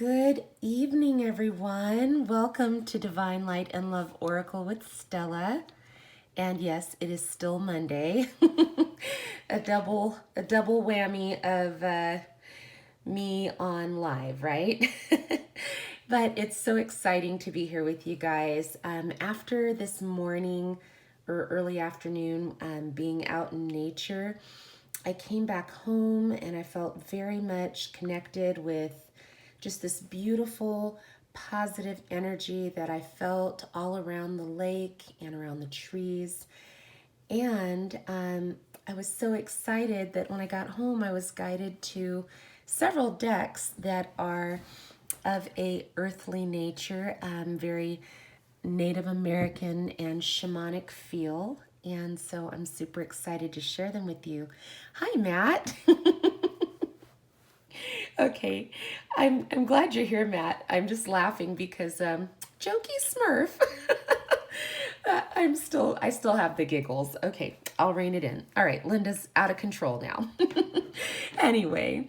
Good evening, everyone. Welcome to Divine Light and Love Oracle with Stella. And yes, it is still Monday. a double whammy of me on live, right? But it's so exciting to be here with you guys. After this morning or early afternoon being out in nature, I came back home and I felt very much connected with just this beautiful, positive energy that I felt all around the lake and around the trees. And I was so excited that when I got home, I was guided to several decks that are of a earthly nature, very Native American and shamanic feel. And so I'm super excited to share them with you. Hi, Matt. Okay, I'm glad you're here, Matt. I'm just laughing because jokey Smurf. I still have the giggles. Okay, I'll rein it in. All right, Linda's out of control now. Anyway,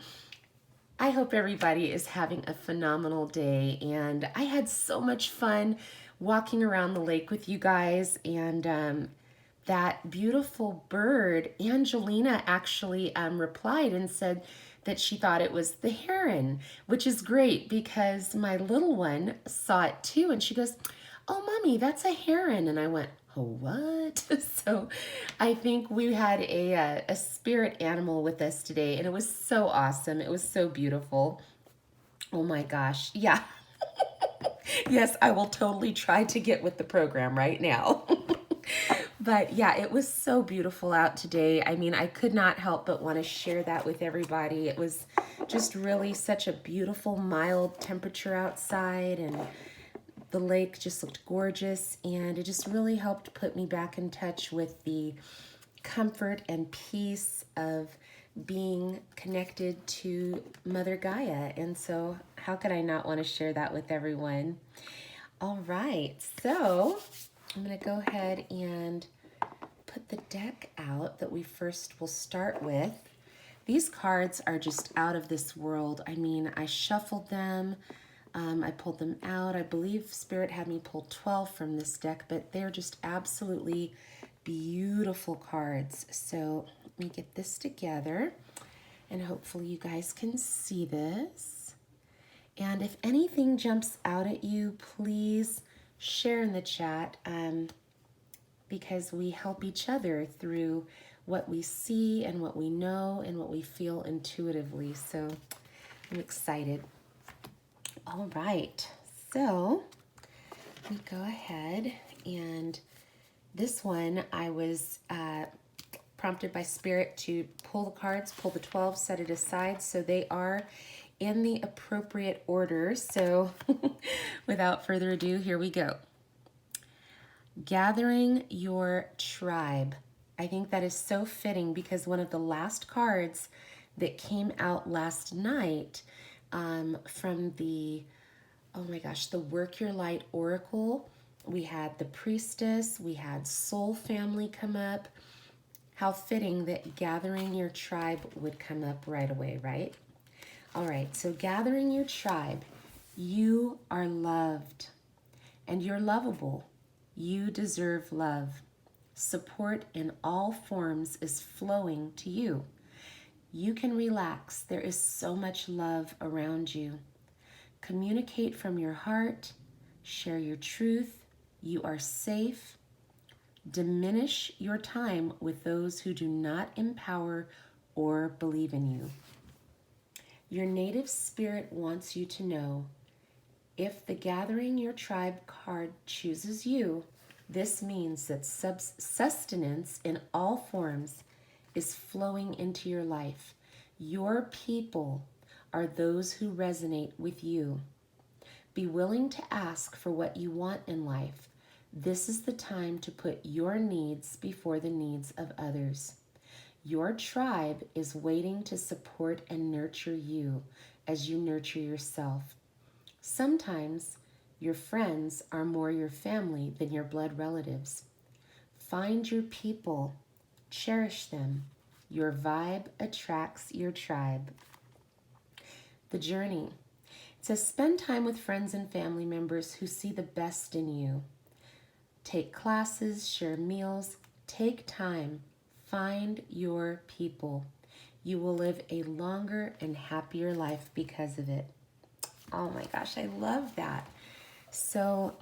I hope everybody is having a phenomenal day, and I had so much fun walking around the lake with you guys, and that beautiful bird, Angelina, actually replied and said that she thought it was the heron, which is great because my little one saw it too, and she goes, "Oh, mommy, that's a heron," and I went, "Oh, what?" So I think we had a spirit animal with us today, and it was so awesome. It was so beautiful. Oh my gosh, yeah. Yes, I will totally try to get with the program right now. But yeah, it was so beautiful out today. I mean, I could not help but want to share that with everybody. It was just really such a beautiful, mild temperature outside, and the lake just looked gorgeous, and it just really helped put me back in touch with the comfort and peace of being connected to Mother Gaia. And so, how could I not want to share that with everyone? All right, so I'm going to go ahead and put the deck out that we first will start with. These cards are just out of this world. I mean, I shuffled them. I pulled them out. I believe Spirit had me pull 12 from this deck, but they're just absolutely beautiful cards. So let me get this together, and hopefully you guys can see this. And if anything jumps out at you, please share in the chat because we help each other through what we see and what we know and what we feel intuitively. So I'm excited. All right, so we go ahead, and this one I was prompted by Spirit to pull the cards, pull the 12, set it aside, so they are in the appropriate order. So without further ado, here we go. Gathering your tribe. I think that is so fitting because one of the last cards that came out last night from the, oh my gosh, the Work Your Light Oracle, we had the Priestess, we had Soul Family come up. How fitting that gathering your tribe would come up right away, right? All right, so gathering your tribe, you are loved and you're lovable. You deserve love. Support in all forms is flowing to you. You can relax. There is so much love around you. Communicate from your heart. Share your truth. You are safe. Diminish your time with those who do not empower or believe in you. Your native spirit wants you to know, if the Gathering Your Tribe card chooses you, this means that sustenance in all forms is flowing into your life. Your people are those who resonate with you. Be willing to ask for what you want in life. This is the time to put your needs before the needs of others. Your tribe is waiting to support and nurture you as you nurture yourself. Sometimes your friends are more your family than your blood relatives. Find your people, cherish them. Your vibe attracts your tribe. The journey. It says, spend time with friends and family members who see the best in you. Take classes, share meals, take time, find your people. You will live a longer and happier life because of it. Oh my gosh, I love that. So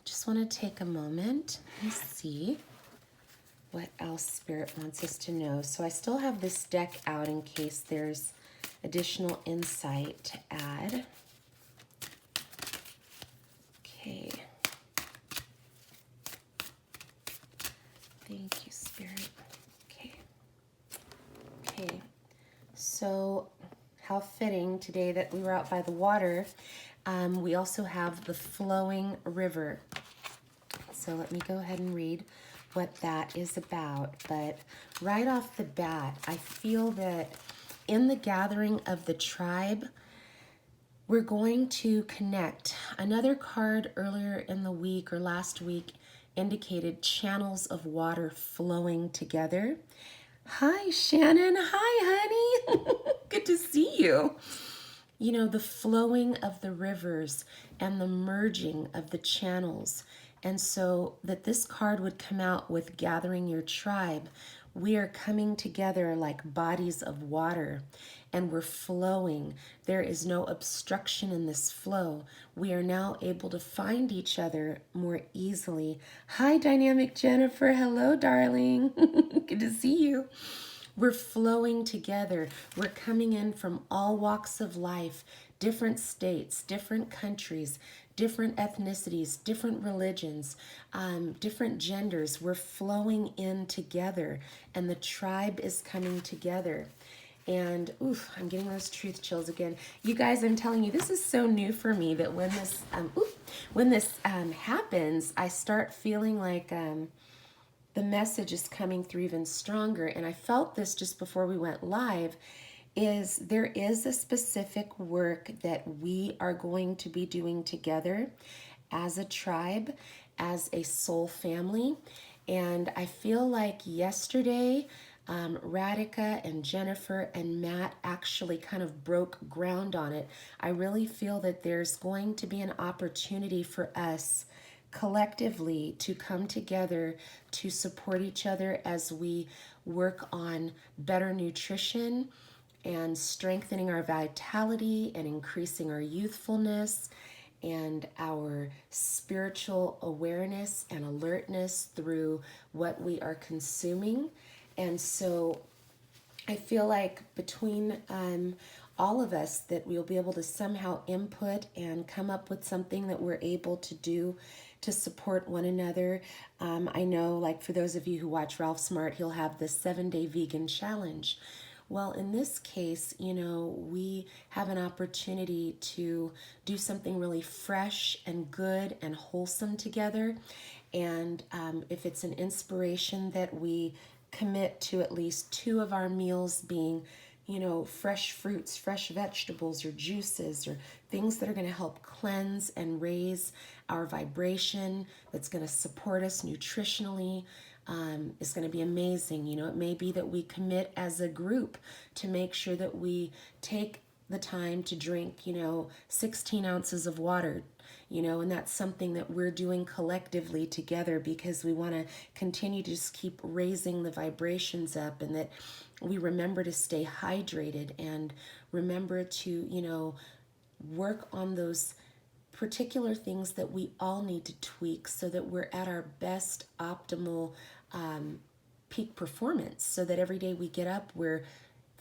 just want to take a moment and see what else Spirit wants us to know. So I still have this deck out in case there's additional insight to add. Okay. Thank you, Spirit. Okay. Okay. So how fitting today that we were out by the water. We also have the flowing river. So let me go ahead and read what that is about. But right off the bat, I feel that in the gathering of the tribe, we're going to connect. Another card earlier in the week or last week indicated channels of water flowing together. Hi, Shannon. Hi, honey. Good to see you. You know, the flowing of the rivers and the merging of the channels. And so that this card would come out with gathering your tribe. We are coming together like bodies of water and we're flowing. There is no obstruction in this flow. We are now able to find each other more easily. Hi, Dynamic Jennifer. Hello, darling. Good to see you. We're flowing together. We're coming in from all walks of life, different states, different countries, different ethnicities, different religions, different genders. We're flowing in together, and the tribe is coming together. And oof, I'm getting those truth chills again. You guys, I'm telling you, this is so new for me that when this happens, I start feeling like the message is coming through even stronger. And I felt this just before we went live, is there is a specific work that we are going to be doing together as a tribe, as a soul family. And I feel like yesterday, Radhika and Jennifer and Matt actually kind of broke ground on it. I really feel that there's going to be an opportunity for us collectively to come together to support each other as we work on better nutrition and strengthening our vitality and increasing our youthfulness and our spiritual awareness and alertness through what we are consuming. And so I feel like between all of us that we'll be able to somehow input and come up with something that we're able to do to support one another. I know, like for those of you who watch Ralph Smart, he'll have the 7-day vegan challenge. Well, in this case, you know, we have an opportunity to do something really fresh and good and wholesome together. And if it's an inspiration that we commit to at least 2 of our meals being, you know, fresh fruits, fresh vegetables or juices or things that are going to help cleanse and raise our vibration, that's going to support us nutritionally, is going to be amazing. You know, it may be that we commit as a group to make sure that we take the time to drink, you know, 16 ounces of water, you know, and that's something that we're doing collectively together because we want to continue to just keep raising the vibrations up, and that we remember to stay hydrated and remember to, you know, work on those particular things that we all need to tweak so that we're at our best optimal peak performance, so that every day we get up, we're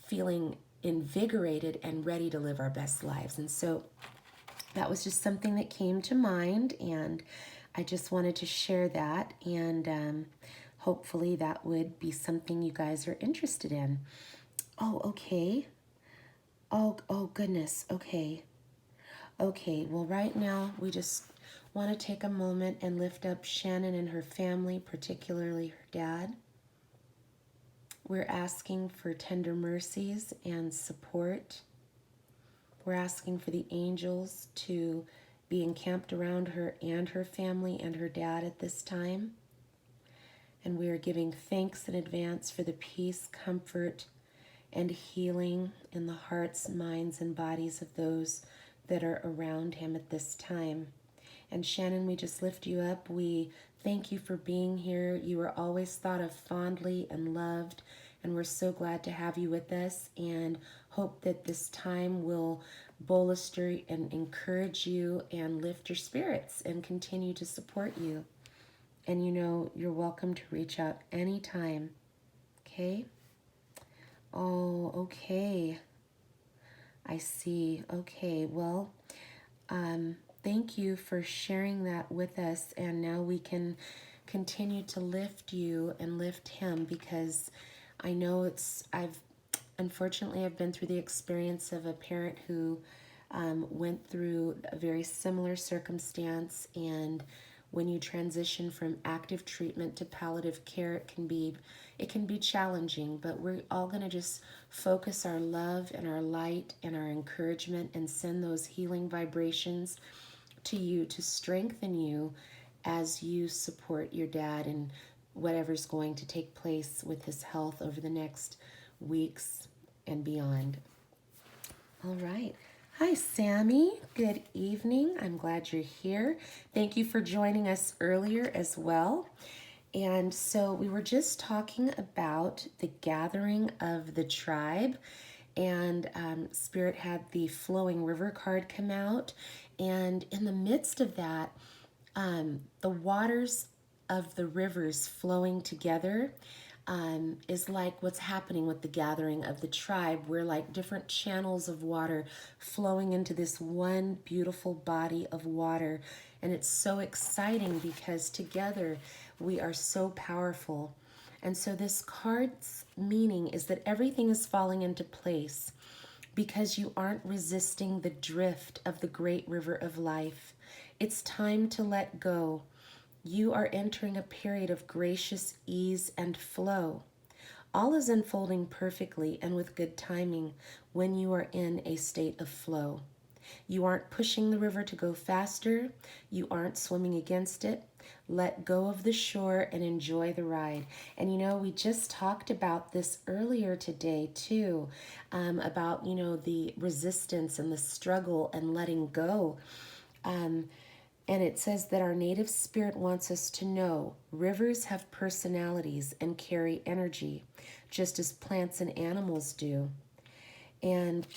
feeling invigorated and ready to live our best lives. And so that was just something that came to mind, and I just wanted to share that, and hopefully that would be something you guys are interested in. Oh, okay. Oh goodness. Okay. Okay, well, right now we just want to take a moment and lift up Shannon and her family, particularly her dad. We're asking for tender mercies and support. We're asking for the angels to be encamped around her and her family and her dad at this time. And we are giving thanks in advance for the peace, comfort, and healing in the hearts, minds, and bodies of those that are around him at this time. And Shannon, we just lift you up. We thank you for being here. You are always thought of fondly and loved, and we're so glad to have you with us, and hope that this time will bolster and encourage you and lift your spirits and continue to support you. And you know, you're welcome to reach out anytime. Okay? Oh, okay. I see. Okay, well, thank you for sharing that with us. And now we can continue to lift you and lift him, because I know unfortunately, I've been through the experience of a parent who went through a very similar circumstance, and when you transition from active treatment to palliative care, it can be challenging, but we're all going to just focus our love and our light and our encouragement and send those healing vibrations to you to strengthen you as you support your dad and whatever's going to take place with his health over the next weeks and beyond. All right. Hi, Sammy. Good evening. I'm glad you're here. Thank you for joining us earlier as well. And so we were just talking about the gathering of the tribe, and Spirit had the flowing river card come out. And in the midst of that, the waters of the rivers flowing together is like what's happening with the gathering of the tribe. We're like different channels of water flowing into this one beautiful body of water. And it's so exciting because together we are so powerful. And so this card's meaning is that everything is falling into place because you aren't resisting the drift of the great river of life. It's time to let go. You are entering a period of gracious ease and flow. All is unfolding perfectly and with good timing when you are in a state of flow. You aren't pushing the river to go faster. You aren't swimming against it. Let go of the shore and enjoy the ride. And you know, we just talked about this earlier today too, about, you know, the resistance and the struggle and letting go. And it says that our native spirit wants us to know rivers have personalities and carry energy, just as plants and animals do. And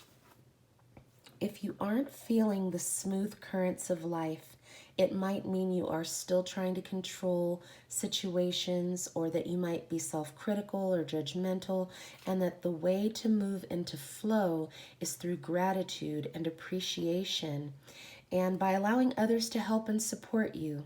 if you aren't feeling the smooth currents of life, it might mean you are still trying to control situations, or that you might be self-critical or judgmental, and that the way to move into flow is through gratitude and appreciation, and by allowing others to help and support you.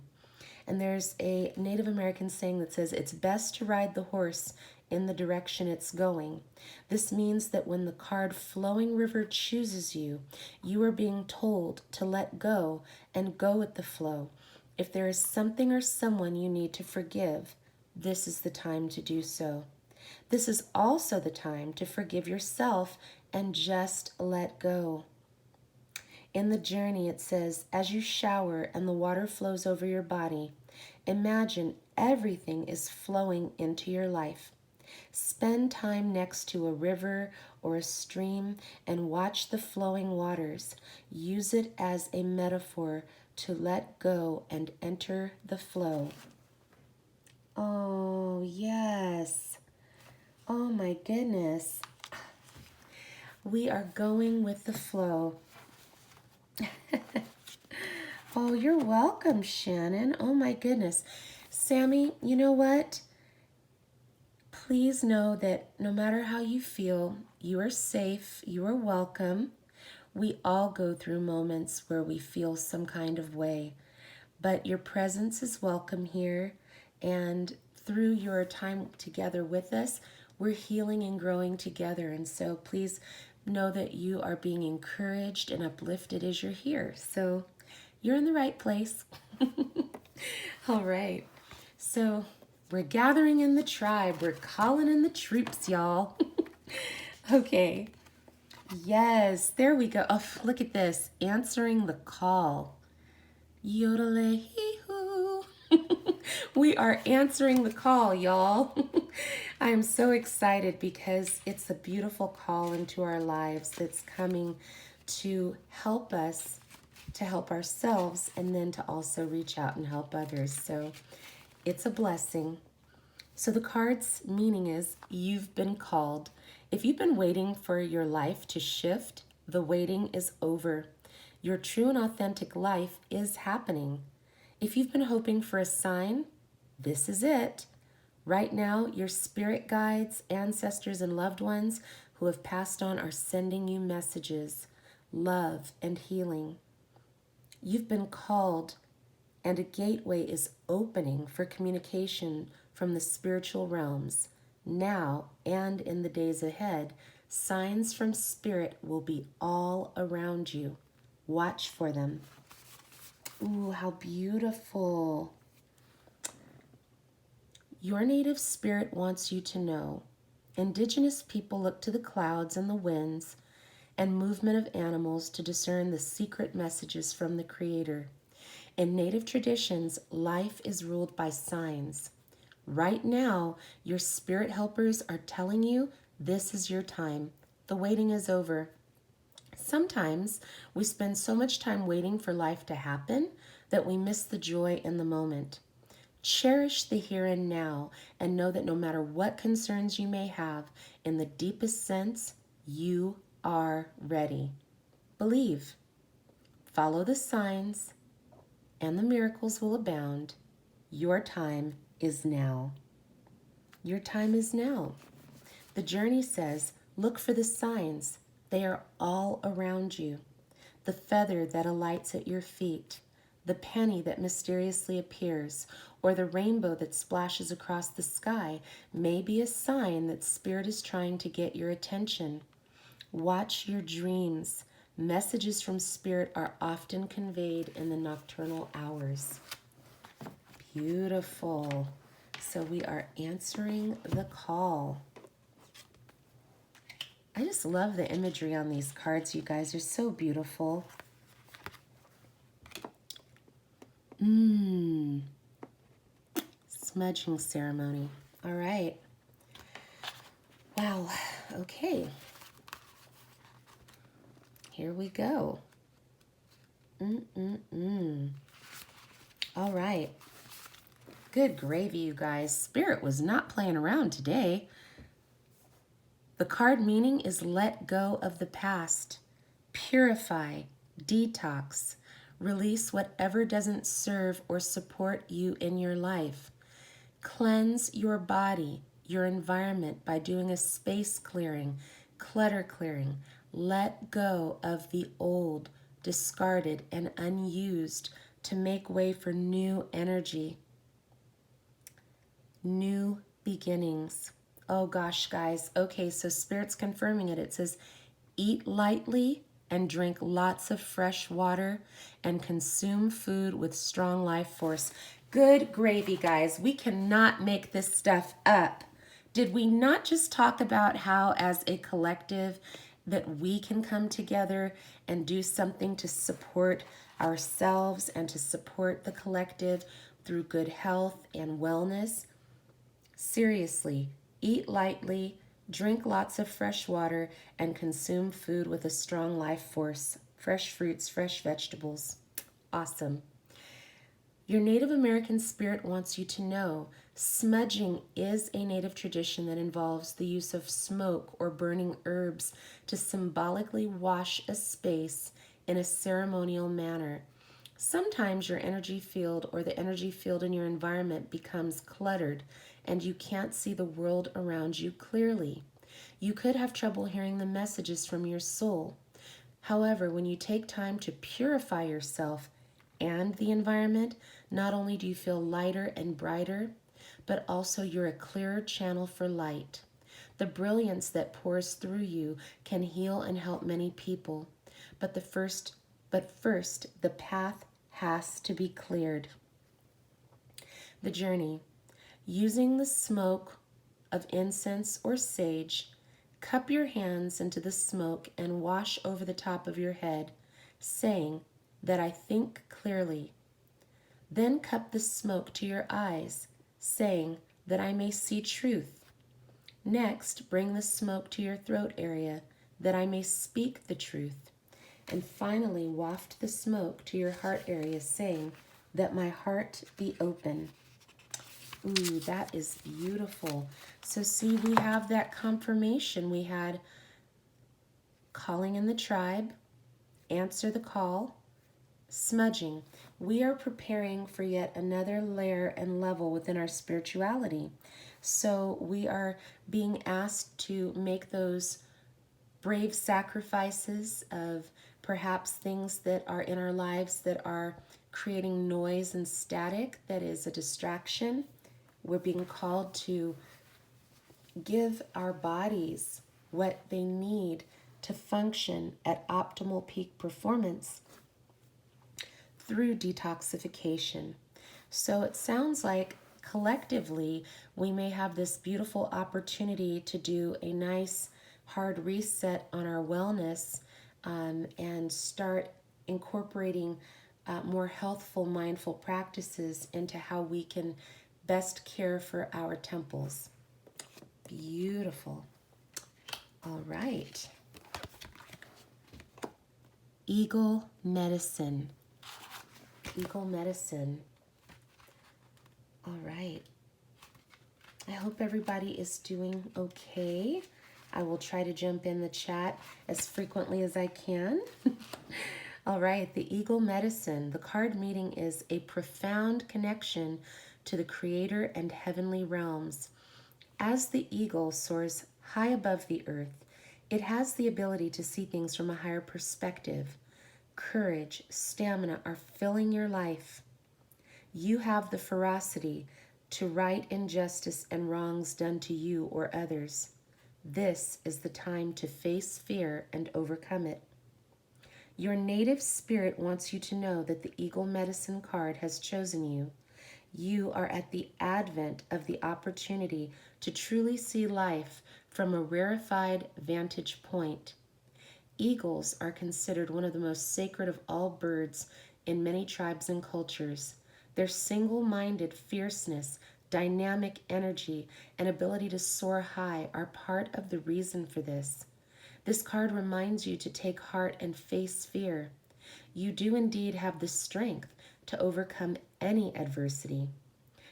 And there's a Native American saying that says, it's best to ride the horse in the direction it's going. This means that when the card Flowing River chooses you, you are being told to let go and go with the flow. If there is something or someone you need to forgive, this is the time to do so. This is also the time to forgive yourself and just let go. In the journey, it says, as you shower and the water flows over your body, imagine everything is flowing into your life. Spend time next to a river or a stream and watch the flowing waters. Use it as a metaphor to let go and enter the flow. Oh, yes. Oh, my goodness. We are going with the flow. Oh, you're welcome, Shannon. Oh, my goodness. Sammy, you know what? Please know that no matter how you feel, you are safe, you are welcome. We all go through moments where we feel some kind of way, but your presence is welcome here, and through your time together with us, we're healing and growing together. And so please know that you are being encouraged and uplifted as you're here. So you're in the right place. All right. So we're gathering in the tribe. We're calling in the troops, y'all. Okay. Yes, there we go. Oh, look at this. Answering the call. Yodel-hee-hoo. We are answering the call, y'all. I am so excited because it's a beautiful call into our lives that's coming to help us, to help ourselves, and then to also reach out and help others. So it's a blessing. So the card's meaning is you've been called. If you've been waiting for your life to shift, the waiting is over. Your true and authentic life is happening. If you've been hoping for a sign, this is it. Right now, your spirit guides, ancestors, and loved ones who have passed on are sending you messages, love, and healing. You've been called, and a gateway is opening for communication from the spiritual realms. Now and in the days ahead, signs from spirit will be all around you. Watch for them. Ooh, how beautiful. Your native spirit wants you to know. Indigenous people look to the clouds and the winds and movement of animals to discern the secret messages from the Creator. In native traditions, life is ruled by signs. Right now, your spirit helpers are telling you this is your time. The waiting is over. Sometimes we spend so much time waiting for life to happen that we miss the joy in the moment. Cherish the here and now and know that no matter what concerns you may have, in the deepest sense, you are ready. Believe. Follow the signs, and the miracles will abound. Your time is now. Your time is now. The journey says, look for the signs. They are all around you. The feather that alights at your feet, the penny that mysteriously appears, or the rainbow that splashes across the sky may be a sign that Spirit is trying to get your attention. Watch your dreams. Messages from Spirit are often conveyed in the nocturnal hours. Beautiful. So we are answering the call. I just love the imagery on these cards, you guys. They're so beautiful. Smudging ceremony. All right. Wow. Okay. Here we go. All right. Good gravy, you guys. Spirit was not playing around today. The card meaning is let go of the past. Purify, detox, release whatever doesn't serve or support you in your life. Cleanse your body, your environment by doing a space clearing, clutter clearing. Let go of the old, discarded, and unused to make way for new energy. New beginnings. Oh gosh, guys. Okay, so Spirit's confirming it. It says, eat lightly and drink lots of fresh water and consume food with strong life force. Good gravy, guys. We cannot make this stuff up. Did we not just talk about how as a collective that we can come together and do something to support ourselves and to support the collective through good health and wellness? Seriously, eat lightly, drink lots of fresh water, and consume food with a strong life force. Fresh fruits, fresh vegetables. Awesome. Your Native American spirit wants you to know smudging is a Native tradition that involves the use of smoke or burning herbs to symbolically wash a space in a ceremonial manner. Sometimes your energy field or the energy field in your environment becomes cluttered and you can't see the world around you clearly. You could have trouble hearing the messages from your soul. However, when you take time to purify yourself and the environment, not only do you feel lighter and brighter, but also you're a clearer channel for light. The brilliance that pours through you can heal and help many people. But first, the path has to be cleared. The journey. Using the smoke of incense or sage, cup your hands into the smoke and wash over the top of your head, saying that I think clearly. Then cup the smoke to your eyes, saying that I may see truth. Next, bring the smoke to your throat area, that I may speak the truth. And finally, waft the smoke to your heart area, saying, that my heart be open. Ooh, that is beautiful. So see, we have that confirmation. We had calling in the tribe, answer the call, smudging. We are preparing for yet another layer and level within our spirituality. So we are being asked to make those brave sacrifices of perhaps things that are in our lives that are creating noise and static that is a distraction. We're being called to give our bodies what they need to function at optimal peak performance through detoxification. So it sounds like collectively we may have this beautiful opportunity to do a nice hard reset on our wellness, and start incorporating more healthful, mindful practices into how we can best care for our temples. Beautiful. All right. Eagle medicine. Eagle medicine. All right. I hope everybody is doing okay. I will try to jump in the chat as frequently as I can. All right, the eagle medicine. The card meaning is a profound connection to the creator and heavenly realms. As the eagle soars high above the earth, it has the ability to see things from a higher perspective. Courage, stamina are filling your life. You have the ferocity to right injustice and wrongs done to you or others. This is the time to face fear and overcome it. Your native spirit wants you to know that the Eagle Medicine card has chosen you. You are at the advent of the opportunity to truly see life from a rarefied vantage point. Eagles are considered one of the most sacred of all birds in many tribes and cultures. Their single-minded fierceness, dynamic energy, and ability to soar high are part of the reason for this. This card reminds you to take heart and face fear. You do indeed have the strength to overcome any adversity.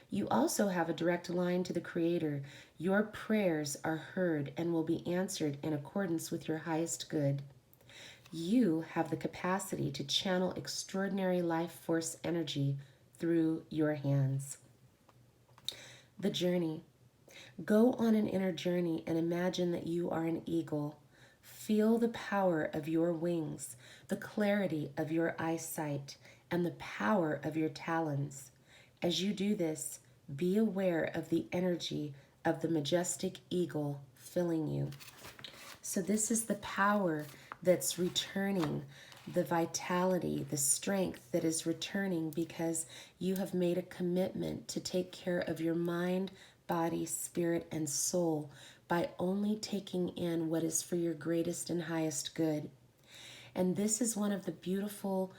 You also have a direct line to the Creator. Your prayers are heard and will be answered in accordance with your highest good. You have the capacity to channel extraordinary life force energy through your hands. The journey. Go on an inner journey and imagine that you are an eagle. Feel the power of your wings, the clarity of your eyesight, and the power of your talons. As you do this, be aware of the energy of the majestic eagle filling you. So this is the power that's returning, the vitality, the strength that is returning because you have made a commitment to take care of your mind, body, spirit, and soul by only taking in what is for your greatest and highest good. And this is one of the beautiful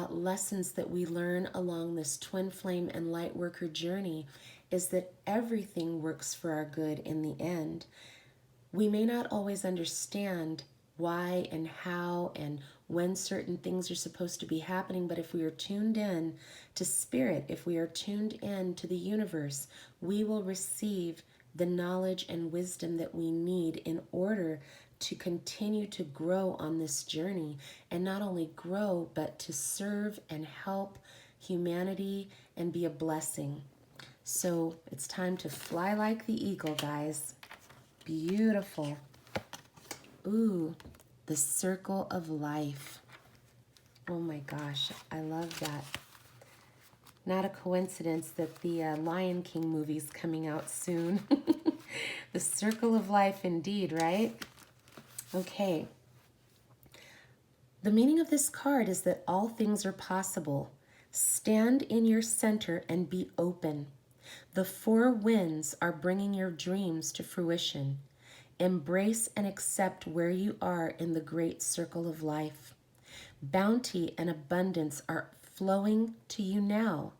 lessons that we learn along this twin flame and light worker journey, is that everything works for our good in the end. We may not always understand why and how and when certain things are supposed to be happening, but if we are tuned in to spirit, if we are tuned in to the universe, we will receive the knowledge and wisdom that we need in order to continue to grow on this journey, and not only grow, but to serve and help humanity and be a blessing. So it's time to fly like the eagle, guys. Beautiful. Ooh, the circle of life. Oh my gosh, I love that. Not a coincidence that the Lion King movie's coming out soon. The circle of life indeed, right? Okay. The meaning of this card is that all things are possible. Stand in your center and be open. The four winds are bringing your dreams to fruition. Embrace and accept where you are in the great circle of life. Bounty and abundance are flowing to you now.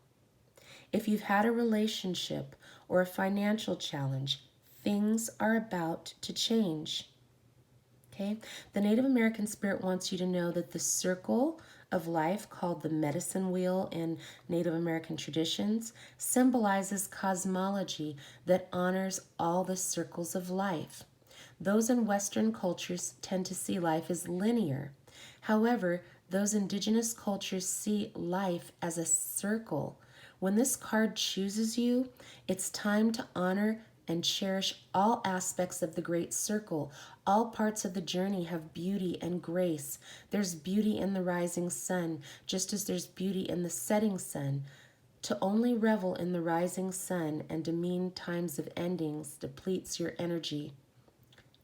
If you've had a relationship or a financial challenge, things are about to change. Okay, the Native American spirit wants you to know that the circle of life, called the medicine wheel in Native American traditions, symbolizes cosmology that honors all the circles of life. Those in Western cultures tend to see life as linear. However, those indigenous cultures see life as a circle. When this card chooses you, it's time to honor and cherish all aspects of the great circle. All parts of the journey have beauty and grace. There's beauty in the rising sun, just as there's beauty in the setting sun. To only revel in the rising sun and demean times of endings depletes your energy.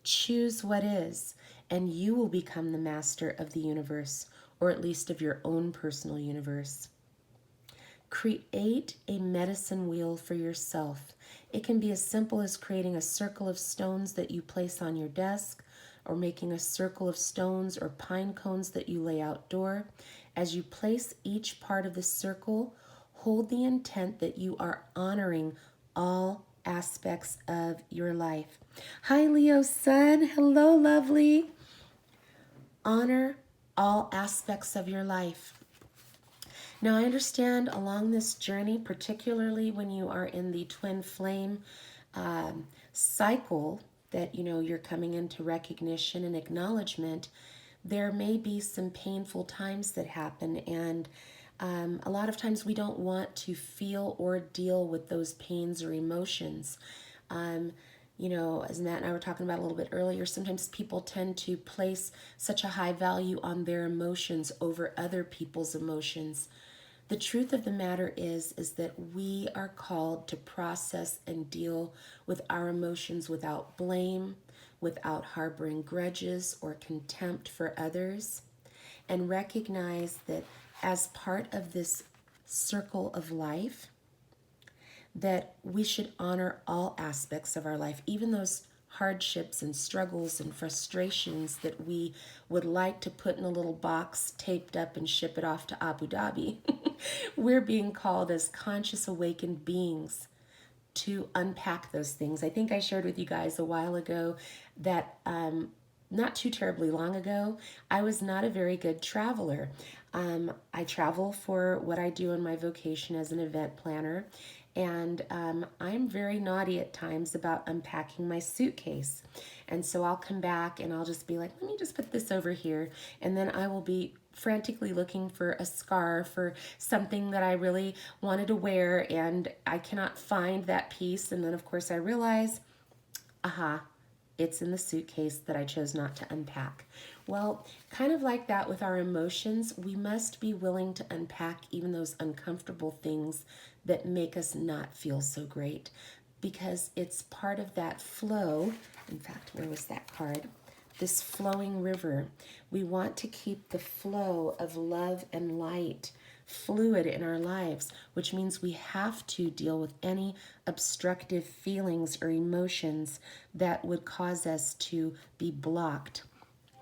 Choose what is, and you will become the master of the universe, or at least of your own personal universe. Create a medicine wheel for yourself. It can be as simple as creating a circle of stones that you place on your desk, or making a circle of stones or pine cones that you lay outdoor. As you place each part of the circle, hold the intent that you are honoring all aspects of your life. Hi, Leo Sun. Hello, lovely. Honor all aspects of your life. Now, I understand along this journey, particularly when you are in the twin flame cycle, that you're coming into recognition and acknowledgement, there may be some painful times that happen, and a lot of times we don't want to feel or deal with those pains or emotions. As Matt and I were talking about a little bit earlier, sometimes people tend to place such a high value on their emotions over other people's emotions. The truth of the matter is that we are called to process and deal with our emotions without blame, without harboring grudges or contempt for others, and recognize that as part of this circle of life, that we should honor all aspects of our life, even those hardships and struggles and frustrations that we would like to put in a little box, taped up, and ship it off to Abu Dhabi. We're being called as conscious, awakened beings to unpack those things. I think I shared with you guys a while ago that not too terribly long ago, I was not a very good traveler. I travel for what I do in my vocation as an event planner, and I'm very naughty at times about unpacking my suitcase. And so I'll come back and I'll just be like, let me just put this over here, and then I will be frantically looking for a scarf or something that I really wanted to wear, and I cannot find that piece. And then of course I realize, aha, it's in the suitcase that I chose not to unpack. Well, kind of like that with our emotions, we must be willing to unpack even those uncomfortable things that make us not feel so great, because it's part of that flow. In fact, where was that card? This flowing river. We want to keep the flow of love and light fluid in our lives, which means we have to deal with any obstructive feelings or emotions that would cause us to be blocked.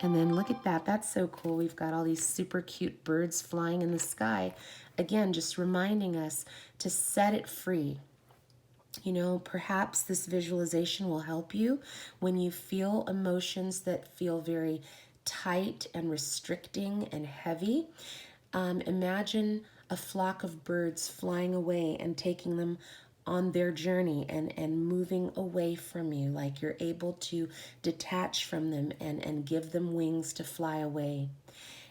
And then look at that. That's so cool. We've got all these super cute birds flying in the sky. Again, just reminding us to set it free. Perhaps this visualization will help you when you feel emotions that feel very tight and restricting and heavy. Imagine a flock of birds flying away and taking them on their journey and moving away from you, like you're able to detach from them and give them wings to fly away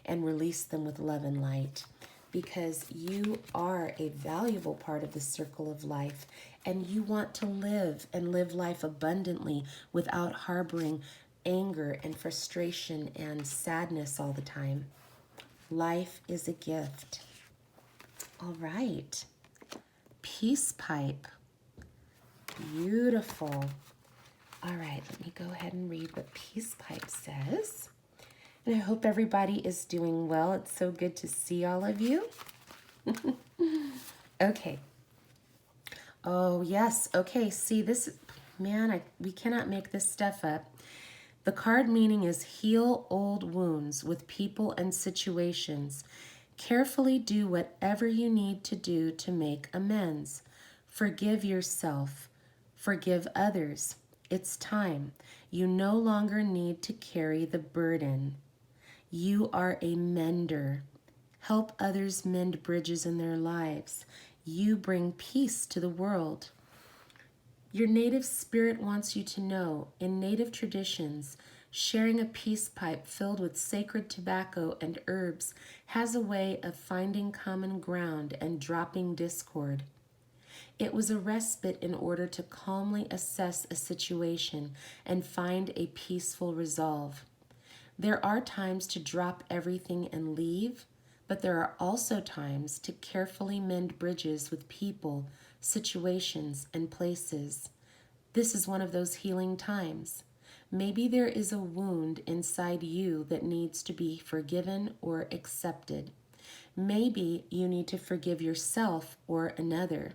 and release them with love and light, because you are a valuable part of the circle of life, and you want to live and live life abundantly without harboring anger and frustration and sadness all the time. Life is a gift. All right. Peace pipe. Beautiful. All right, let me go ahead and read what Peace Pipe says. And I hope everybody is doing well. It's so good to see all of you. Okay. Oh, yes. Okay, see this, man, we cannot make this stuff up. The card meaning is heal old wounds with people and situations. Carefully do whatever you need to do to make amends. Forgive yourself. Forgive others. It's time. You no longer need to carry the burden. You are a mender. Help others mend bridges in their lives. You bring peace to the world. Your native spirit wants you to know, in native traditions, sharing a peace pipe filled with sacred tobacco and herbs has a way of finding common ground and dropping discord. It was a respite in order to calmly assess a situation and find a peaceful resolve. There are times to drop everything and leave, but there are also times to carefully mend bridges with people, situations, and places. This is one of those healing times. Maybe there is a wound inside you that needs to be forgiven or accepted. Maybe you need to forgive yourself or another.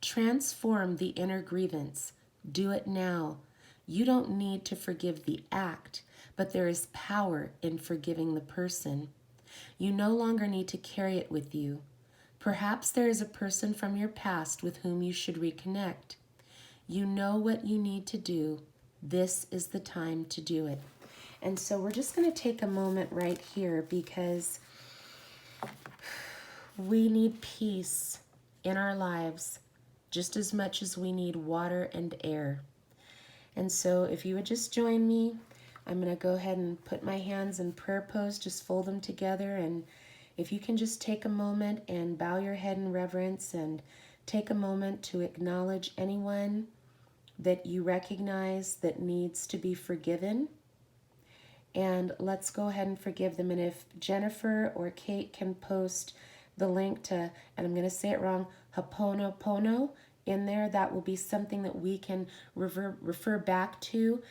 Transform the inner grievance. Do it now. You don't need to forgive the act, but there is power in forgiving the person. You no longer need to carry it with you. Perhaps there is a person from your past with whom you should reconnect. You know what you need to do. This is the time to do it. And so we're just going to take a moment right here because we need peace in our lives just as much as we need water and air. And so if you would just join me, I'm going to go ahead and put my hands in prayer pose, just fold them together. And if you can just take a moment and bow your head in reverence and take a moment to acknowledge anyone that you recognize that needs to be forgiven. And let's go ahead and forgive them. And if Jennifer or Kate can post the link to, and I'm going to say it wrong, Ho'oponopono in there, that will be something that we can refer back to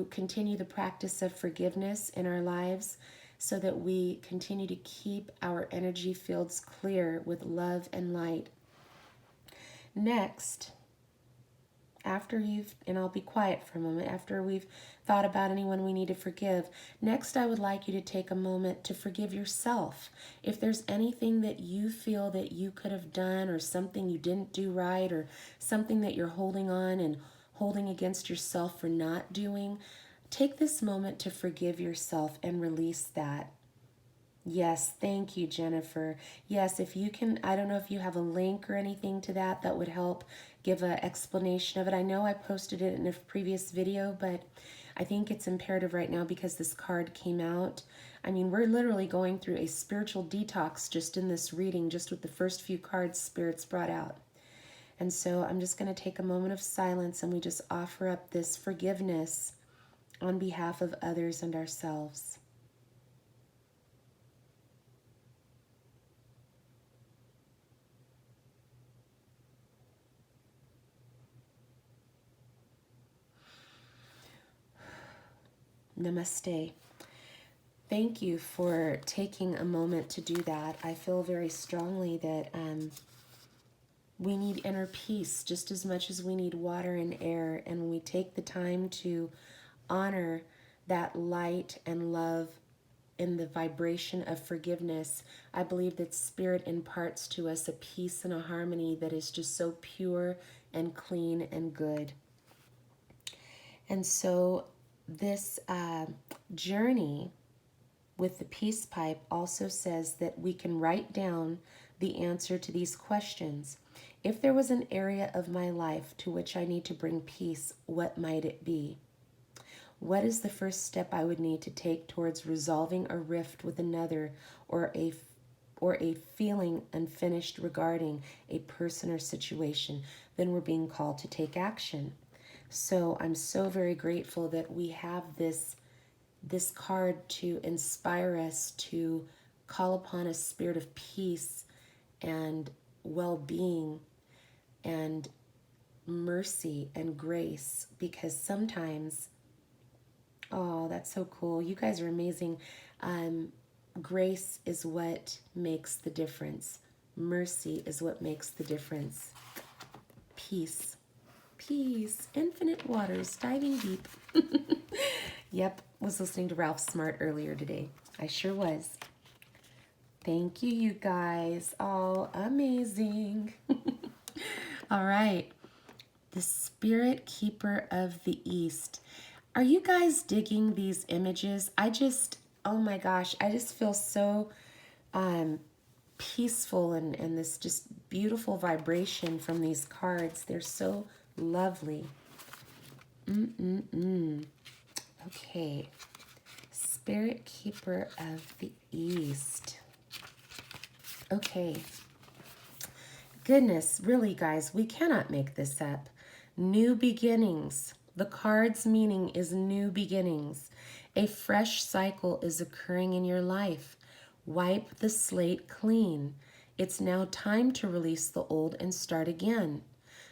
continue the practice of forgiveness in our lives so that we continue to keep our energy fields clear with love and light. Next, and I'll be quiet for a moment, after we've thought about anyone we need to forgive, next I would like you to take a moment to forgive yourself. If there's anything that you feel that you could have done or something you didn't do right or something that you're holding on and holding against yourself for not doing, take this moment to forgive yourself and release that. Yes, thank you, Jennifer. Yes, if you can, I don't know if you have a link or anything to that that would help give an explanation of it. I know I posted it in a previous video, but I think it's imperative right now because this card came out. I mean, we're literally going through a spiritual detox just in this reading, just with the first few cards Spirits brought out. And so I'm just going to take a moment of silence and we just offer up this forgiveness on behalf of others and ourselves. Namaste. Thank you for taking a moment to do that. I feel very strongly that we need inner peace just as much as we need water and air. And when we take the time to honor that light and love in the vibration of forgiveness, I believe that Spirit imparts to us a peace and a harmony that is just so pure and clean and good. And so this journey with the peace pipe also says that we can write down the answer to these questions. If there was an area of my life to which I need to bring peace, what might it be? What is the first step I would need to take towards resolving a rift with another or a feeling unfinished regarding a person or situation? Then we're being called to take action. So I'm so very grateful that we have this card to inspire us to call upon a spirit of peace and well-being and mercy and grace, because sometimes, oh, that's so cool. You guys are amazing. Grace is what makes the difference. Mercy is what makes the difference. Peace. Peace. Infinite waters diving deep. Yep, was listening to Ralph Smart earlier today. I sure was. Thank you, you guys. Oh, amazing. All right. The Spirit Keeper of the East. Are you guys digging these images? Oh my gosh, I just feel so peaceful and this just beautiful vibration from these cards. They're so lovely. Okay. Spirit Keeper of the East. Okay. Goodness, really, guys, we cannot make this up. New beginnings. The card's meaning is new beginnings. A fresh cycle is occurring in your life. Wipe the slate clean. It's now time to release the old and start again.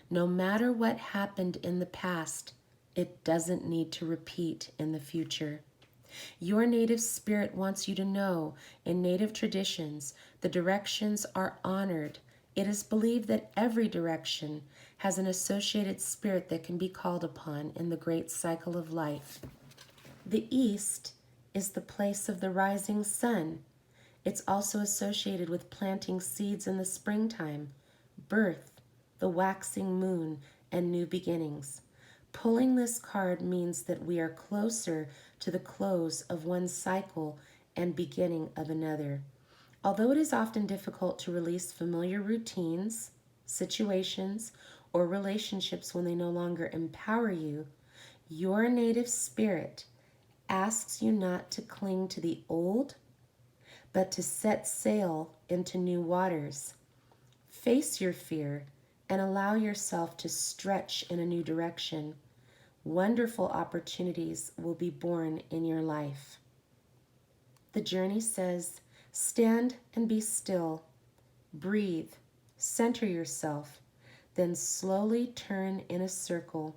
No matter what happened in the past, it doesn't need to repeat in the future. Your native spirit wants you to know, in native traditions, the directions are honored. It is believed that every direction has an associated spirit that can be called upon in the great cycle of life. The East is the place of the rising sun. It's also associated with planting seeds in the springtime, birth, the waxing moon, and new beginnings. Pulling this card means that we are closer to the close of one cycle and beginning of another. Although it is often difficult to release familiar routines, situations, or relationships when they no longer empower you, your native spirit asks you not to cling to the old, but to set sail into new waters. Face your fear and allow yourself to stretch in a new direction. Wonderful opportunities will be born in your life. The journey says, stand and be still. Breathe. Center yourself. Then slowly turn in a circle.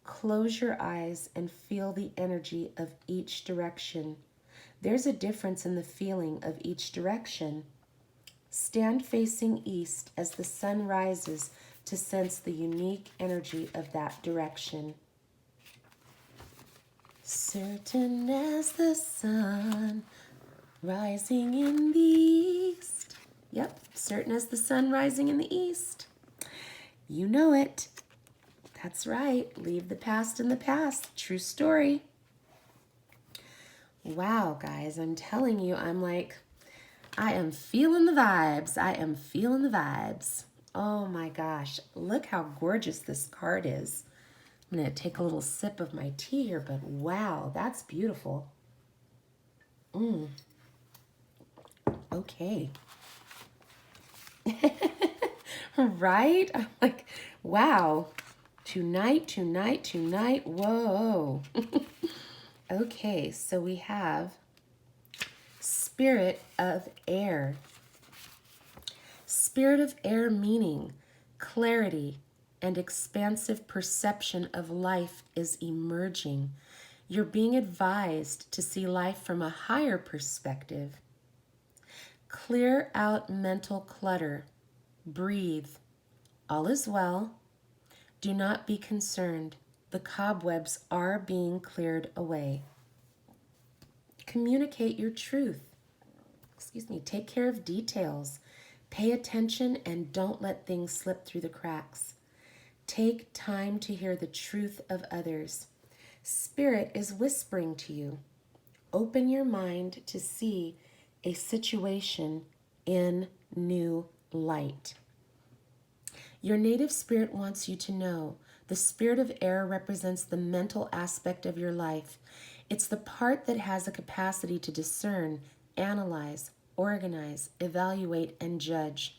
Close your eyes and feel the energy of each direction. There's a difference in the feeling of each direction. Stand facing east as the sun rises to sense the unique energy of that direction. Certain as the sun rising in the east. Yep, certain as the sun rising in the east. You know it. That's right. Leave the past in the past. True story. Wow, guys, I'm telling you, I am feeling the vibes. I am feeling the vibes. Oh my gosh, look how gorgeous this card is. I'm going to take a little sip of my tea here, but wow, that's beautiful. Okay. Right? I'm like, wow. Tonight. Whoa. Okay, so we have Spirit of Air. Spirit of Air meaning clarity and expansive perception of life is emerging. You're being advised to see life from a higher perspective. Clear out mental clutter. Breathe. All is well. Do not be concerned. The cobwebs are being cleared away. Communicate your truth. Take care of details. Pay attention and don't let things slip through the cracks. Take time to hear the truth of others. Spirit is whispering to you. Open your mind to see a situation in new light. Your native spirit wants you to know the Spirit of Air represents the mental aspect of your life. It's the part that has a capacity to discern, analyze, organize, evaluate, and judge.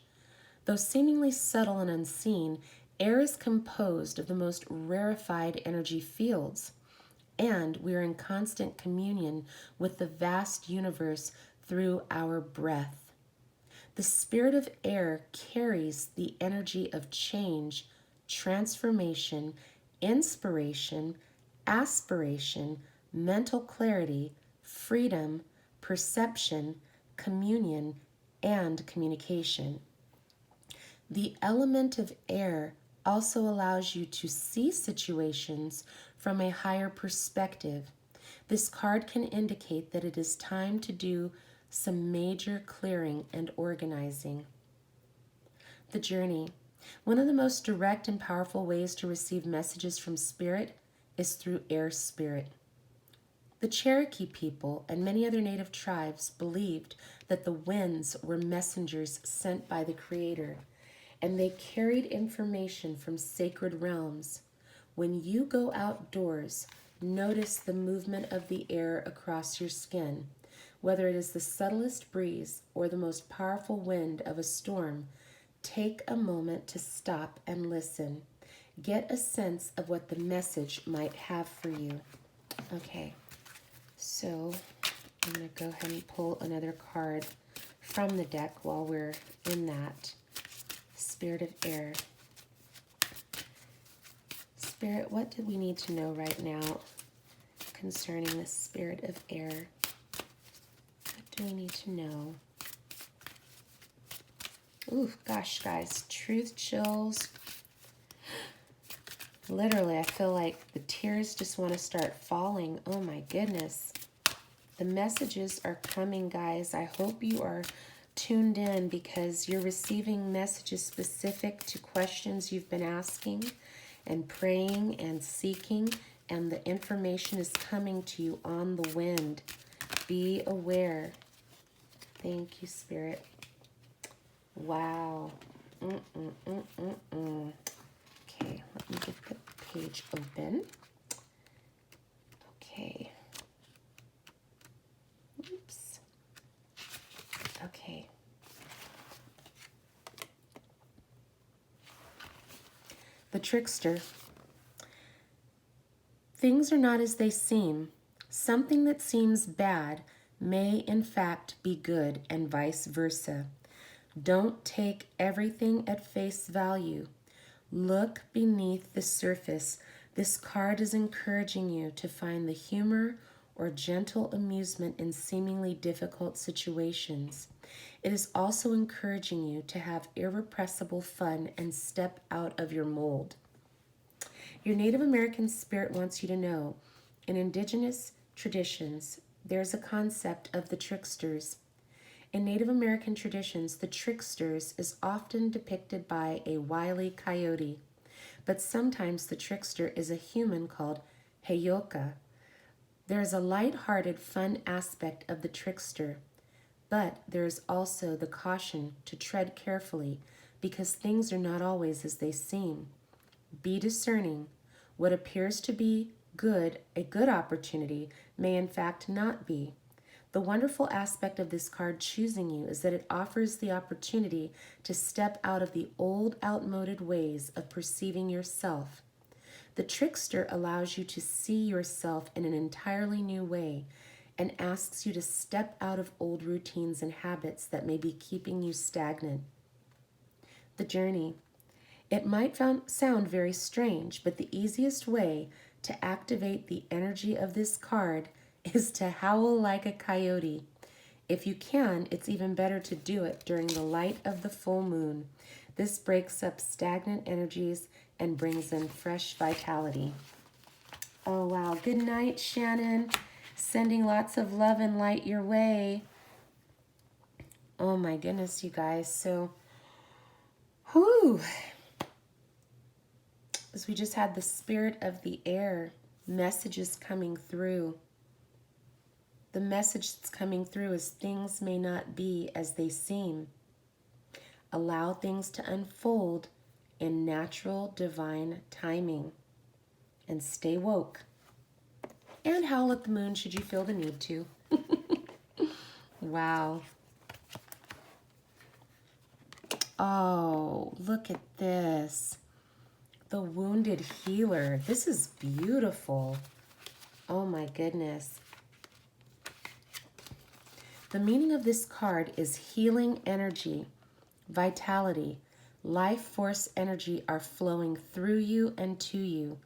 Though seemingly subtle and unseen, air is composed of the most rarefied energy fields, and we are in constant communion with the vast universe through our breath. The Spirit of Air carries the energy of change, transformation, inspiration, aspiration, mental clarity, freedom, perception, communion, and communication. The element of air also allows you to see situations from a higher perspective. This card can indicate that it is time to do some major clearing and organizing. The journey. One of the most direct and powerful ways to receive messages from spirit is through air spirit. The Cherokee people and many other native tribes believed that the winds were messengers sent by the Creator, and they carried information from sacred realms. When you go outdoors, notice the movement of the air across your skin. Whether it is the subtlest breeze or the most powerful wind of a storm, take a moment to stop and listen. Get a sense of what the message might have for you. Okay, so I'm going to go ahead and pull another card from the deck while we're in that. Spirit of air. Spirit, what do we need to know right now concerning the spirit of air? What do we need to know? Ooh, gosh, guys, truth chills. Literally, I feel like the tears just want to start falling. Oh my goodness. The messages are coming, guys. I hope you are tuned in because you're receiving messages specific to questions you've been asking and praying and seeking, and the information is coming to you on the wind. Be aware. Thank you, Spirit. Wow. Okay, let me get the page open. Okay. Oops. Okay. The trickster. Things are not as they seem. Something that seems bad may in fact be good, and vice versa. Don't take everything at face value. Look beneath the surface. This card is encouraging you to find the humor or gentle amusement in seemingly difficult situations. It is also encouraging you to have irrepressible fun and step out of your mold. Your Native American spirit wants you to know, in indigenous traditions, there's a concept of the tricksters. In Native American traditions, the tricksters is often depicted by a wily coyote, but sometimes the trickster is a human called Heyoka. There is a light-hearted, fun aspect of the trickster, but there is also the caution to tread carefully because things are not always as they seem. Be discerning. What appears to be good, a good opportunity, may in fact not be. The wonderful aspect of this card choosing you is that it offers the opportunity to step out of the old, outmoded ways of perceiving yourself. The trickster allows you to see yourself in an entirely new way and asks you to step out of old routines and habits that may be keeping you stagnant. The journey. It might sound very strange, but the easiest way to activate the energy of this card is to howl like a coyote. If you can, it's even better to do it during the light of the full moon. This breaks up stagnant energies and brings in fresh vitality. Oh, wow. Good night, Shannon. Sending lots of love and light your way. Oh, my goodness, you guys. So, whew. As we just had the spirit of the air, messages coming through. The message that's coming through is things may not be as they seem. Allow things to unfold in natural, divine timing. And stay woke. And howl at the moon should you feel the need to. Wow. Oh, look at this. The Wounded Healer. This is beautiful. Oh my goodness. The meaning of this card is healing energy, vitality, life force energy are flowing through you and to you.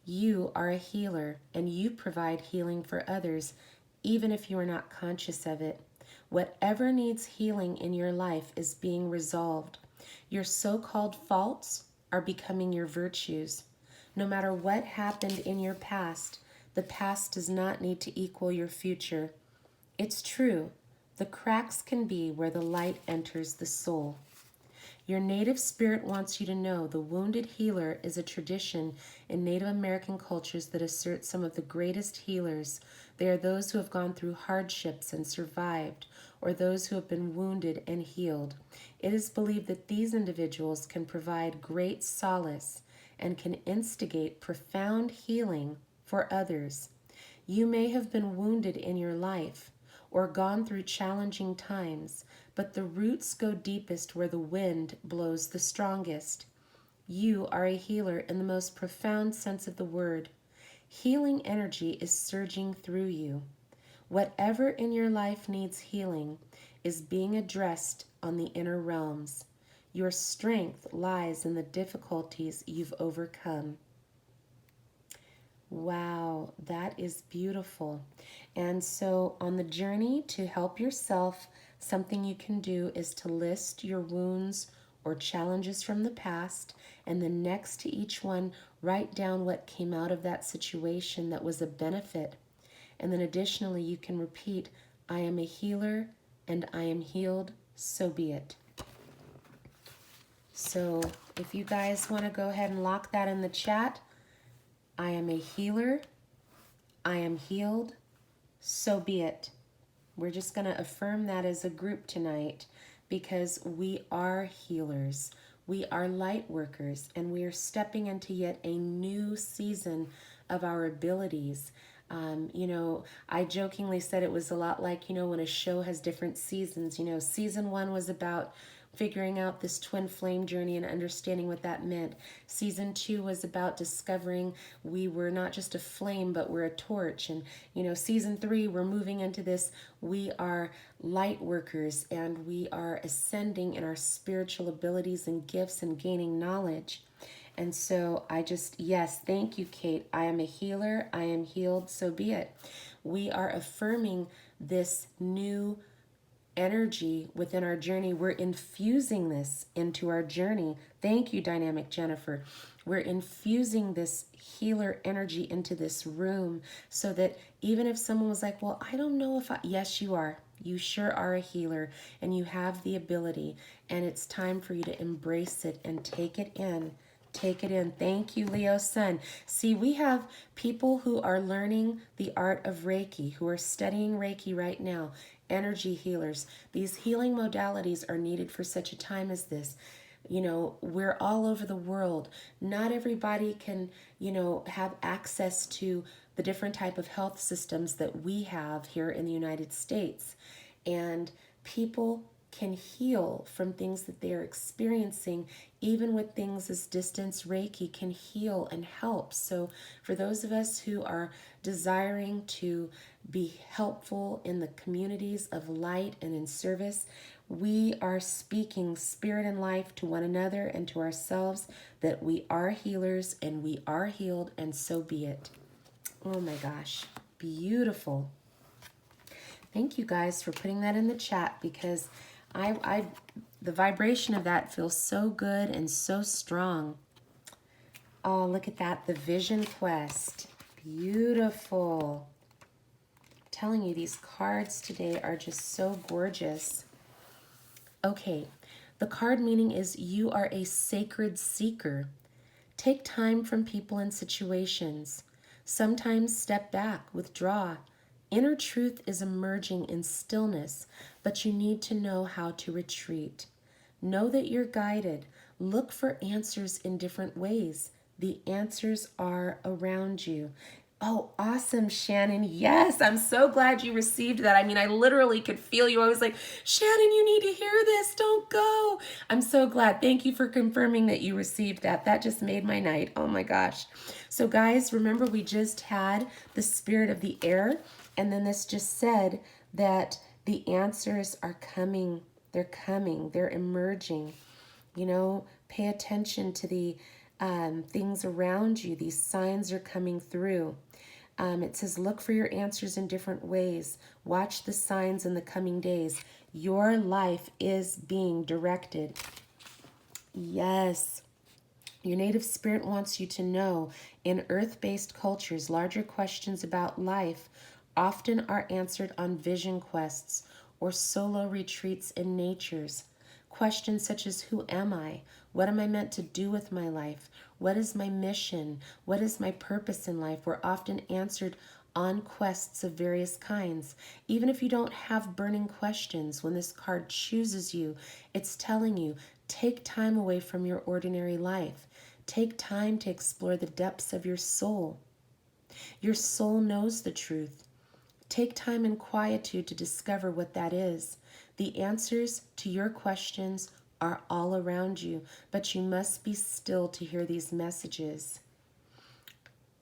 You are a healer and you provide healing for others, even if you are not conscious of it. Whatever needs healing in your life is being resolved. Your so-called faults are becoming your virtues. No matter what happened in your past, the past does not need to equal your future. It's true. The cracks can be where the light enters the soul. Your native spirit wants you to know the wounded healer is a tradition in Native American cultures that asserts some of the greatest healers. They are those who have gone through hardships and survived, or those who have been wounded and healed. It is believed that these individuals can provide great solace and can instigate profound healing for others. You may have been wounded in your life or gone through challenging times, but the roots go deepest where the wind blows the strongest. You are a healer in the most profound sense of the word. Healing energy is surging through you. Whatever in your life needs healing is being addressed on the inner realms. Your strength lies in the difficulties you've overcome. Wow, that is beautiful. And so on the journey to help yourself, something you can do is to list your wounds or challenges from the past, and then next to each one, write down what came out of that situation that was a benefit. And then additionally, you can repeat, I am a healer and I am healed, so be it. So if you guys want to go ahead and lock that in the chat, I am a healer, I am healed, so be it. We're just going to affirm that as a group tonight because we are healers. We are light workers, and we are stepping into yet a new season of our abilities. I jokingly said it was a lot like, when a show has different seasons. Season 1 was about figuring out this twin flame journey and understanding what that meant. Season 2 was about discovering we were not just a flame, but we're a torch. And, season 3, we're moving into this, we are light workers and we are ascending in our spiritual abilities and gifts and gaining knowledge. And so yes, thank you, Kate. I am a healer. I am healed. So be it. We are affirming this new energy within our journey. We're infusing this into our journey. Thank you, Dynamic Jennifer. We're infusing this healer energy into this room so that even if someone was like, well, I don't know if yes, you are. You sure are a healer and you have the ability, and it's time for you to embrace it and take it in. Take it in. Thank you, Leo Sun. See, we have people who are learning the art of Reiki, who are studying Reiki right now, energy healers. These healing modalities are needed for such a time as this. We're all over the world. Not everybody can, have access to the different type of health systems that we have here in the United States. And people can heal from things that they're experiencing, even with things as distance. Reiki can heal and help. So for those of us who are desiring to be helpful in the communities of light and in service, we are speaking spirit and life to one another and to ourselves that we are healers and we are healed, and so be it. Oh my gosh, beautiful. Thank you guys for putting that in the chat, because the vibration of that feels so good and so strong. Oh, look at that, the Vision Quest. Beautiful. I'm telling you, these cards today are just so gorgeous. Okay, the card meaning is you are a sacred seeker. Take time from people and situations. Sometimes step back, withdraw. Inner truth is emerging in stillness, but you need to know how to retreat. Know that you're guided. Look for answers in different ways. The answers are around you. Oh, awesome, Shannon. Yes, I'm so glad you received that. I mean, I literally could feel you. I was like, Shannon, you need to hear this. Don't go. I'm so glad. Thank you for confirming that you received that. That just made my night. Oh my gosh. So guys, remember we just had the spirit of the air, and then this just said that the answers are coming. They're coming. They're emerging. Pay attention to the things around you. These signs are coming through. It says, look for your answers in different ways. Watch the signs in the coming days. Your life is being directed. Yes. Your native spirit wants you to know, in earth-based cultures, larger questions about life often are answered on vision quests or solo retreats in natures. Questions such as, who am I? What am I meant to do with my life? What is my mission? What is my purpose in life? Were often answered on quests of various kinds. Even if you don't have burning questions, when this card chooses you, it's telling you, take time away from your ordinary life. Take time to explore the depths of your soul. Your soul knows the truth. Take time in quietude to discover what that is. The answers to your questions are all around you, but you must be still to hear these messages.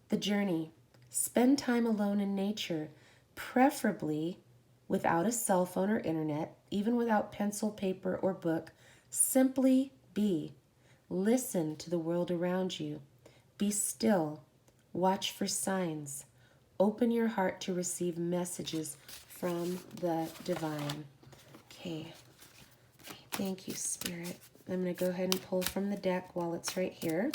The journey. Spend time alone in nature, preferably without a cell phone or internet, even without pencil, paper, or book. Simply be. Listen to the world around you. Be still. Watch for signs. Open your heart to receive messages from the divine. Okay. Thank you, Spirit. I'm going to go ahead and pull from the deck while it's right here.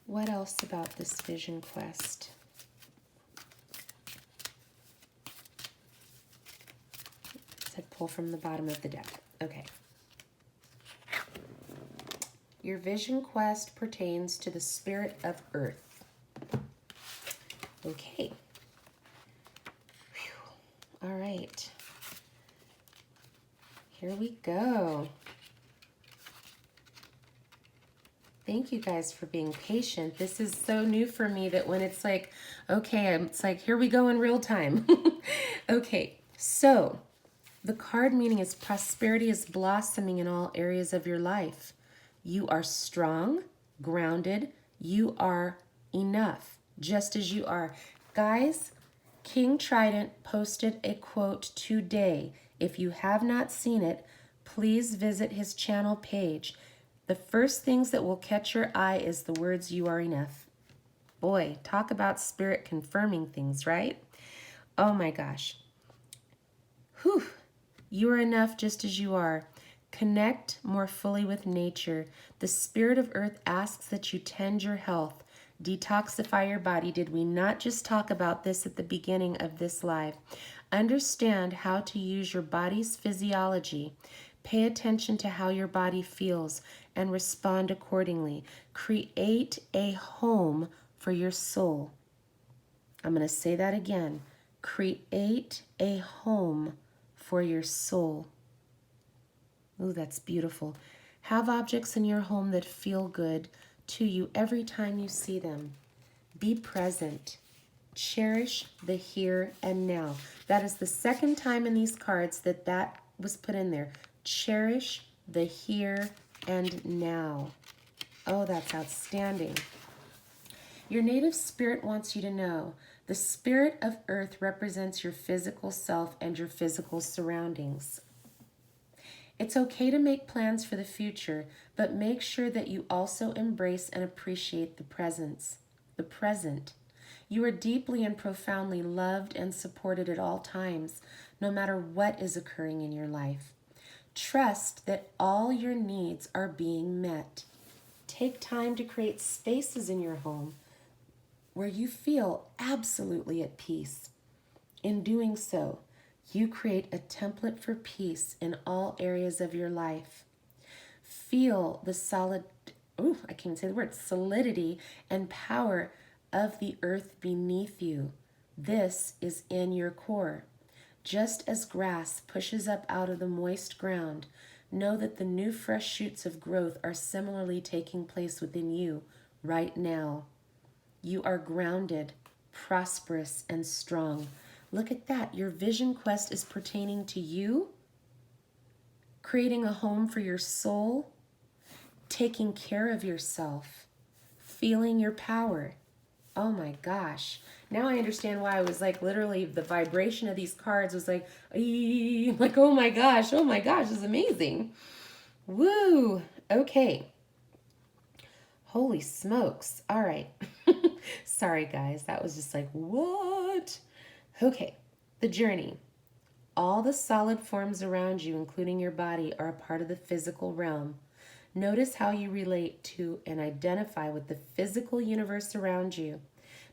What else about this vision quest? It said pull from the bottom of the deck. Okay. Your vision quest pertains to the spirit of earth. Okay. Whew. All right. Here we go. Thank you guys for being patient. This is so new for me that when it's like, okay, it's like, here we go in real time. Okay, so the card meaning is prosperity is blossoming in all areas of your life. You are strong, grounded. You are enough, just as you are. Guys, King Trident posted a quote today. If you have not seen it, please visit his channel page. The first things that will catch your eye is the words, you are enough. Boy, talk about spirit confirming things, right? Oh my gosh. Whew. You are enough just as you are. Connect more fully with nature. The spirit of earth asks that you tend your health. Detoxify your body. Did we not just talk about this at the beginning of this live? Understand how to use your body's physiology. Pay attention to how your body feels and respond accordingly. Create a home for your soul. I'm going to say that again. Create a home for your soul. Ooh, that's beautiful. Have objects in your home that feel good to you every time you see them. Be present. Cherish the here and now. That is the second time in these cards that was put in there. Cherish the here and now. Oh, that's outstanding. Your native spirit wants you to know the spirit of earth represents your physical self and your physical surroundings. It's okay to make plans for the future, but make sure that you also embrace and appreciate the present. You are deeply and profoundly loved and supported at all times, no matter what is occurring in your life. Trust that all your needs are being met. Take time to create spaces in your home where you feel absolutely at peace. In doing so, you create a template for peace in all areas of your life. Feel the solidity and power of the earth beneath you. This is in your core. Just as grass pushes up out of the moist ground, know that the new fresh shoots of growth are similarly taking place within you right now. You are grounded, prosperous, and strong. Look at that. Your vision quest is pertaining to you, creating a home for your soul, taking care of yourself, feeling your power. Oh my gosh. Now I understand why I was like, literally the vibration of these cards was like, like, oh my gosh, this is amazing. Woo. Okay. Holy smokes. All right. Sorry, guys. That was just like, what? Okay. The journey. All the solid forms around you, including your body, are a part of the physical realm. Notice how you relate to and identify with the physical universe around you.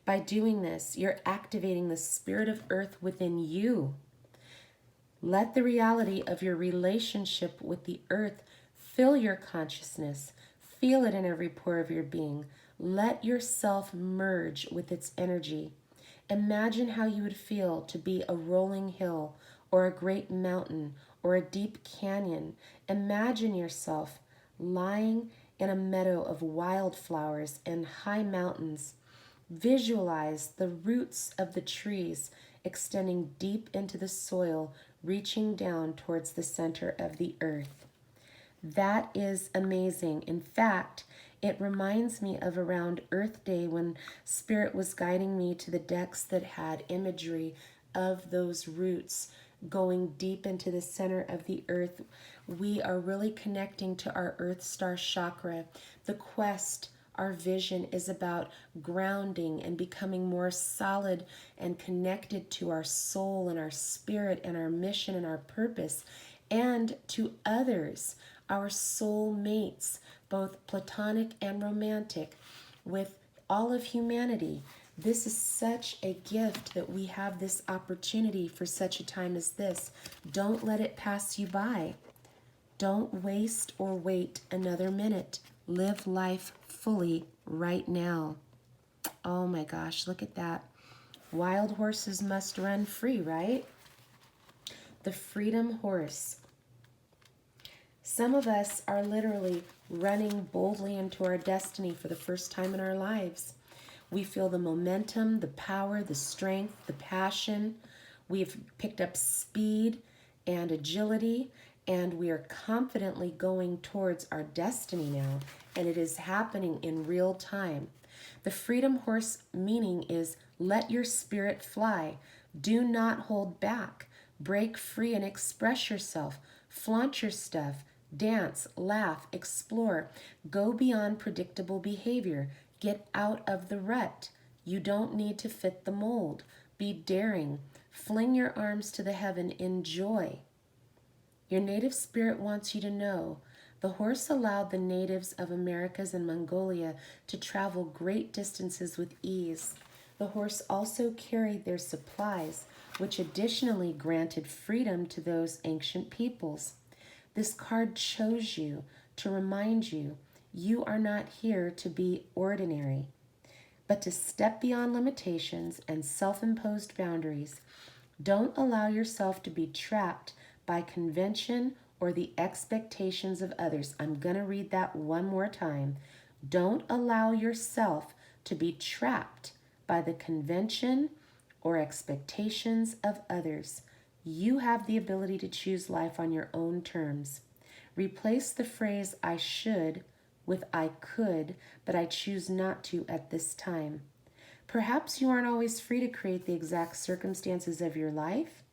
By doing this, you're activating the spirit of earth within you. Let the reality of your relationship with the earth fill your consciousness. Feel it in every pore of your being. Let yourself merge with its energy. Imagine how you would feel to be a rolling hill or a great mountain or a deep canyon. Imagine yourself lying in a meadow of wildflowers and high mountains. Visualize the roots of the trees extending deep into the soil, reaching down towards the center of the earth. That is amazing. In fact, it reminds me of around Earth Day when Spirit was guiding me to the decks that had imagery of those roots going deep into the center of the earth. We are really connecting to our Earth Star chakra. The quest, our vision, is about grounding and becoming more solid and connected to our soul and our spirit and our mission and our purpose, and to others, our soul mates, both platonic and romantic, with all of humanity. This is such a gift that we have this opportunity for such a time as this. Don't let it pass you by. Don't waste or wait another minute. Live life fully right now. Oh my gosh, look at that. Wild horses must run free, right? The freedom horse. Some of us are literally running boldly into our destiny for the first time in our lives. We feel the momentum, the power, the strength, the passion. We've picked up speed and agility, and we are confidently going towards our destiny now, and it is happening in real time. The freedom horse meaning is let your spirit fly. Do not hold back. Break free and express yourself. Flaunt your stuff. Dance, laugh, explore. Go beyond predictable behavior. Get out of the rut. You don't need to fit the mold. Be daring. Fling your arms to the heaven in joy. Your native spirit wants you to know the horse allowed the natives of Americas and Mongolia to travel great distances with ease. The horse also carried their supplies, which additionally granted freedom to those ancient peoples. This card chose you to remind you you are not here to be ordinary, but to step beyond limitations and self-imposed boundaries. Don't allow yourself to be trapped by convention or the expectations of others. I'm going to read that one more time. Don't allow yourself to be trapped by the convention or expectations of others. You have the ability to choose life on your own terms. Replace the phrase I should with I could, but I choose not to at this time. Perhaps you aren't always free to create the exact circumstances of your life,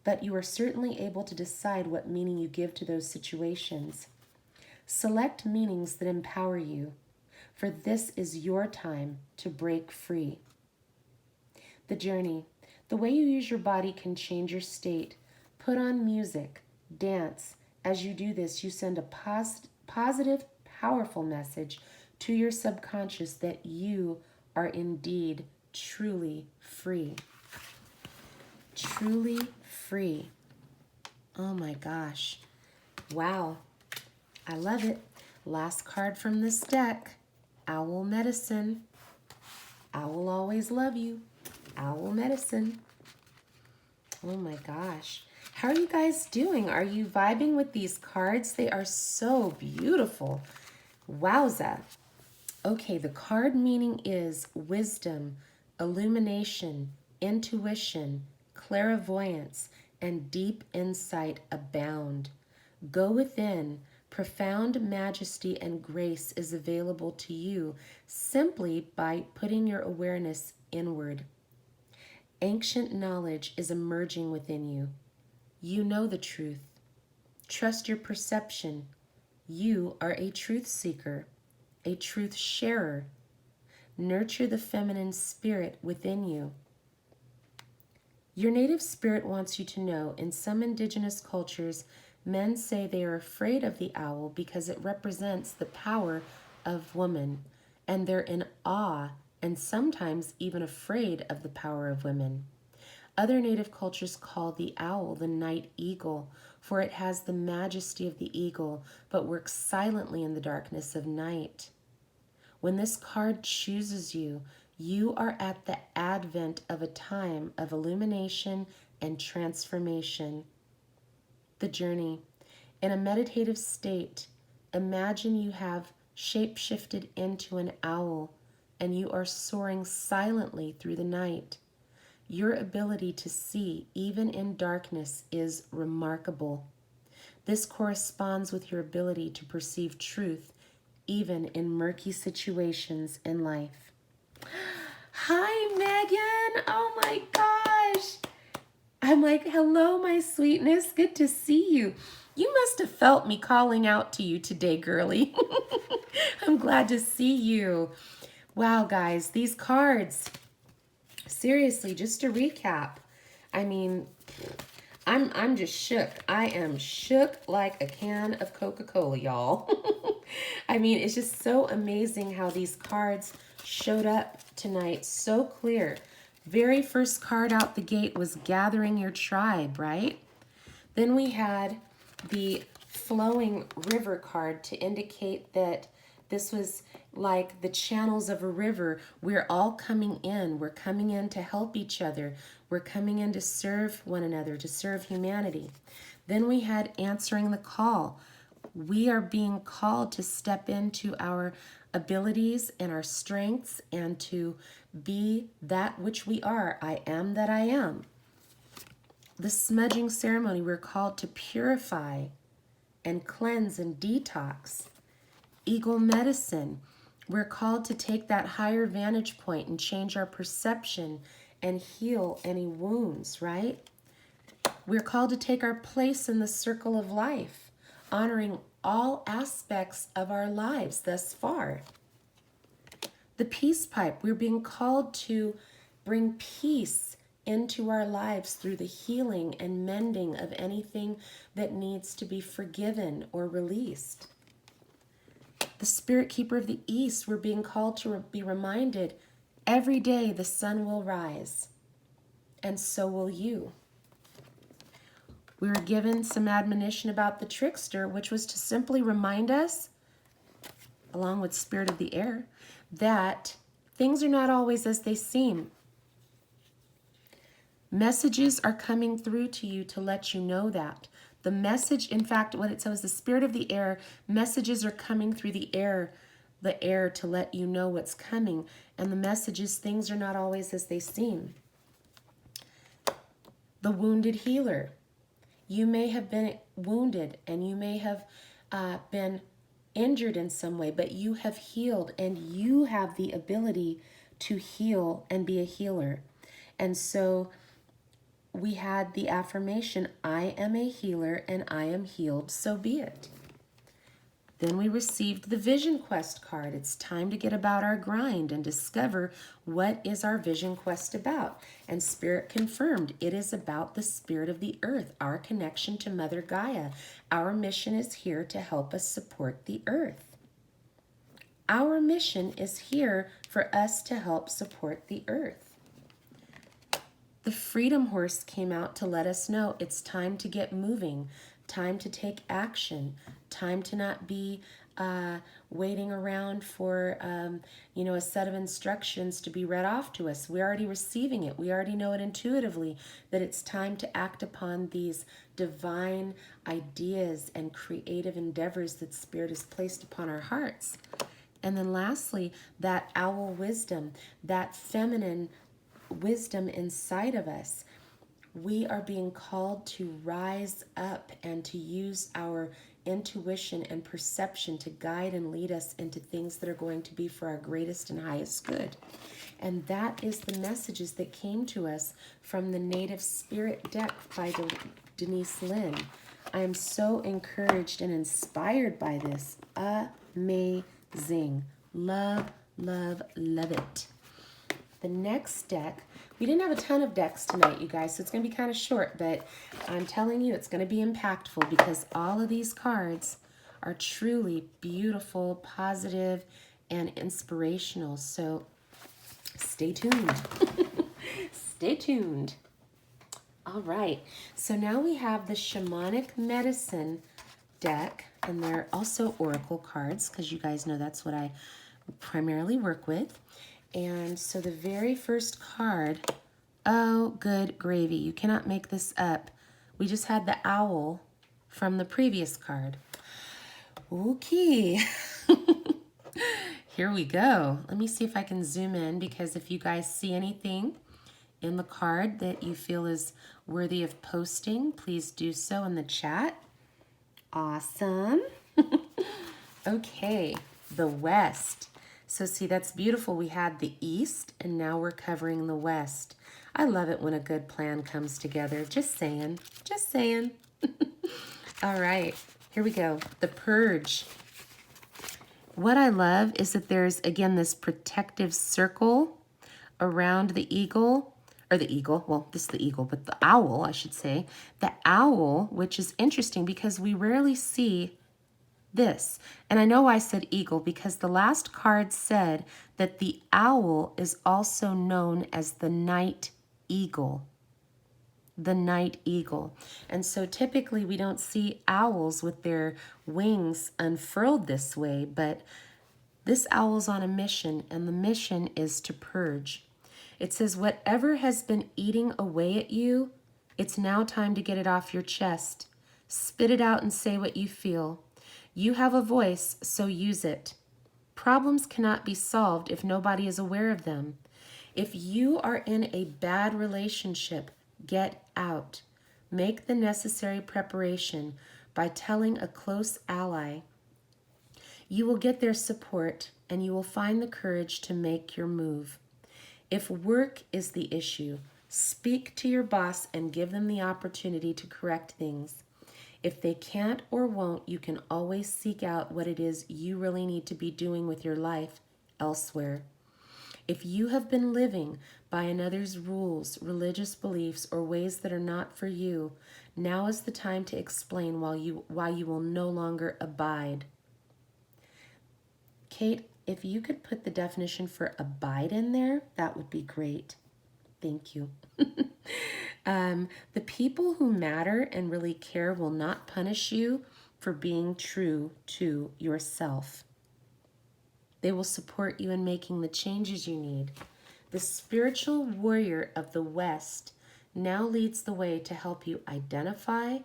but you are certainly able to decide what meaning you give to those situations. Select meanings that empower you, for this is your time to break free. The journey. The way you use your body can change your state. Put on music, dance. As you do this, you send a positive, powerful message to your subconscious that you are indeed truly free. Truly free. Oh my gosh. Wow. I love it. Last card from this deck. Owl Medicine. I will always love you. Owl Medicine. Oh my gosh. How are you guys doing? Are you vibing with these cards? They are so beautiful. Wowza. Okay, the card meaning is wisdom, illumination, intuition, clairvoyance, and deep insight abound. Go within. Profound majesty and grace is available to you simply by putting your awareness inward. Ancient knowledge is emerging within you. You know the truth. Trust your perception. You are a truth seeker, a truth sharer. Nurture the feminine spirit within you. Your native spirit wants you to know in some indigenous cultures, men say they are afraid of the owl because it represents the power of woman, and they're in awe and sometimes even afraid of the power of women. Other native cultures call the owl the night eagle, for it has the majesty of the eagle, but works silently in the darkness of night. When this card chooses you, you are at the advent of a time of illumination and transformation. The journey. In a meditative state, imagine you have shape-shifted into an owl and you are soaring silently through the night. Your ability to see, even in darkness, is remarkable. This corresponds with your ability to perceive truth, even in murky situations in life. Hi, Megan. Oh my gosh. I'm like, hello, my sweetness. Good to see you. You must have felt me calling out to you today, girly. I'm glad to see you. Wow, guys, these cards, seriously, just to recap, I mean, I'm just shook. I am shook like a can of Coca-Cola, y'all. I mean, it's just so amazing how these cards showed up tonight, so clear. Very first card out the gate was gathering your tribe, right? Then we had the flowing river card to indicate that this was like the channels of a river. We're all coming in. We're coming in to help each other. We're coming in to serve one another, to serve humanity. Then we had answering the call. We are being called to step into our abilities and our strengths and to be that which we are. I am that I am. The smudging ceremony, we're called to purify and cleanse and detox. Eagle medicine, we're called to take that higher vantage point and change our perception and heal any wounds, right? We're called to take our place in the circle of life, honoring all aspects of our lives thus far. The peace pipe, we're being called to bring peace into our lives through the healing and mending of anything that needs to be forgiven or released. The Spirit Keeper of the East, we're being called to be reminded every day the sun will rise, and so will you. We were given some admonition about the trickster, which was to simply remind us, along with Spirit of the Air, that things are not always as they seem. Messages are coming through to you to let you know that. The message, in fact, what it says, the Spirit of the Air, messages are coming through the air to let you know what's coming. And the message is things are not always as they seem. The wounded healer. You may have been wounded and you may have been injured in some way, but you have healed and you have the ability to heal and be a healer. And so we had the affirmation, I am a healer and I am healed, so be it. Then we received the Vision Quest card. It's time to get about our grind and discover what is our Vision Quest about. And Spirit confirmed it is about the spirit of the earth, our connection to Mother Gaia. Our mission is here to help us support the earth. Our mission is here for us to help support the earth. The Freedom Horse came out to let us know it's time to get moving, time to take action, time to not be waiting around for a set of instructions to be read off to us. We're already receiving it. We already know it intuitively that it's time to act upon these divine ideas and creative endeavors that Spirit has placed upon our hearts. And then lastly, that owl wisdom, that feminine wisdom inside of us. We are being called to rise up and to use our intuition and perception to guide and lead us into things that are going to be for our greatest and highest good. And that is the messages that came to us from the Native Spirit deck by Denise Lynn. I am so encouraged and inspired by this. Amazing. Love, love, love it. The next deck, we didn't have a ton of decks tonight, you guys, so it's going to be kind of short, but I'm telling you it's going to be impactful because all of these cards are truly beautiful, positive, and inspirational. So stay tuned. Stay tuned. All right, so now we have the shamanic medicine deck, and they're also oracle cards because you guys know that's what I primarily work with. And so the very first card, oh, good gravy. You cannot make this up. We just had the owl from the previous card. Okay. Here we go. Let me see if I can zoom in, because if you guys see anything in the card that you feel is worthy of posting, please do so in the chat. Awesome. Okay, the West. So see, that's beautiful. We had the East, and now we're covering the West. I love it when a good plan comes together. Just saying. Just saying. All right, here we go. The Purge. What I love is that there's, again, this protective circle around the eagle, or the eagle, well, this is the eagle, but the owl, I should say. The owl, which is interesting because we rarely see this. And I know I said eagle because the last card said that the owl is also known as the night eagle. The night eagle. And so typically we don't see owls with their wings unfurled this way, but this owl's on a mission, and the mission is to purge. It says, whatever has been eating away at you, it's now time to get it off your chest. Spit it out and say what you feel. You have a voice, so use it. Problems cannot be solved if nobody is aware of them. If you are in a bad relationship, get out. Make the necessary preparation by telling a close ally. You will get their support, and you will find the courage to make your move. If work is the issue, speak to your boss and give them the opportunity to correct things. If they can't or won't, you can always seek out what it is you really need to be doing with your life elsewhere. If you have been living by another's rules, religious beliefs, or ways that are not for you, now is the time to explain why you will no longer abide. Kate, if you could put the definition for abide in there, that would be great. Thank you. The people who matter and really care will not punish you for being true to yourself. They will support you in making the changes you need. The spiritual warrior of the West now leads the way to help you identify,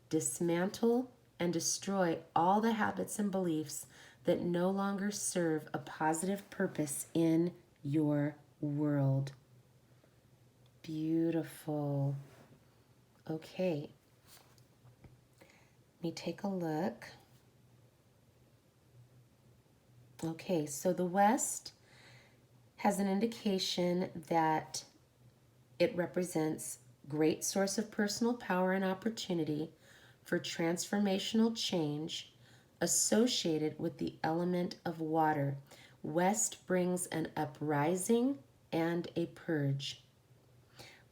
dismantle, and destroy all the habits and beliefs that no longer serve a positive purpose in your world. Beautiful. Okay. Let me take a look. Okay, so the West has an indication that it represents great source of personal power and opportunity for transformational change associated with the element of water. West brings an uprising and a purge.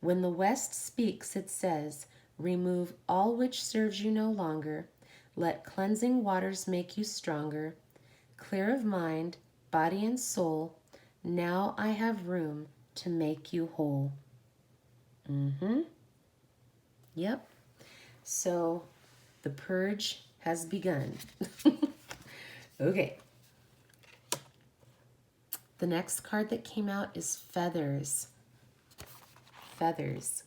When the West speaks, it says, remove all which serves you no longer. Let cleansing waters make you stronger. Clear of mind, body, and soul, now I have room to make you whole. Yep. So the purge has begun. Okay. The next card that came out is feathers. Feathers.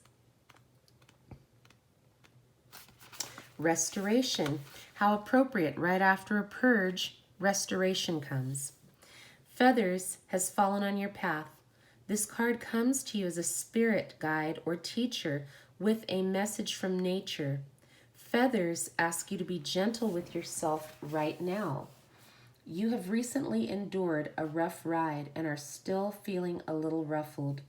Restoration. How appropriate. Right after a purge, restoration comes. Feathers has fallen on your path. This card comes to you as a spirit guide or teacher with a message from nature. Feathers ask you to be gentle with yourself right now. You have recently endured a rough ride and are still feeling a little ruffled.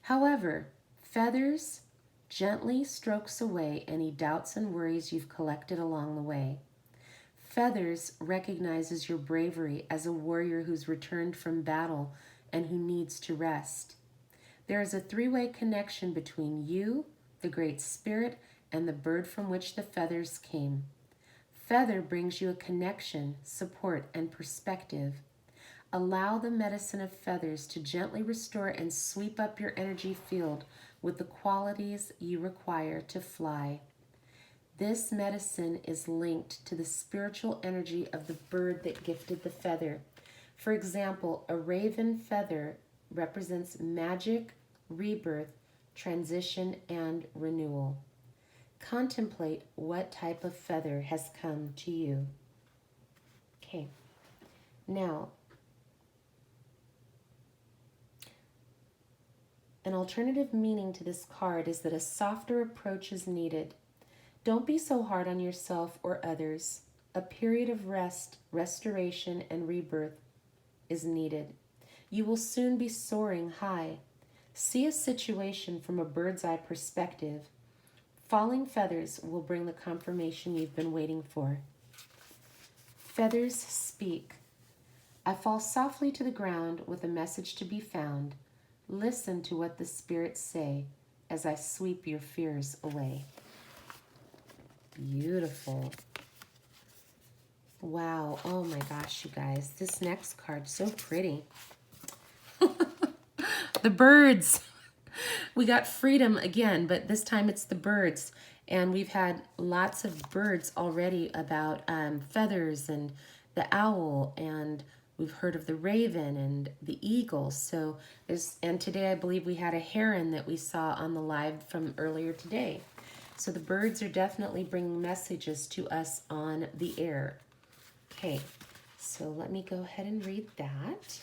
However, Feathers gently strokes away any doubts and worries you've collected along the way. Feathers recognizes your bravery as a warrior who's returned from battle and who needs to rest. There is a three-way connection between you, the Great Spirit, and the bird from which the feathers came. Feather brings you a connection, support, and perspective. Allow the medicine of feathers to gently restore and sweep up your energy field with the qualities you require to fly. This medicine is linked to the spiritual energy of the bird that gifted the feather. For example, a raven feather represents magic, rebirth, transition, and renewal. Contemplate what type of feather has come to you. Okay, now, an alternative meaning to this card is that a softer approach is needed. Don't be so hard on yourself or others. A period of rest, restoration, and rebirth is needed. You will soon be soaring high. See a situation from a bird's eye perspective. Falling feathers will bring the confirmation you've been waiting for. Feathers speak. I fall softly to the ground with a message to be found. Listen to what the spirits say as I sweep your fears away. Beautiful. Wow. Oh my gosh, you guys. This next card, so pretty. The birds. We got freedom again, but this time it's the birds. And we've had lots of birds already about feathers and the owl, and we've heard of the raven and the eagle. So and today I believe we had a heron that we saw on the live from earlier today. So the birds are definitely bringing messages to us on the air. Okay, so let me go ahead and read that.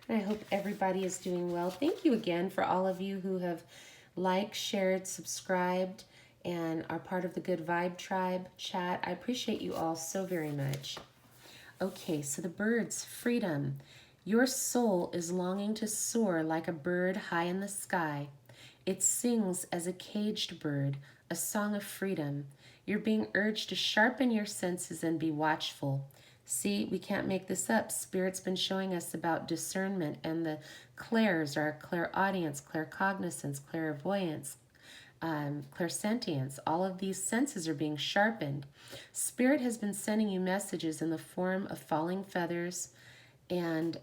And I hope everybody is doing well. Thank you again for all of you who have liked, shared, subscribed, and are part of the Good Vibe Tribe chat. I appreciate you all so very much. Okay, so the birds, freedom. Your soul is longing to soar like a bird high in the sky. It sings as a caged bird, a song of freedom. You're being urged to sharpen your senses and be watchful. See, we can't make this up. Spirit's been showing us about discernment, and the clairs are clairaudience, claircognizance, clairvoyance, clairsentience. All of these senses are being sharpened. Spirit has been sending you messages in the form of falling feathers, and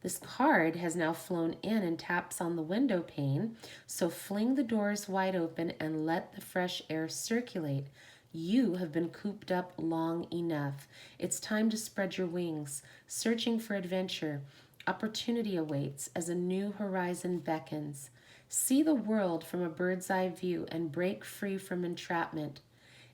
this card has now flown in and taps on the window pane. So fling the doors wide open and let the fresh air circulate. You have been cooped up long enough. It's time to spread your wings, searching for adventure. Opportunity awaits as a new horizon beckons. See the world from a bird's eye view and break free from entrapment.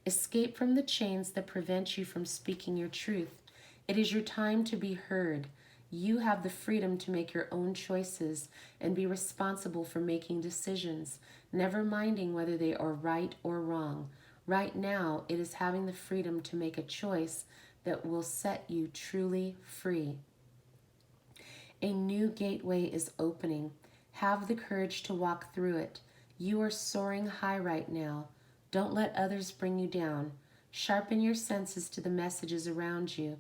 Escape from the chains that prevent you from speaking your truth. It is your time to be heard. You have the freedom to make your own choices and be responsible for making decisions, never minding whether they are right or wrong. Right now, it is having the freedom to make a choice that will set you truly free. A new gateway is opening. Have the courage to walk through it. You are soaring high right now. Don't let others bring you down. Sharpen your senses to the messages around you.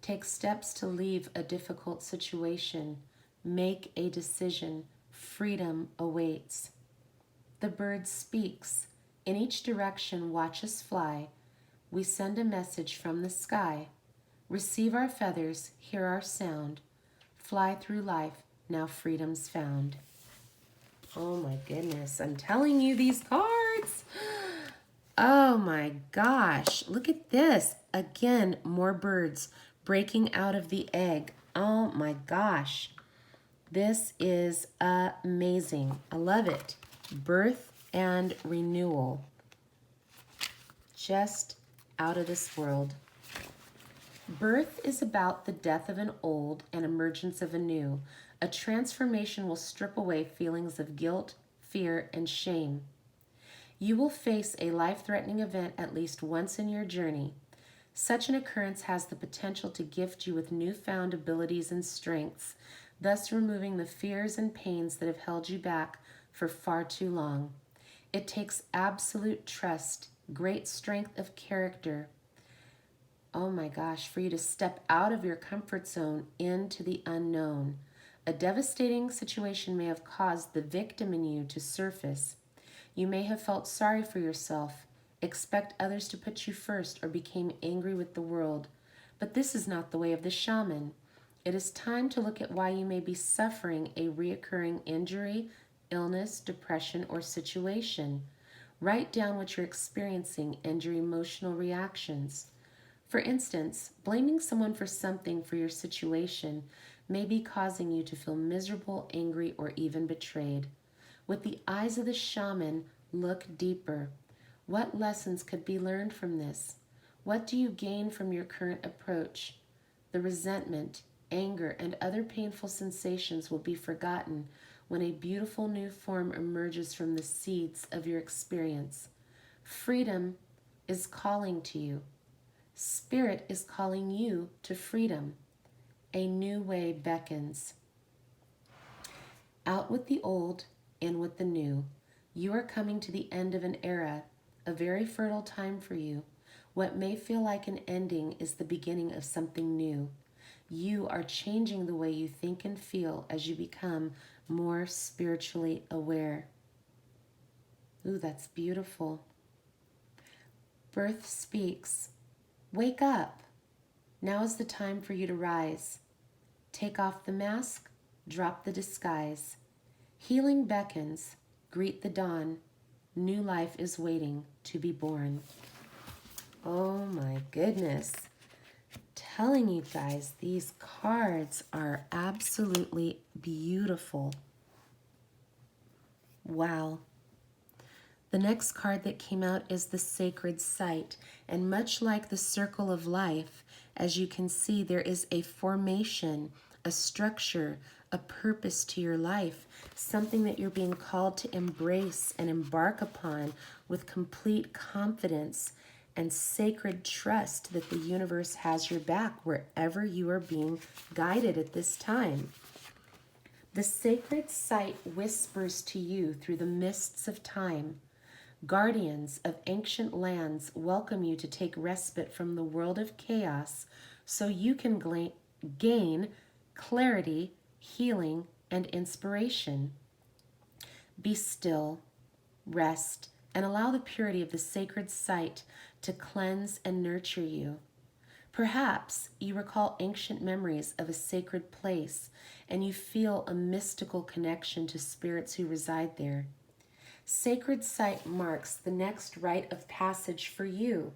Take steps to leave a difficult situation. Make a decision. Freedom awaits. The bird speaks. In each direction, watch us fly. We send a message from the sky. Receive our feathers, hear our sound. Fly through life, now freedom's found. Oh my goodness, I'm telling you these cards. Oh my gosh, look at this. Again, more birds breaking out of the egg. Oh my gosh. This is amazing. I love it. Birth and renewal. Just out of this world. Birth is about the death of an old and emergence of a new. A transformation will strip away feelings of guilt, fear, and shame. You will face a life-threatening event at least once in your journey. Such an occurrence has the potential to gift you with newfound abilities and strengths, thus removing the fears and pains that have held you back for far too long. It takes absolute trust, great strength of character, oh my gosh, for you to step out of your comfort zone into the unknown. A devastating situation may have caused the victim in you to surface. You may have felt sorry for yourself, expect others to put you first, or became angry with the world. But this is not the way of the shaman. It is time to look at why you may be suffering a reoccurring injury, illness, depression, or situation. Write down what you're experiencing and your emotional reactions. For instance, blaming someone for something for your situation may be causing you to feel miserable, angry, or even betrayed. With the eyes of the shaman, look deeper. What lessons could be learned from this? What do you gain from your current approach? The resentment, anger, and other painful sensations will be forgotten when a beautiful new form emerges from the seeds of your experience. Freedom is calling to you. Spirit is calling you to freedom. A new way beckons. Out with the old, in with the new. You are coming to the end of an era, a very fertile time for you. What may feel like an ending is the beginning of something new. You are changing the way you think and feel as you become more spiritually aware. Ooh, that's beautiful. Birth speaks. Wake up. Now is the time for you to rise. Take off the mask, drop the disguise. Healing beckons, greet the dawn. New life is waiting to be born. Oh my goodness. Telling you guys, these cards are absolutely beautiful. Wow. The next card that came out is the Sacred Site, and much like the Circle of Life, as you can see, there is a formation, a structure, a purpose to your life, something that you're being called to embrace and embark upon with complete confidence and sacred trust that the universe has your back wherever you are being guided at this time. The Sacred Site whispers to you through the mists of time. Guardians of ancient lands welcome you to take respite from the world of chaos so you can gain clarity, healing, and inspiration. Be still, rest, and allow the purity of the sacred site to cleanse and nurture you. Perhaps you recall ancient memories of a sacred place and you feel a mystical connection to spirits who reside there. Sacred Site marks the next rite of passage for you.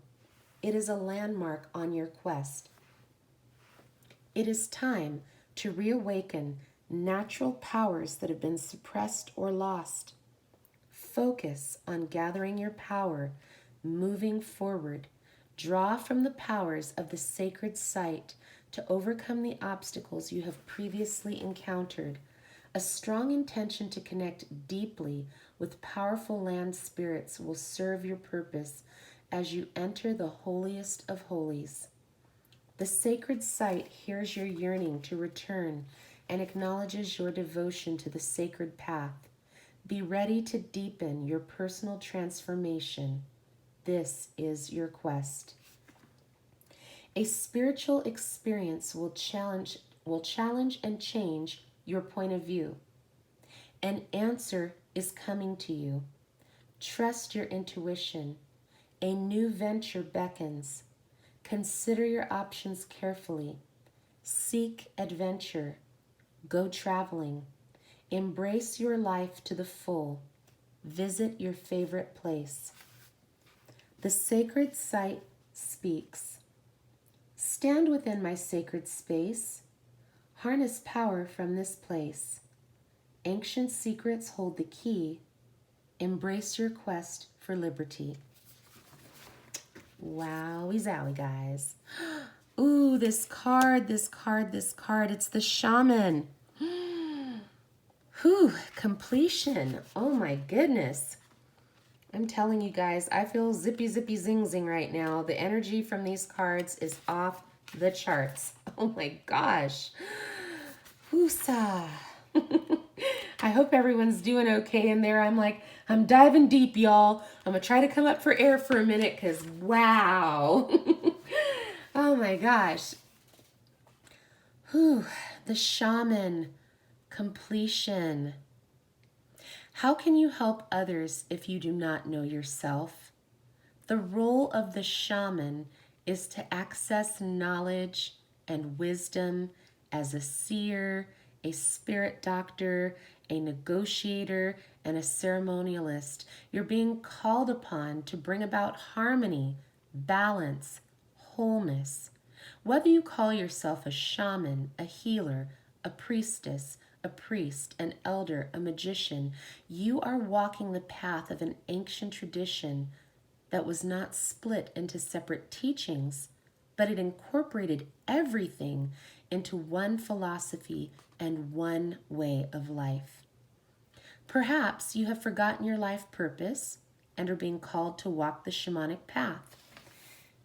It is a landmark on your quest. It is time to reawaken natural powers that have been suppressed or lost. Focus on gathering your power, moving forward. Draw from the powers of the sacred site to overcome the obstacles you have previously encountered. A strong intention to connect deeply with powerful land spirits will serve your purpose as you enter the holiest of holies. The sacred site hears your yearning to return and acknowledges your devotion to the sacred path. Be ready to deepen your personal transformation. This is your quest. A spiritual experience will challenge and change your point of view. An answer is coming to you. Trust your intuition. A new venture beckons. Consider your options carefully. Seek adventure. Go traveling. Embrace your life to the full. Visit your favorite place. The sacred site speaks. Stand within my sacred space. Harness power from this place. Ancient secrets hold the key. Embrace your quest for liberty. Wowie zowie, guys. Ooh, this card. It's the shaman. Whew, completion. Oh my goodness. I'm telling you guys, I feel zippy zing zing right now. The energy from these cards is off the charts. Oh my gosh. Woosa. I hope everyone's doing okay in there. I'm diving deep, y'all. I'm going to try to come up for air for a minute because, wow. Oh my gosh. Whew. The shaman. Completion. How can you help others if you do not know yourself? The role of the shaman is to access knowledge and wisdom as a seer, a spirit doctor, a negotiator, and a ceremonialist. You're being called upon to bring about harmony, balance, wholeness. Whether you call yourself a shaman, a healer, a priestess, a priest, an elder, a magician, you are walking the path of an ancient tradition that was not split into separate teachings, but it incorporated everything into one philosophy and one way of life. Perhaps you have forgotten your life purpose and are being called to walk the shamanic path.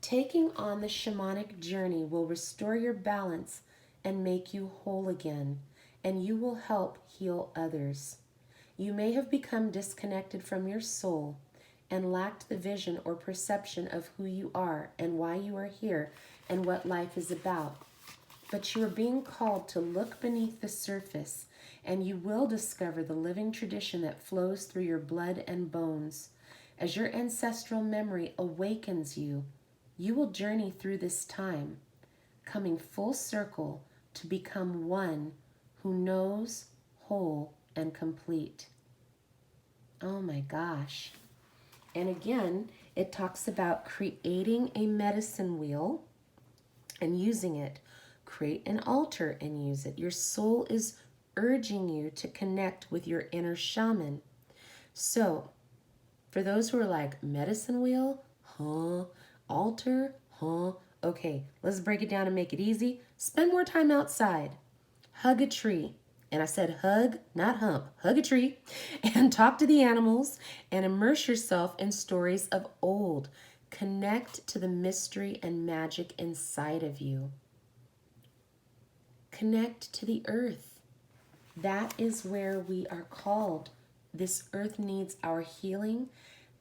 Taking on the shamanic journey will restore your balance and make you whole again, and you will help heal others. You may have become disconnected from your soul and lacked the vision or perception of who you are and why you are here and what life is about. But you are being called to look beneath the surface, and you will discover the living tradition that flows through your blood and bones. As your ancestral memory awakens you, you will journey through this time, coming full circle to become one who knows, whole, and complete. Oh my gosh. And again, it talks about creating a medicine wheel and using it. Create an altar and use it. Your soul is urging you to connect with your inner shaman. So, for those who are like, medicine wheel? Huh? Altar? Huh? Okay, let's break it down and make it easy. Spend more time outside. Hug a tree. And I said hug, not hump. Hug a tree and talk to the animals and immerse yourself in stories of old. Connect to the mystery and magic inside of you. Connect to the earth. That is where we are called. This earth needs our healing.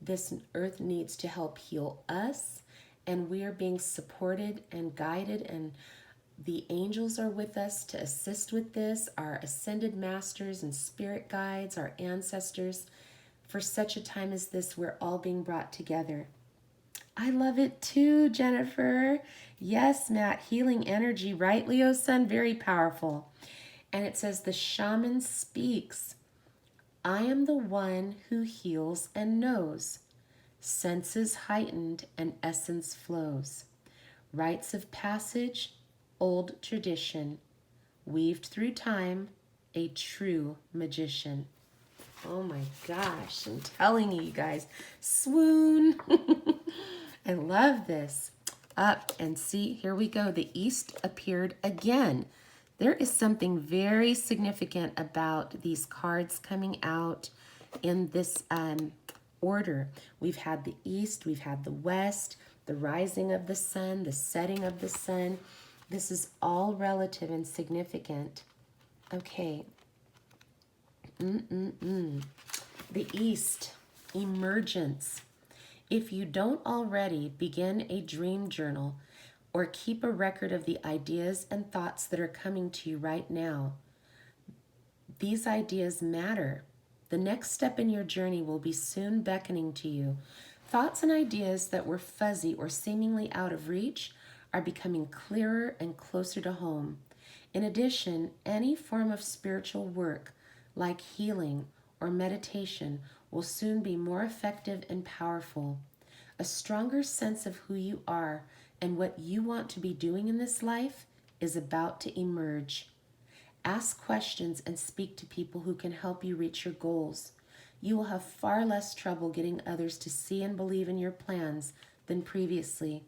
This earth needs to help heal us. And we are being supported and guided, and the angels are with us to assist with this, our ascended masters and spirit guides, our ancestors. For such a time as this, we're all being brought together. I love it too, Jennifer. Yes, Matt, healing energy, right, Leo Sun? Very powerful. And it says, the shaman speaks. I am the one who heals and knows. Senses heightened and essence flows. Rites of passage, old tradition, weaved through time, a true magician. Oh my gosh, I'm telling you guys, swoon. I love this. Up and see, here we go. The East appeared again. There is something very significant about these cards coming out in this order. We've had the East, we've had the West, the rising of the sun, the setting of the sun. This is all relative and significant. Okay. The East, emergence. If you don't already begin a dream journal or keep a record of the ideas and thoughts that are coming to you right now, these ideas matter. The next step in your journey will be soon beckoning to you. Thoughts and ideas that were fuzzy or seemingly out of reach are becoming clearer and closer to home. In addition, any form of spiritual work, like healing or meditation, will soon be more effective and powerful. A stronger sense of who you are and what you want to be doing in this life is about to emerge. Ask questions and speak to people who can help you reach your goals. You will have far less trouble getting others to see and believe in your plans than previously.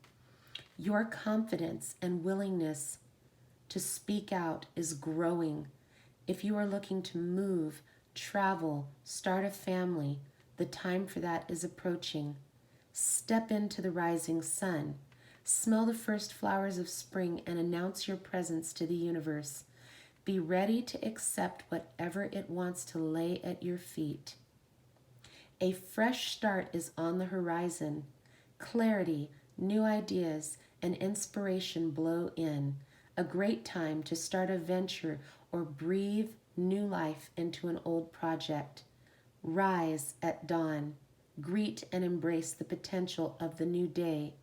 Your confidence and willingness to speak out is growing. If you are looking to move, travel, start a family, the time for that is approaching. Step into the rising sun. Smell the first flowers of spring and announce your presence to the universe. Be ready to accept whatever it wants to lay at your feet. A fresh start is on the horizon. Clarity, new ideas, and inspiration blow in. A great time to start a venture or breathe new life into an old project. Rise at dawn. Greet and embrace the potential of the new day.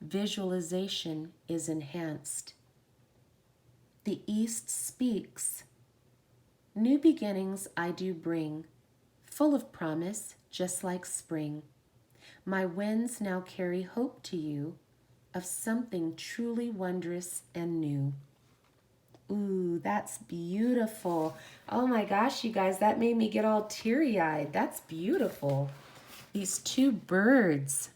Visualization is enhanced. The East speaks. New beginnings I do bring, full of promise, just like spring. My winds now carry hope to you of something truly wondrous and new. Ooh, that's beautiful. Oh my gosh, you guys, that made me get all teary-eyed. That's beautiful. These two birds.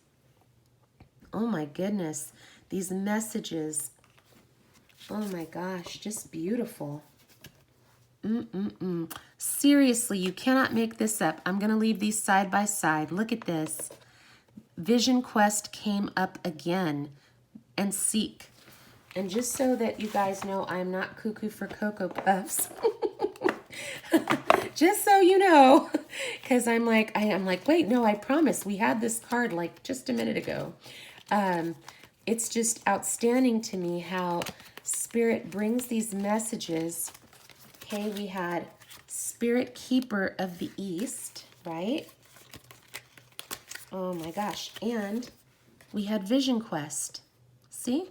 Oh my goodness. These messages. Oh my gosh, just beautiful. Seriously, you cannot make this up. I'm going to leave these side by side. Look at this. Vision Quest came up again, and Seek. And just so that you guys know, I'm not cuckoo for Cocoa Puffs. Just so you know, because I'm like, wait, no, I promise. We had this card like just a minute ago. It's just outstanding to me how Spirit brings these messages. Okay, we had Spirit Keeper of the East, right? Oh my gosh. And we had Vision Quest. See?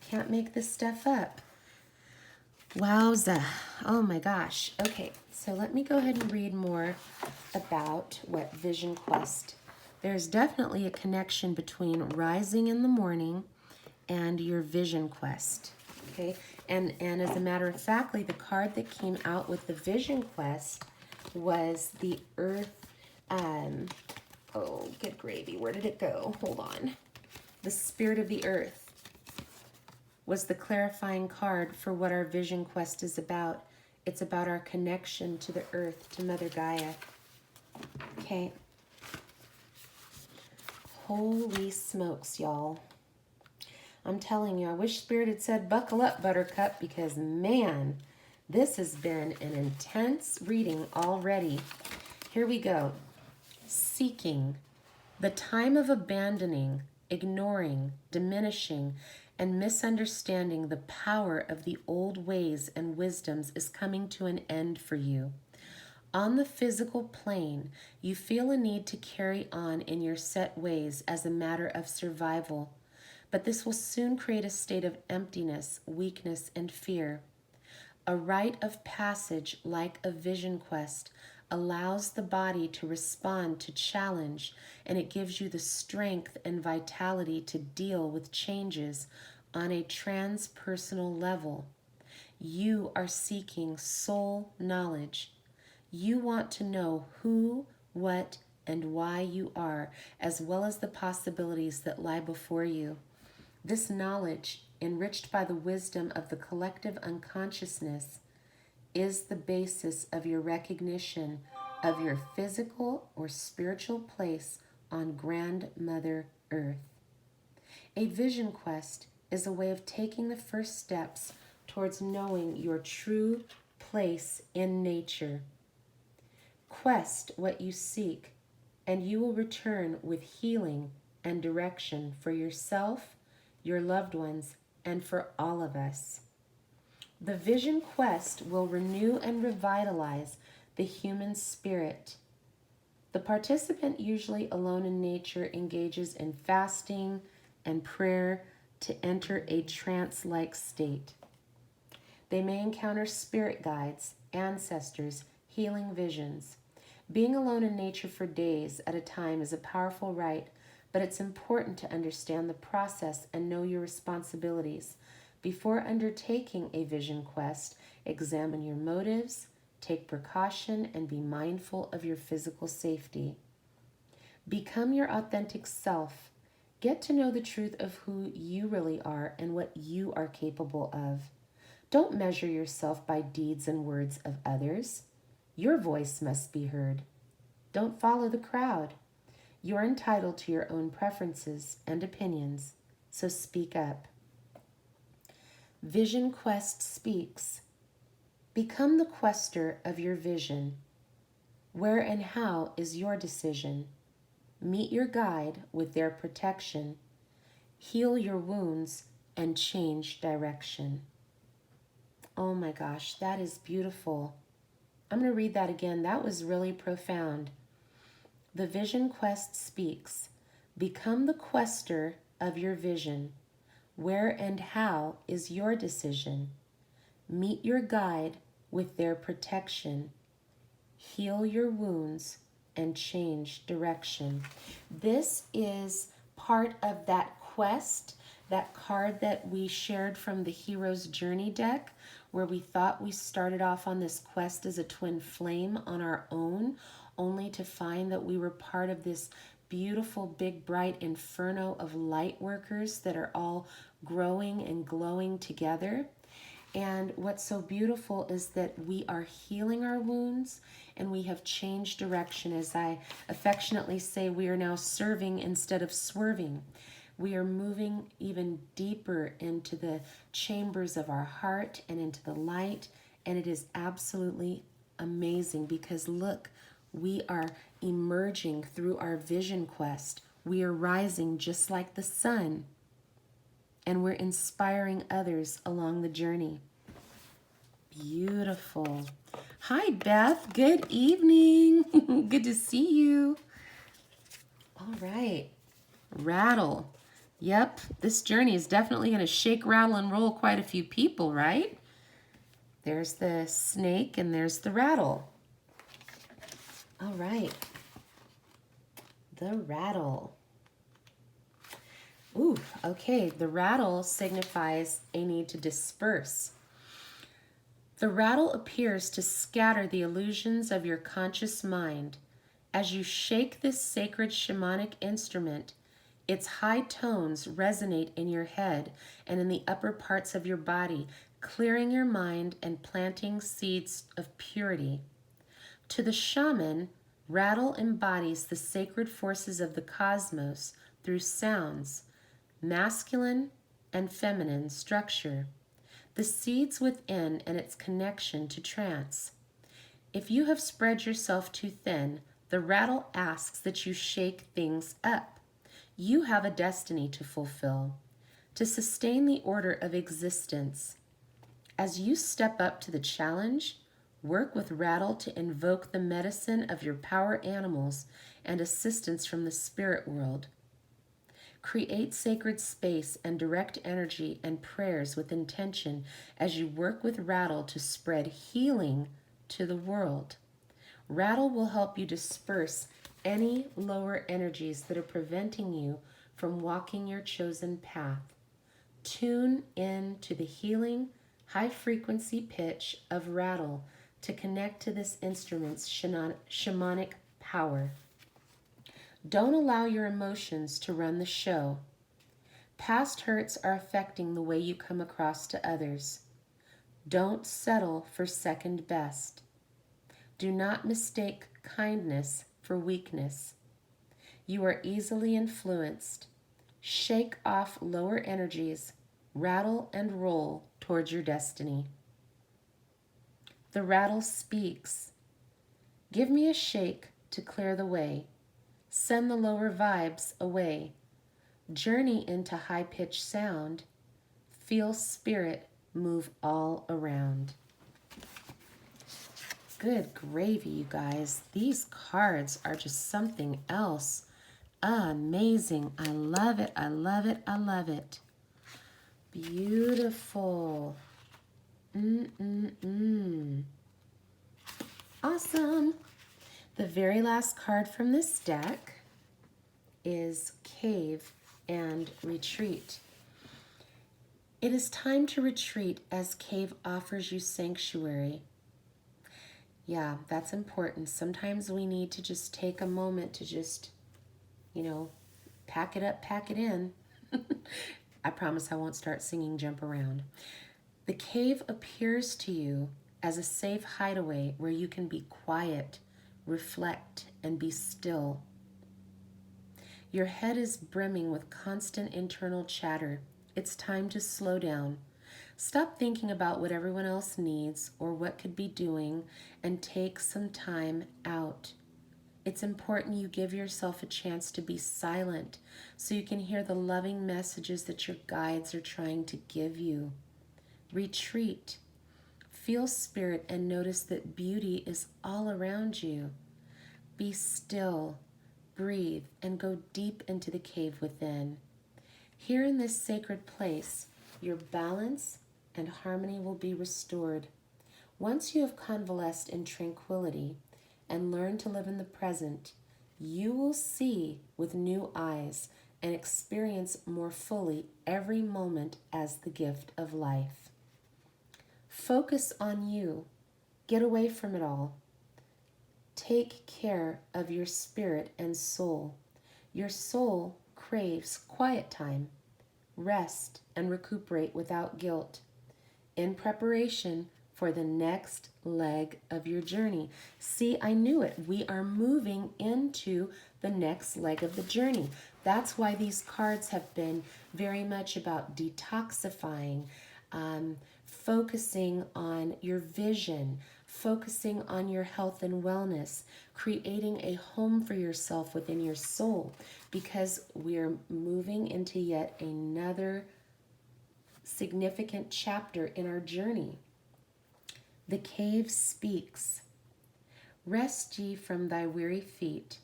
Can't make this stuff up. Wowza. Oh my gosh. Okay, so let me go ahead and read more about what Vision Quest. There's definitely a connection between rising in the morning and your Vision Quest. Okay, and as a matter of factly, the card that came out with the Vision Quest was the Earth. Oh, good gravy. Where did it go? Hold on. The Spirit of the Earth was the clarifying card for what our Vision Quest is about. It's about our connection to the Earth, to Mother Gaia. Okay. Holy smokes, y'all. I'm telling you, I wish Spirit had said, buckle up, Buttercup, because, man, this has been an intense reading already. Here we go. Seeking. The time of abandoning, ignoring, diminishing, and misunderstanding the power of the old ways and wisdoms is coming to an end for you. On the physical plane, you feel a need to carry on in your set ways as a matter of survival, but this will soon create a state of emptiness, weakness, and fear. A rite of passage, like a Vision Quest, allows the body to respond to challenge, and it gives you the strength and vitality to deal with changes on a transpersonal level. You are seeking soul knowledge. You want to know who, what, and why you are, as well as the possibilities that lie before you. This knowledge, enriched by the wisdom of the collective unconsciousness, is the basis of your recognition of your physical or spiritual place on Grandmother Earth. A Vision Quest is a way of taking the first steps towards knowing your true place in nature. Quest what you seek, and you will return with healing and direction for yourself, your loved ones, and for all of us. The Vision Quest will renew and revitalize the human spirit. The participant, usually alone in nature, engages in fasting and prayer to enter a trance-like state. They may encounter spirit guides, ancestors, healing visions. Being alone in nature for days at a time is a powerful rite, but it's important to understand the process and know your responsibilities. Before undertaking a Vision Quest, examine your motives, take precaution, and be mindful of your physical safety. Become your authentic self. Get to know the truth of who you really are and what you are capable of. Don't measure yourself by deeds and words of others. Your voice must be heard. Don't follow the crowd. You're entitled to your own preferences and opinions, so speak up. Vision Quest speaks. Become the quester of your vision. Where and how is your decision. Meet your guide with their protection. Heal your wounds and change direction. Oh my gosh, that is beautiful. I'm going to read that again. That was really profound. The Vision Quest speaks. Become the quester of your vision. Where and how is your decision. Meet your guide with their protection. Heal your wounds and change direction. This is part of that quest, that card that we shared from the Hero's Journey deck, where we thought we started off on this quest as a twin flame on our own, only to find that we were part of this beautiful, big, bright inferno of light workers that are all growing and glowing together. And what's so beautiful is that we are healing our wounds and we have changed direction. As I affectionately say, we are now serving instead of swerving. We are moving even deeper into the chambers of our heart and into the light. And it is absolutely amazing because look, we are emerging through our vision quest. We are rising just like the sun. And we're inspiring others along the journey. Beautiful. Hi, Beth. Good evening. Good to see you. All right. Rattle. Yep, this journey is definitely going to shake, rattle, and roll quite a few people, right? There's the snake and there's the rattle. All right. The rattle. Ooh, okay. The rattle signifies a need to disperse. The rattle appears to scatter the illusions of your conscious mind. As you shake this sacred shamanic instrument, its high tones resonate in your head and in the upper parts of your body, clearing your mind and planting seeds of purity. To the shaman, rattle embodies the sacred forces of the cosmos through sounds, masculine and feminine structure, the seeds within and its connection to trance. If you have spread yourself too thin, the rattle asks that you shake things up. You have a destiny to fulfill, to sustain the order of existence. As you step up to the challenge, work with rattle to invoke the medicine of your power animals and assistance from the spirit world. Create sacred space and direct energy and prayers with intention as you work with rattle to spread healing to the world. Rattle will help you disperse any lower energies that are preventing you from walking your chosen path. Tune in to the healing, high-frequency pitch of rattle to connect to this instrument's shamanic power. Don't allow your emotions to run the show. Past hurts are affecting the way you come across to others. Don't settle for second best. Do not mistake kindness for weakness. You are easily influenced. Shake off lower energies, rattle and roll towards your destiny. The rattle speaks. Give me a shake to clear the way. Send the lower vibes away. Journey into high-pitched sound. Feel spirit move all around. Good gravy, you guys. These cards are just something else. Amazing. I love it. I love it. I love it. Beautiful. Awesome. The very last card from this deck is Cave and Retreat. It is time to retreat as Cave offers you sanctuary. Yeah, that's important. Sometimes we need to just take a moment to just, pack it up, pack it in. I promise I won't start singing Jump Around. The cave appears to you as a safe hideaway where you can be quiet, reflect, and be still. Your head is brimming with constant internal chatter. It's time to slow down. Stop thinking about what everyone else needs or what could be doing and take some time out. It's important you give yourself a chance to be silent so you can hear the loving messages that your guides are trying to give you. Retreat. Feel spirit and notice that beauty is all around you. Be still, breathe, and go deep into the cave within. Here in this sacred place, your balance and harmony will be restored. Once you have convalesced in tranquility and learned to live in the present, you will see with new eyes and experience more fully every moment as the gift of life. Focus on you. Get away from it all. Take care of your spirit and soul. Your soul craves quiet time, rest, and recuperate without guilt in preparation for the next leg of your journey. See, I knew it. We are moving into the next leg of the journey. That's why these cards have been very much about detoxifying, focusing on your vision, focusing on your health and wellness, creating a home for yourself within your soul, because we're moving into yet another significant chapter in our journey. The cave speaks. Rest ye from thy weary feet,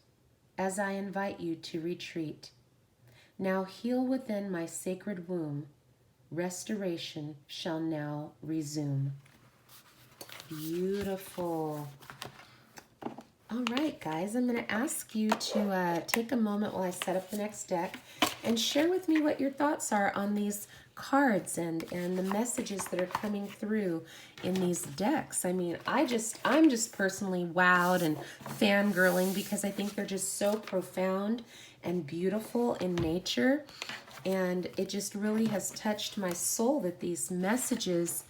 as I invite you to retreat. Now heal within my sacred womb. Restoration shall now resume. Beautiful. All right, guys, I'm going to ask you to take a moment while I set up the next deck and share with me what your thoughts are on these cards and the messages that are coming through in these decks. I mean, I'm just personally wowed and fangirling because I think they're just so profound and beautiful in nature. And it just really has touched my soul that these messages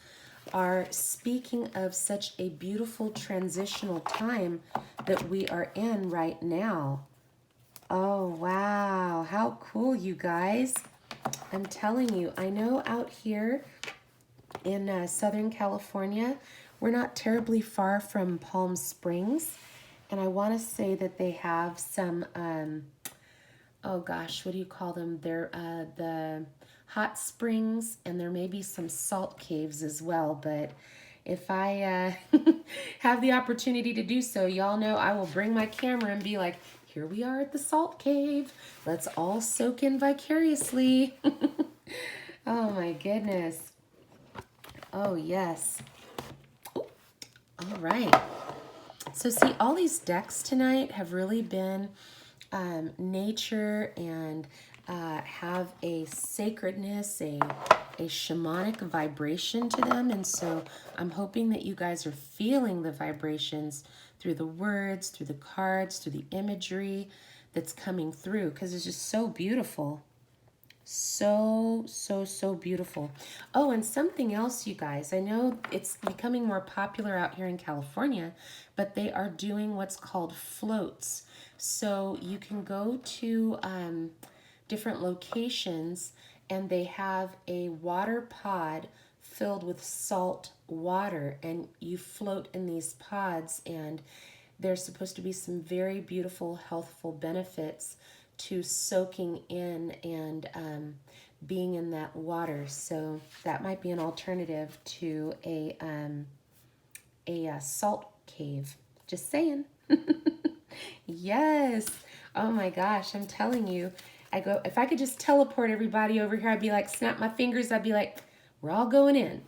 are speaking of such a beautiful transitional time that we are in right now. Oh, wow. How cool, you guys. I'm telling you, I know out here in Southern California, we're not terribly far from Palm Springs. And I want to say that they have some, oh gosh, what do you call them? They're the hot springs, and there may be some salt caves as well. But if I have the opportunity to do so, y'all know I will bring my camera and be like, here we are at the salt cave. Let's all soak in vicariously. Oh my goodness. Oh yes. Ooh. All right. So see, all these decks tonight have really been nature and have a sacredness, a shamanic vibration to them. And so I'm hoping that you guys are feeling the vibrations through the words, through the cards, through the imagery that's coming through, because it's just so beautiful. So beautiful. Oh, and something else, you guys. I know it's becoming more popular out here in California, but they are doing what's called floats. So you can go to different locations and they have a water pod filled with salt water, and you float in these pods, and there's supposed to be some very beautiful, healthful benefits to soaking in and being in that water. So that might be an alternative to a salt cave. Just saying. Yes. Oh my gosh, I'm telling you. If I could just teleport everybody over here, I'd be like, snap my fingers, I'd be like, we're all going in.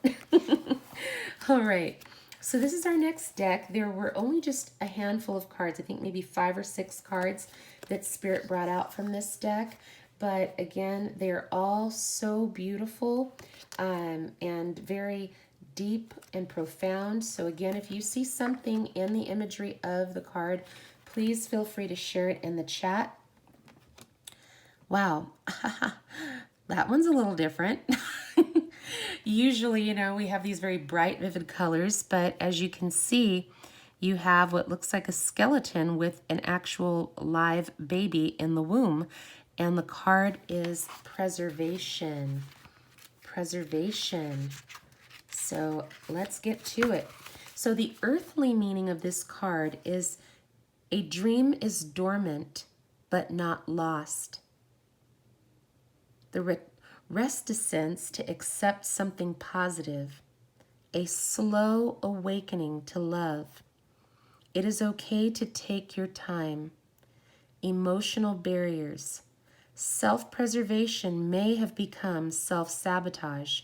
All right. So this is our next deck. There were only just a handful of cards, I think maybe 5 or 6 cards that Spirit brought out from this deck. But again, they're all so beautiful and very deep and profound. So again, if you see something in the imagery of the card, please feel free to share it in the chat. Wow, that one's a little different. Usually, you know, we have these very bright, vivid colors, but as you can see, you have what looks like a skeleton with an actual live baby in the womb, and the card is preservation. Preservation. So let's get to it. So the earthly meaning of this card is a dream is dormant, but not lost. The reticence to accept something positive, a slow awakening to love. It is okay to take your time. Emotional barriers. Self-preservation may have become self-sabotage.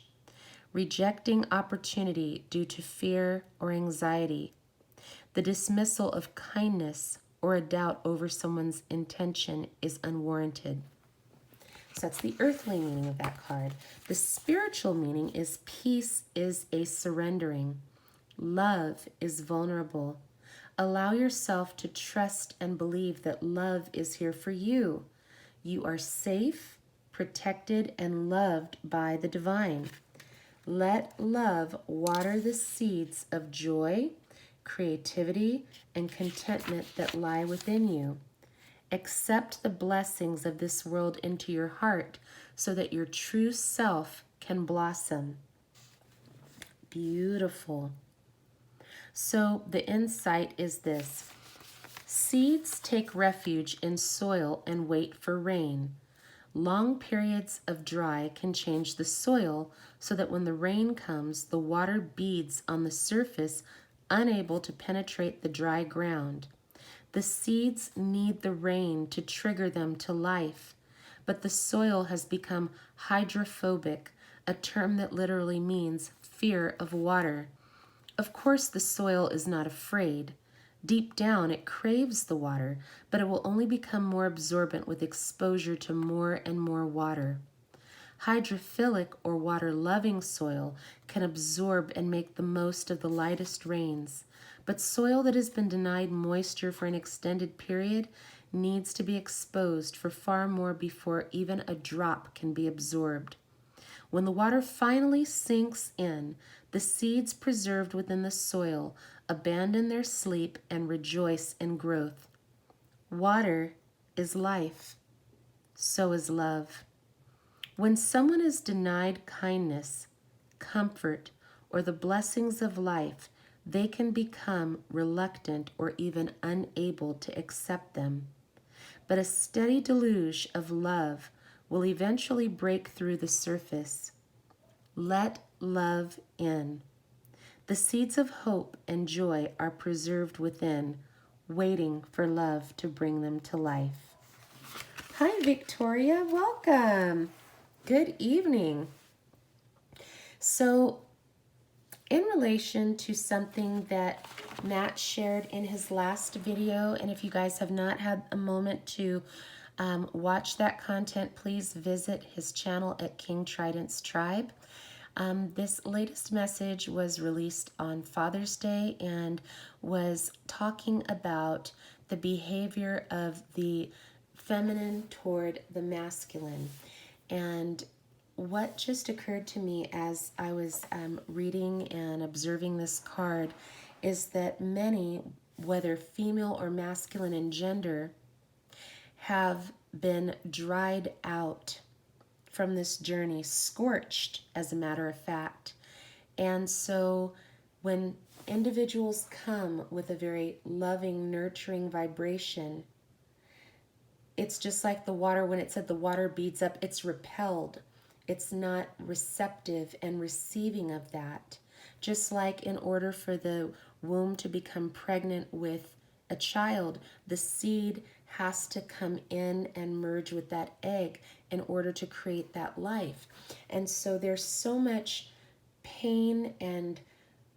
rejecting opportunity due to fear or anxiety, the dismissal of kindness or a doubt over someone's intention is unwarranted. So that's the earthly meaning of that card. The spiritual meaning is peace is a surrendering. Love is vulnerable. Allow yourself to trust and believe that love is here for you. You are safe, protected, and loved by the divine. Let love water the seeds of joy, creativity, and contentment that lie within you. Accept the blessings of this world into your heart so that your true self can blossom. Beautiful. So the insight is this. Seeds take refuge in soil and wait for rain. Long periods of dry can change the soil so that when the rain comes, the water beads on the surface, unable to penetrate the dry ground. The seeds need the rain to trigger them to life, but the soil has become hydrophobic, a term that literally means fear of water. Of course, the soil is not afraid. Deep down, it craves the water, but it will only become more absorbent with exposure to more and more water. Hydrophilic or water-loving soil can absorb and make the most of the lightest rains, but soil that has been denied moisture for an extended period needs to be exposed for far more before even a drop can be absorbed. When the water finally sinks in, the seeds preserved within the soil abandon their sleep and rejoice in growth. Water is life. So is love. When someone is denied kindness, comfort, or the blessings of life, they can become reluctant or even unable to accept them. But a steady deluge of love will eventually break through the surface. Let love in. The seeds of hope and joy are preserved within, waiting for love to bring them to life. Hi, Victoria. Welcome. Good evening. So, in relation to something that Matt shared in his last video, and if you guys have not had a moment to watch that content, please visit his channel at King Trident's Tribe. This latest message was released on Father's Day and was talking about the behavior of the feminine toward the masculine. And what just occurred to me as I was reading and observing this card is that many, whether female or masculine in gender, have been dried out from this journey, scorched as a matter of fact. And so when individuals come with a very loving, nurturing vibration, it's just like the water, when it said the water beads up, it's repelled. It's not receptive and receiving of that. Just like in order for the womb to become pregnant with a child, the seed has to come in and merge with that egg in order to create that life. And so there's so much pain and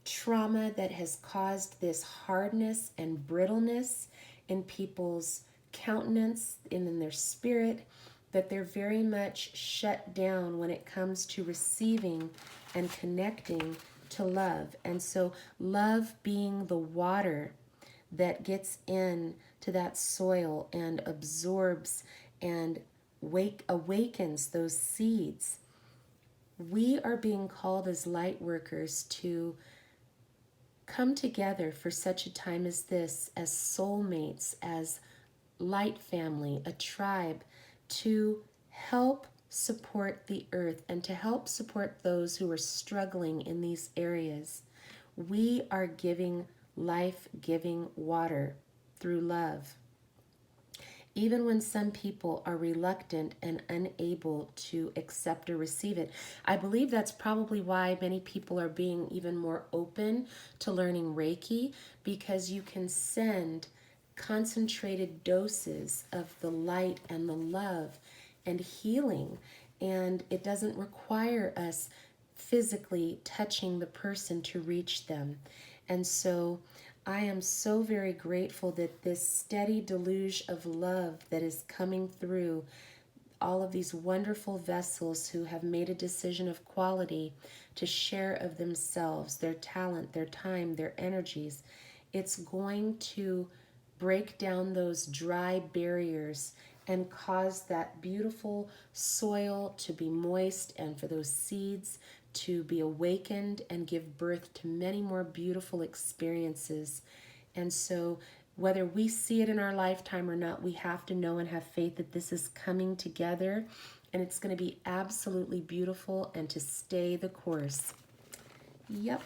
trauma that has caused this hardness and brittleness in people's countenance and in their spirit, that they're very much shut down when it comes to receiving and connecting to love. And so love being the water that gets in to that soil and absorbs and awakens those seeds. We are being called as light workers to come together for such a time as this, as soulmates, as light family, a tribe, to help support the earth and to help support those who are struggling in these areas. We are giving life-giving water through love. Even when some people are reluctant and unable to accept or receive it. I believe that's probably why many people are being even more open to learning Reiki, because you can send concentrated doses of the light and the love and healing, and it doesn't require us physically touching the person to reach them. And so I am so very grateful that this steady deluge of love that is coming through all of these wonderful vessels who have made a decision of quality to share of themselves, their talent, their time, their energies. It's going to break down those dry barriers and cause that beautiful soil to be moist and for those seeds to be awakened and give birth to many more beautiful experiences. And so whether we see it in our lifetime or not, we have to know and have faith that this is coming together, and it's going to be absolutely beautiful and to stay the course. Yep.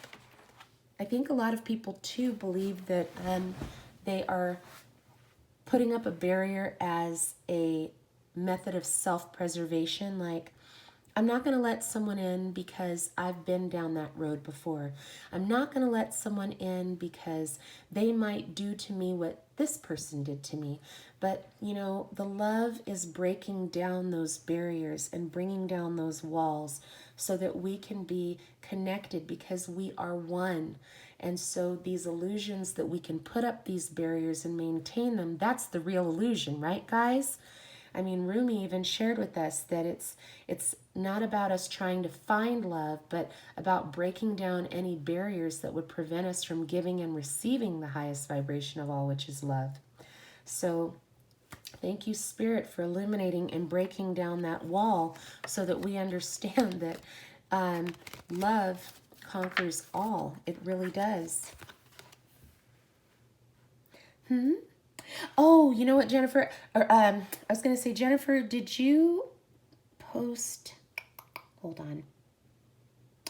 I think a lot of people too believe that they are putting up a barrier as a method of self-preservation, like, I'm not going to let someone in because I've been down that road before. I'm not going to let someone in because they might do to me what this person did to me. But, you know, the love is breaking down those barriers and bringing down those walls so that we can be connected because we are one. And so these illusions that we can put up these barriers and maintain them, that's the real illusion, right, guys? I mean, Rumi even shared with us that it's not about us trying to find love, but about breaking down any barriers that would prevent us from giving and receiving the highest vibration of all, which is love. So thank you, Spirit, for illuminating and breaking down that wall so that we understand that love conquers all. It really does. Oh, you know what, Jennifer? I was going to say, Jennifer, did you post? Hold on.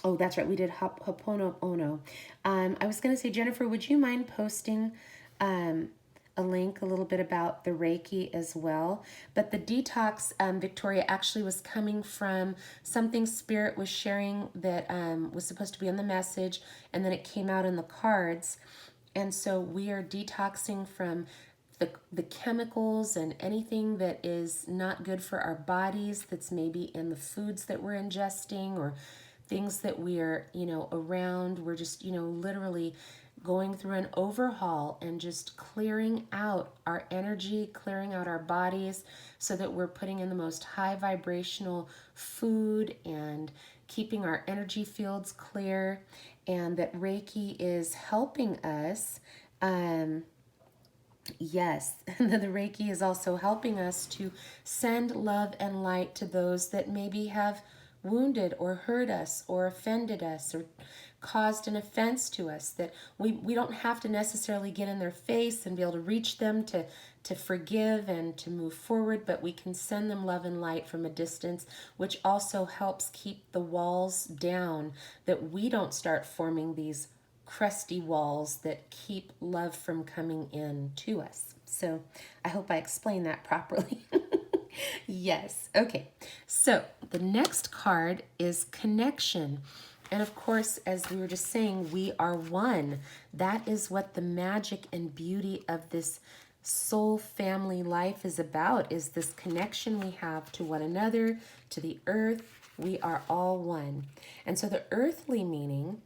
Oh, that's right. We did Ho'oponopono. I was going to say, Jennifer, would you mind posting a link a little bit about the Reiki as well? But the detox, Victoria, actually was coming from something Spirit was sharing that was supposed to be on the message, and then it came out in the cards. And so we are detoxing from the chemicals and anything that is not good for our bodies, that's maybe in the foods that we're ingesting or things that we are, around. We're just, literally going through an overhaul and just clearing out our energy, clearing out our bodies so that we're putting in the most high vibrational food and keeping our energy fields clear, and that Reiki is helping us. Yes, the Reiki is also helping us to send love and light to those that maybe have wounded or hurt us or offended us or caused an offense to us, that we don't have to necessarily get in their face and be able to reach them to forgive and to move forward, but we can send them love and light from a distance, which also helps keep the walls down, that we don't start forming these crusty walls that keep love from coming in to us. So I hope I explained that properly. Yes. Okay. So the next card is connection. And of course, as we were just saying, we are one. That is what the magic and beauty of this soul family life is about, is this connection we have to one another, to the earth. We are all one. And so the earthly meaning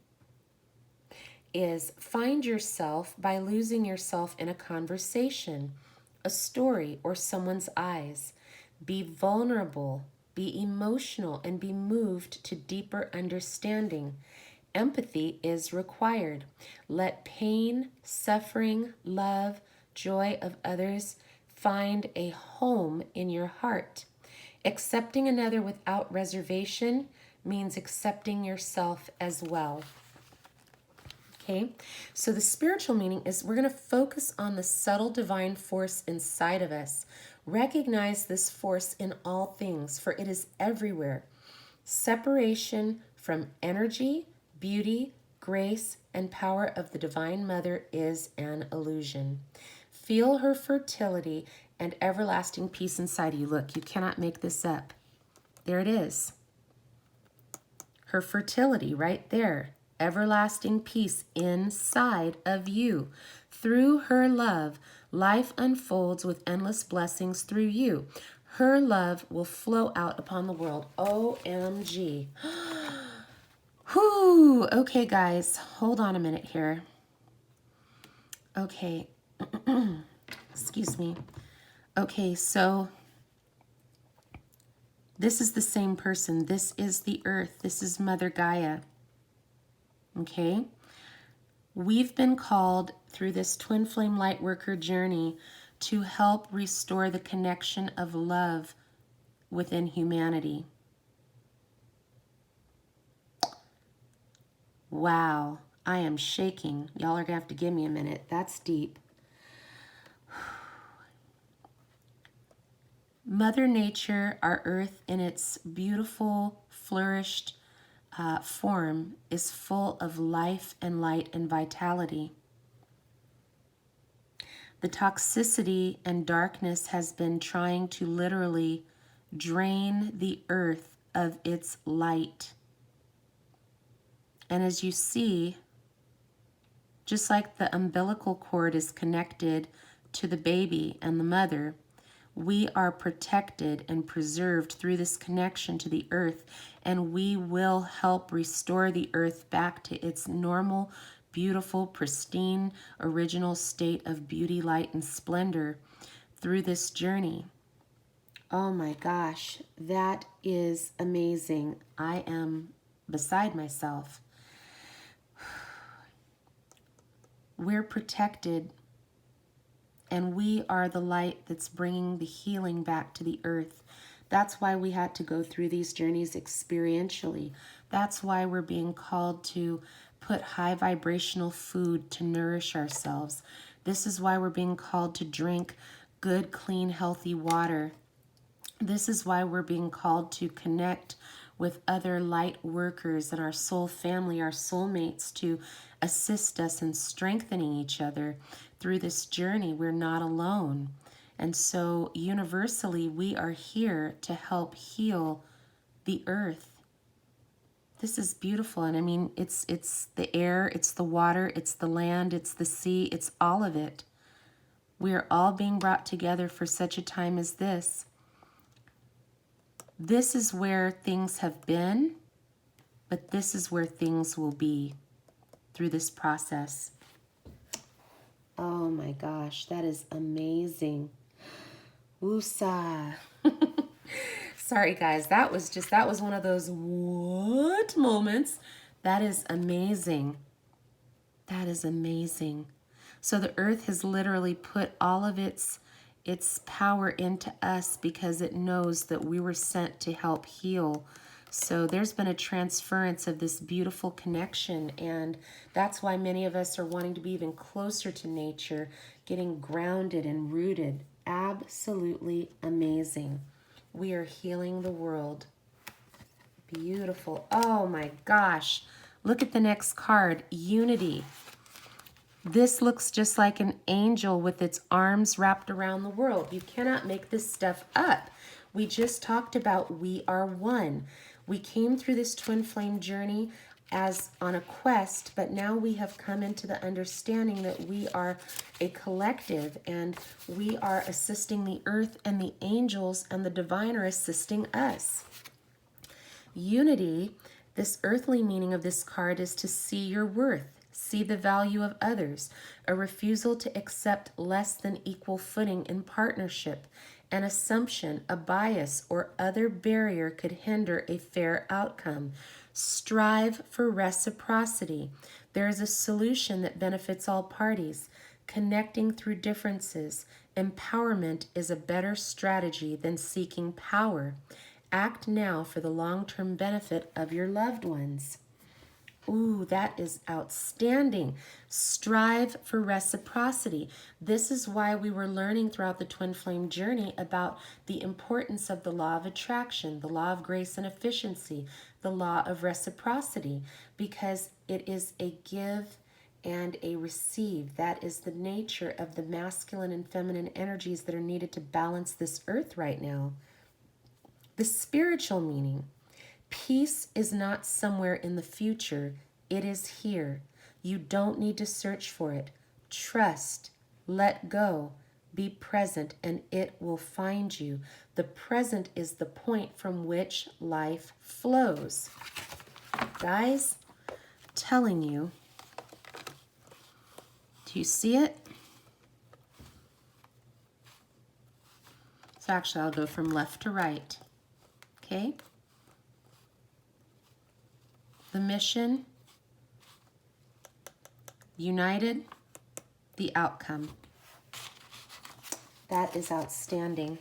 is find yourself by losing yourself in a conversation, a story, or someone's eyes. Be vulnerable, be emotional, and be moved to deeper understanding. Empathy is required. Let pain, suffering, love, joy of others find a home in your heart. Accepting another without reservation means accepting yourself as well. Okay, so the spiritual meaning is we're going to focus on the subtle divine force inside of us. Recognize this force in all things, for it is everywhere. Separation from energy, beauty, grace, and power of the Divine Mother is an illusion. Feel her fertility and everlasting peace inside of you. Look, you cannot make this up. There it is. Her fertility right there. Everlasting peace inside of you. Through her love, life unfolds with endless blessings through you. Her love will flow out upon the world. OMG. Whew. Okay, guys, hold on a minute here. Okay. Excuse me. Okay, so this is the same person. This is the earth. This is Mother Gaia. Okay? We've been called through this twin flame light worker journey to help restore the connection of love within humanity. Wow, I am shaking. Y'all are gonna have to give me a minute. That's deep. Mother Nature, our earth in its beautiful, flourished form, is full of life and light and vitality. The toxicity and darkness has been trying to literally drain the earth of its light. And as you see, just like the umbilical cord is connected to the baby and the mother, we are protected and preserved through this connection to the earth, and we will help restore the earth back to its normal, beautiful, pristine, original state of beauty, light, and splendor through this journey. Oh my gosh, that is amazing. I am beside myself. We're protected, and we are the light that's bringing the healing back to the earth. That's why we had to go through these journeys experientially. That's why we're being called to put high vibrational food to nourish ourselves. This is why we're being called to drink good, clean, healthy water. This is why we're being called to connect with other light workers and our soul family, our soulmates, to assist us in strengthening each other through this journey. We're not alone. And so universally, we are here to help heal the earth. This is beautiful. And I mean, it's the air, it's the water, it's the land, it's the sea, it's all of it. We are all being brought together for such a time as this. This is where things have been, but this is where things will be through this process. Oh my gosh, that is amazing. Woosah. Sorry guys, that was one of those what moments. That is amazing. That is amazing. So the earth has literally put all of its power into us because it knows that we were sent to help heal. So there's been a transference of this beautiful connection, and that's why many of us are wanting to be even closer to nature, getting grounded and rooted. Absolutely amazing. We are healing the world. Beautiful. Oh my gosh. Look at the next card, Unity. This looks just like an angel with its arms wrapped around the world. You cannot make this stuff up. We just talked about we are one. We came through this twin flame journey as on a quest, but now we have come into the understanding that we are a collective, and we are assisting the earth, and the angels and the divine are assisting us. Unity, this earthly meaning of this card is to see your worth. See the value of others, a refusal to accept less than equal footing in partnership. An assumption, a bias, or other barrier could hinder a fair outcome. Strive for reciprocity. There is a solution that benefits all parties. Connecting through differences. Empowerment is a better strategy than seeking power. Act now for the long-term benefit of your loved ones. Ooh, that is outstanding. Strive for reciprocity. This is why we were learning throughout the twin flame journey about the importance of the law of attraction, the law of grace and efficiency, the law of reciprocity, because it is a give and a receive. That is the nature of the masculine and feminine energies that are needed to balance this earth right now. The spiritual meaning. Peace is not somewhere in the future. It is here. You don't need to search for it. Trust, let go, be present, and it will find you. The present is the point from which life flows. Guys, telling you, do you see it? So actually, I'll go from left to right, okay? The mission, united, the outcome. That is outstanding.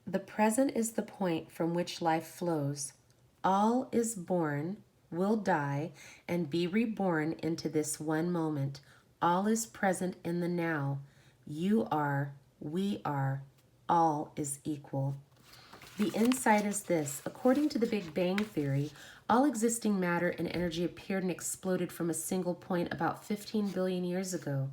The present is the point from which life flows. All is born, will die, and be reborn into this one moment. All is present in the now. You are, we are, all is equal. The insight is this. According to the Big Bang Theory, all existing matter and energy appeared and exploded from a single point about 15 billion years ago.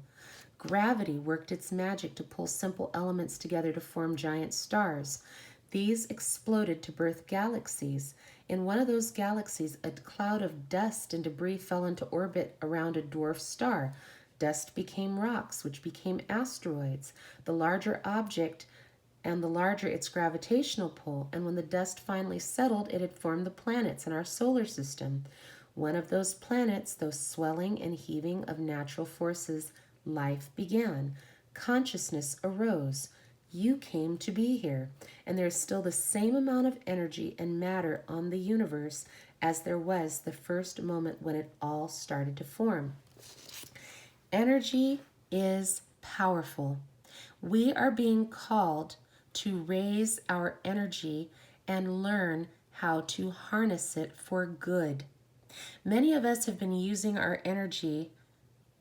Gravity worked its magic to pull simple elements together to form giant stars. These exploded to birth galaxies. In one of those galaxies, a cloud of dust and debris fell into orbit around a dwarf star. Dust became rocks, which became asteroids. The larger object and the larger its gravitational pull, and when the dust finally settled, it had formed the planets in our solar system. One of those planets, those swelling and heaving of natural forces, life began. Consciousness arose. You came to be here, and there is still the same amount of energy and matter on the universe as there was the first moment when it all started to form. Energy is powerful. We are being called to raise our energy and learn how to harness it for good. Many of us have been using our energy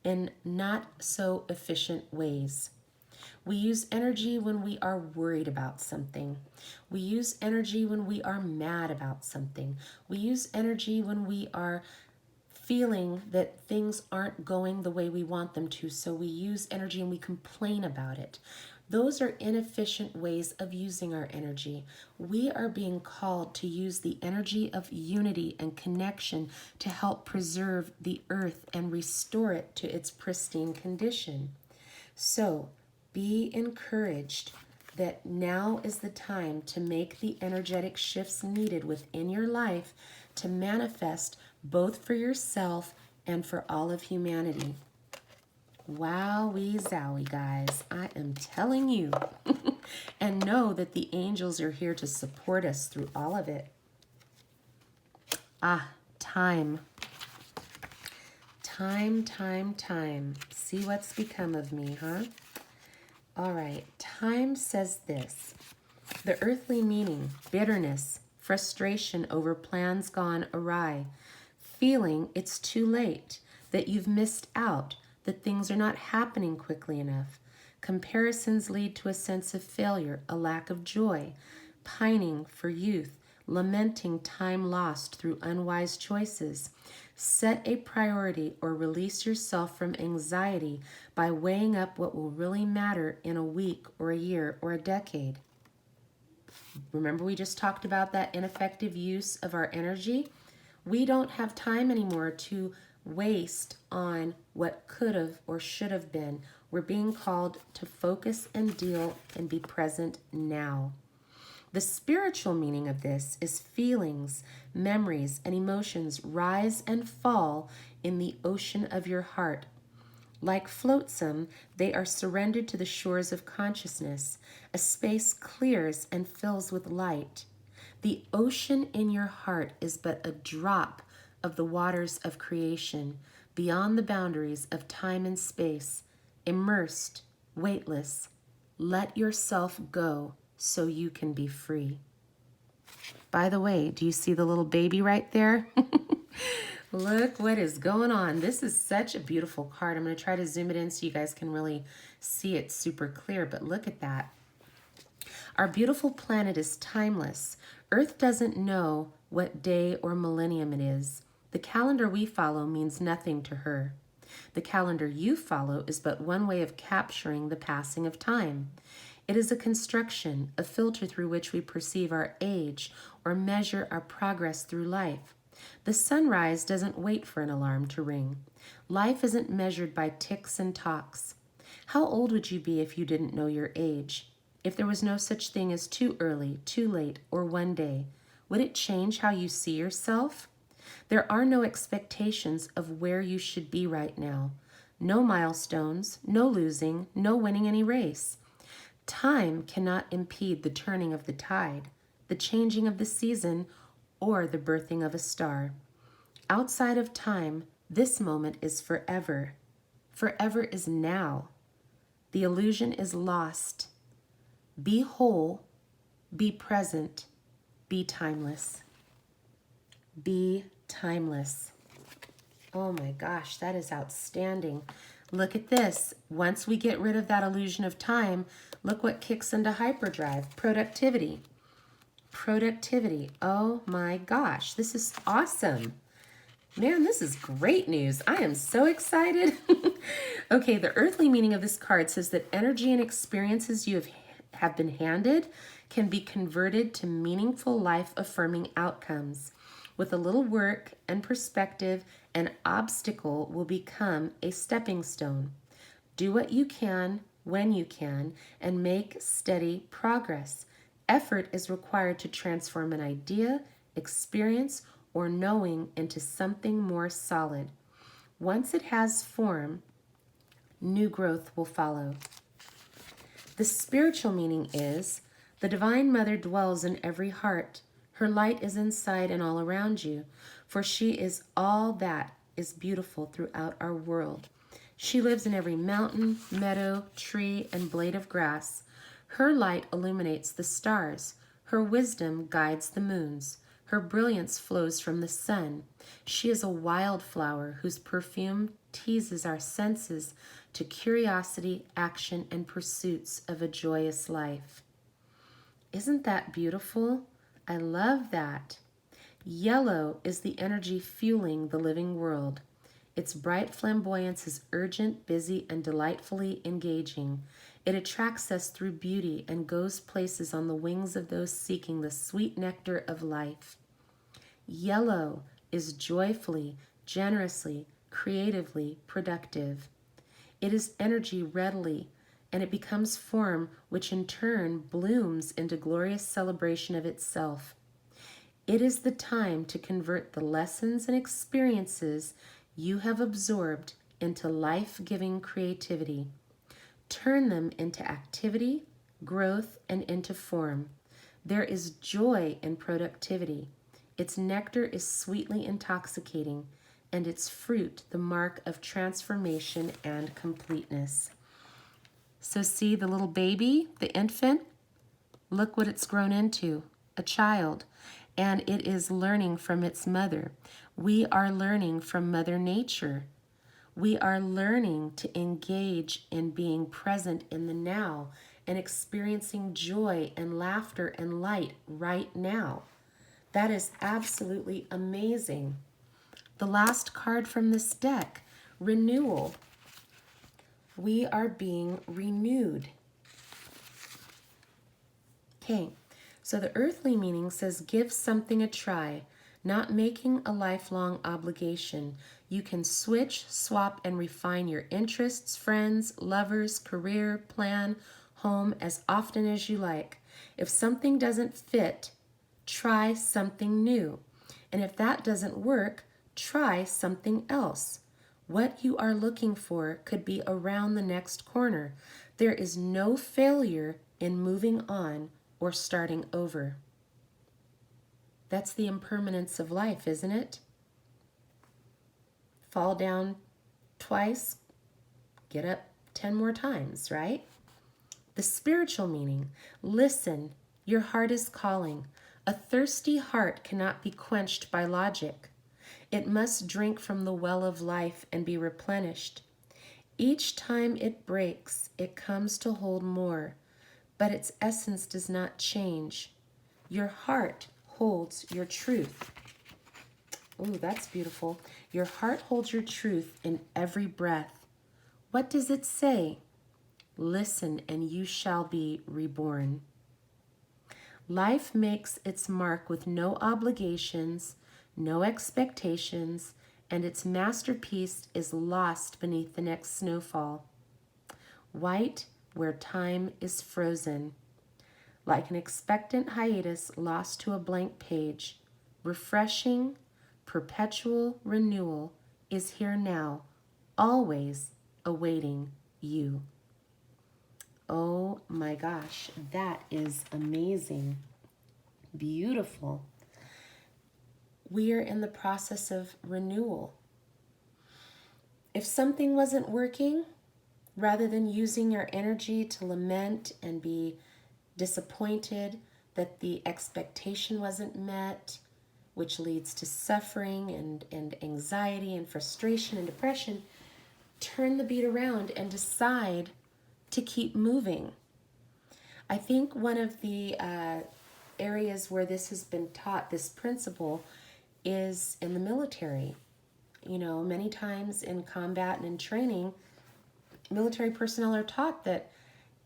in not so efficient ways. We use energy when we are worried about something. We use energy when we are mad about something. We use energy when we are feeling that things aren't going the way we want them to, so we use energy and we complain about it. Those are inefficient ways of using our energy. We are being called to use the energy of unity and connection to help preserve the earth and restore it to its pristine condition. So be encouraged that now is the time to make the energetic shifts needed within your life to manifest both for yourself and for all of humanity. Wowee zowie, guys. I am telling you. And know that the angels are here to support us through all of it. Time. Time. See what's become of me, huh? All right. Time says this. The earthly meaning, bitterness, frustration over plans gone awry, feeling it's too late, that you've missed out, that things are not happening quickly enough. Comparisons lead to a sense of failure, a lack of joy, pining for youth, lamenting time lost through unwise choices. Set a priority or release yourself from anxiety by weighing up what will really matter in a week or a year or a decade. Remember we just talked about that ineffective use of our energy? We don't have time anymore to waste on what could have or should have been. We're being called to focus and deal and be present now. The spiritual meaning of this is feelings, memories, and emotions rise and fall in the ocean of your heart. Like flotsam, they are surrendered to the shores of consciousness. A space clears and fills with light. The ocean in your heart is but a drop of the waters of creation, beyond the boundaries of time and space, immersed, weightless. Let yourself go so you can be free. By the way, do you see the little baby right there? Look what is going on. This is such a beautiful card. I'm going to try to zoom it in so you guys can really see it super clear, but look at that. Our beautiful planet is timeless. Earth doesn't know what day or millennium it is. The calendar we follow means nothing to her. The calendar you follow is but one way of capturing the passing of time. It is a construction, a filter through which we perceive our age or measure our progress through life. The sunrise doesn't wait for an alarm to ring. Life isn't measured by ticks and talks. How old would you be if you didn't know your age? If there was no such thing as too early, too late, or one day, would it change how you see yourself? There are no expectations of where you should be right now. No milestones, no losing, no winning any race. Time cannot impede the turning of the tide, the changing of the season, or the birthing of a star. Outside of time, this moment is forever. Forever is now. The illusion is lost. Be whole, be present, be timeless. Be timeless. Oh my gosh, that is outstanding. Look at this. Once we get rid of that illusion of time, look what kicks into hyperdrive. Productivity. Productivity. Oh my gosh, this is awesome. Man, this is great news. I am so excited. Okay, the earthly meaning of this card says that energy and experiences you have been handed can be converted to meaningful, life-affirming outcomes. With a little work and perspective, an obstacle will become a stepping stone. Do what you can, when you can, and make steady progress. Effort is required to transform an idea, experience, or knowing into something more solid. Once it has form, new growth will follow. The spiritual meaning is the Divine Mother dwells in every heart. Her light is inside and all around you, for she is all that is beautiful throughout our world. She lives in every mountain, meadow, tree, and blade of grass. Her light illuminates the stars. Her wisdom guides the moons. Her brilliance flows from the sun. She is a wildflower whose perfume teases our senses to curiosity, action, and pursuits of a joyous life. Isn't that beautiful? I love that. Yellow is the energy fueling the living world. Its bright flamboyance is urgent, busy, and delightfully engaging. It attracts us through beauty and goes places on the wings of those seeking the sweet nectar of life. Yellow is joyfully, generously, creatively productive. It is energy readily, and it becomes form which in turn blooms into glorious celebration of itself. It is the time to convert the lessons and experiences you have absorbed into life-giving creativity. Turn them into activity, growth, and into form. There is joy in productivity. Its nectar is sweetly intoxicating, and its fruit the mark of transformation and completeness. So see the little baby, the infant? Look what it's grown into, a child, and it is learning from its mother. We are learning from Mother Nature. We are learning to engage in being present in the now and experiencing joy and laughter and light right now. That is absolutely amazing. The last card from this deck, renewal. We are being renewed. Okay, so the earthly meaning says give something a try, not making a lifelong obligation. You can switch, swap, and refine your interests, friends, lovers, career, plan, home as often as you like. If something doesn't fit, try something new. And if that doesn't work, try something else. What you are looking for could be around the next corner. There is no failure in moving on or starting over. That's the impermanence of life, isn't it? Fall down twice, get up 10 more times, right? The spiritual meaning, listen, your heart is calling. A thirsty heart cannot be quenched by logic. It must drink from the well of life and be replenished. Each time it breaks, it comes to hold more, but its essence does not change. Your heart holds your truth. Ooh, that's beautiful. Your heart holds your truth in every breath. What does it say? Listen, and you shall be reborn. Life makes its mark with no obligations, no expectations, and its masterpiece is lost beneath the next snowfall. White where time is frozen. like an expectant hiatus lost to a blank page. Refreshing, perpetual renewal is here now, always awaiting you. Oh my gosh, that is amazing. Beautiful. We are in the process of renewal. If something wasn't working, rather than using your energy to lament and be disappointed that the expectation wasn't met, which leads to suffering and anxiety and frustration and depression, turn the beat around and decide to keep moving. I think one of the areas where this has been taught, this principle, is in the military. You know, many times in combat and in training, military personnel are taught that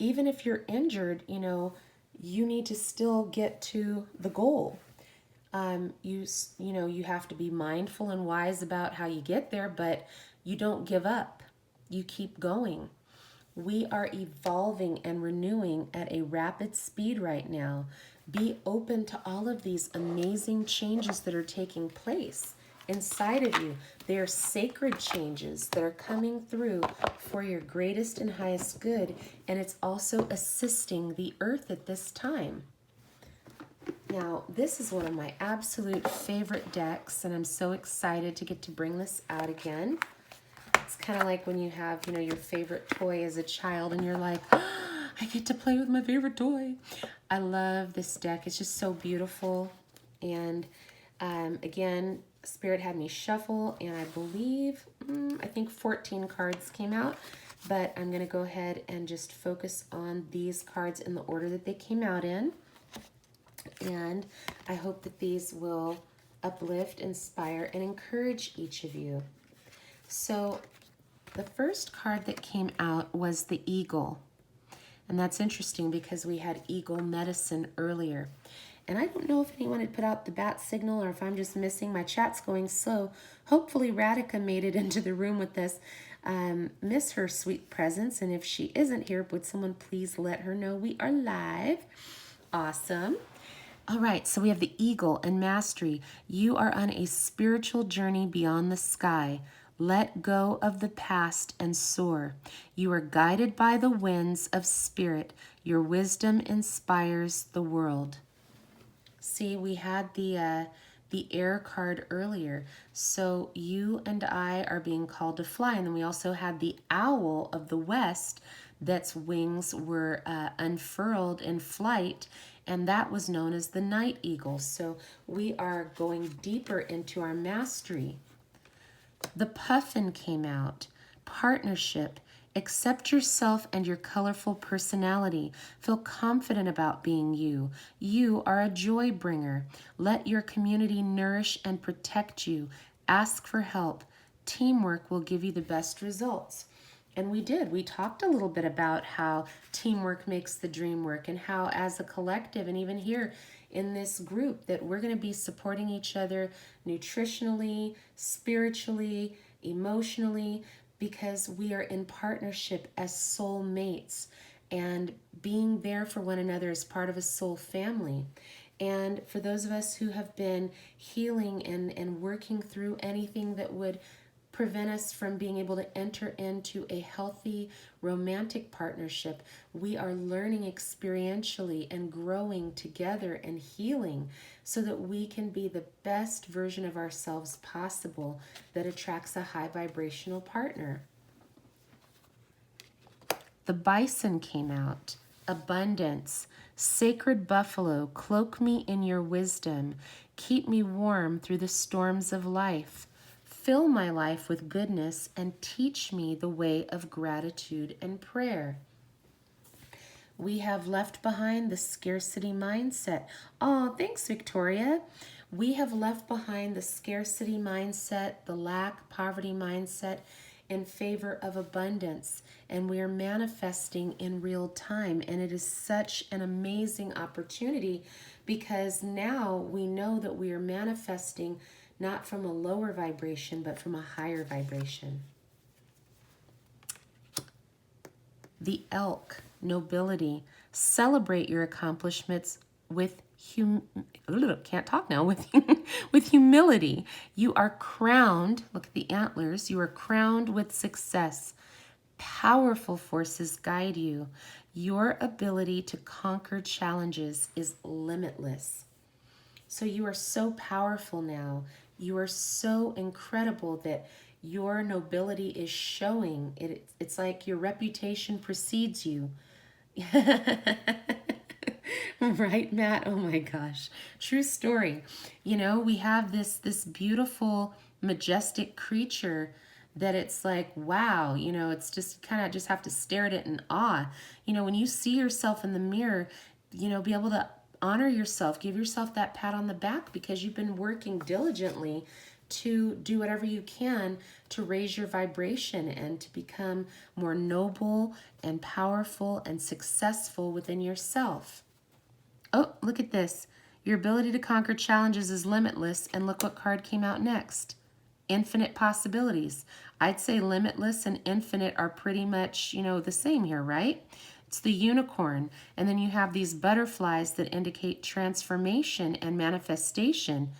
even if you're injured, you know, you need to still get to the goal. You have to be mindful and wise about how you get there, but you don't give up. You keep going. We are evolving and renewing at a rapid speed right now. Be open to all of these amazing changes that are taking place inside of you. They are sacred changes that are coming through for your greatest and highest good, and it's also assisting the earth at this time. Now, this is one of my absolute favorite decks, and I'm so excited to get to bring this out again. It's kind of like when you have, your favorite toy as a child, and you're like, oh, I get to play with my favorite toy. I love this deck. It's just so beautiful. And again, Spirit had me shuffle, and I believe, I think 14 cards came out, but I'm going to go ahead and just focus on these cards in the order that they came out in. And I hope that these will uplift, inspire, and encourage each of you. So the first card that came out was the eagle. And that's interesting because we had eagle medicine earlier. And I don't know if anyone had put out the bat signal or if I'm just missing. My chat's going slow. Hopefully Radhika made it into the room with us. Miss her sweet presence. And if she isn't here, would someone please let her know we are live? Awesome. All right, so we have the eagle and mastery. You are on a spiritual journey beyond the sky. Let go of the past and soar. You are guided by the winds of spirit. Your wisdom inspires the world. See, we had the air card earlier. So you and I are being called to fly. And then we also had the owl of the west that's wings were unfurled in flight. And that was known as the night eagle. So we are going deeper into our mastery. The puffin came out. Partnership. Accept yourself and your colorful personality. Feel confident about being you. You are a joy bringer. Let your community nourish and protect you. Ask for help. Teamwork will give you the best results. And we did. We talked a little bit about how teamwork makes the dream work and how as a collective and even here in this group that we're going to be supporting each other nutritionally, spiritually, emotionally, because we are in partnership as soul mates and being there for one another as part of a soul family. And for those of us who have been healing and working through anything that would prevent us from being able to enter into a healthy romantic partnership, we are learning experientially and growing together and healing so that we can be the best version of ourselves possible that attracts a high vibrational partner. The bison came out. Abundance. Sacred buffalo, cloak me in your wisdom. Keep me warm through the storms of life. Fill my life with goodness and teach me the way of gratitude and prayer. We have left behind the scarcity mindset. Oh, thanks, Victoria. We have left behind the scarcity mindset, the lack, poverty mindset in favor of abundance. And we are manifesting in real time. And it is such an amazing opportunity because now we know that we are manifesting not from a lower vibration, but from a higher vibration. The elk. nobility. Celebrate your accomplishments with can't talk now, with with humility. You are crowned, look at the antlers, you are crowned with success. Powerful forces guide you. Your ability to conquer challenges is limitless. So you are so powerful now. You are so incredible that your nobility is showing. It's like your reputation precedes you. Right, Matt? Oh my gosh. True story. You know, we have this beautiful, majestic creature that it's like, wow, you know, it's just kind of just have to stare at it in awe. You know, when you see yourself in the mirror, you know, be able to honor yourself, give yourself that pat on the back because you've been working diligently to do whatever you can to raise your vibration and to become more noble and powerful and successful within yourself. Oh, look at this. Your ability to conquer challenges is limitless, and look what card came out next. Infinite possibilities. I'd say limitless and infinite are pretty much, you know, the same here, right? It's the unicorn, and then you have these butterflies that indicate transformation and manifestation.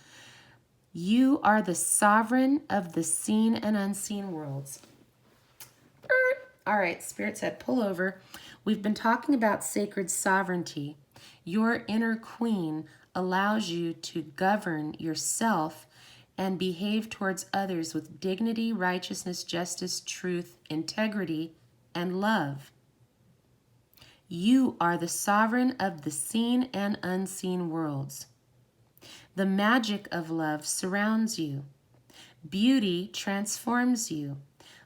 You are the sovereign of the seen and unseen worlds. All right, Spirit said, pull over. We've been talking about sacred sovereignty. Your inner queen allows you to govern yourself and behave towards others with dignity, righteousness, justice, truth, integrity, and love. You are the sovereign of the seen and unseen worlds. The magic of love surrounds you. Beauty transforms you.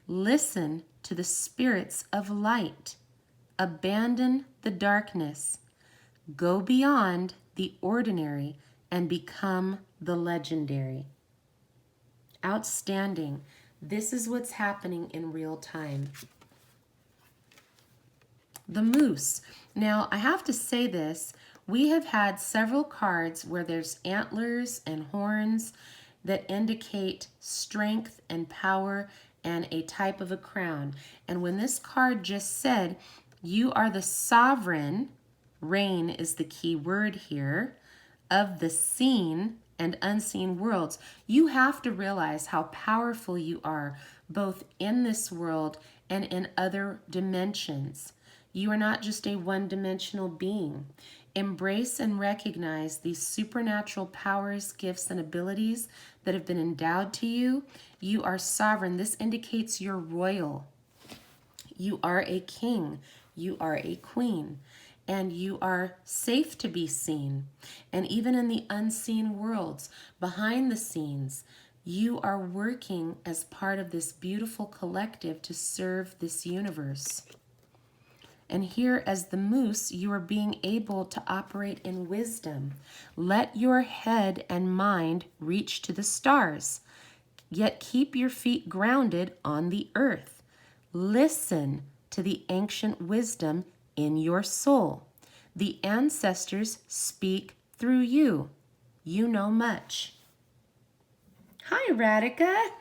Listen to the spirits of light. Abandon the darkness. Go beyond the ordinary and become the legendary. Outstanding. This is what's happening in real time. The moose. Now, I have to say this. We have had several cards where there's antlers and horns that indicate strength and power and a type of a crown. And when this card just said, you are the sovereign, reign is the key word here, of the seen and unseen worlds, you have to realize how powerful you are, both in this world and in other dimensions. You are not just a one-dimensional being. Embrace and recognize these supernatural powers, gifts, and abilities that have been endowed to you. You are sovereign. This indicates you're royal. You are a king. You are a queen. And you are safe to be seen. And even in the unseen worlds, behind the scenes, you are working as part of this beautiful collective to serve this universe. And here as the moose, you are being able to operate in wisdom. Let your head and mind reach to the stars, yet keep your feet grounded on the earth. Listen to the ancient wisdom in your soul. The ancestors speak through you. You know much. Hi, Radhika.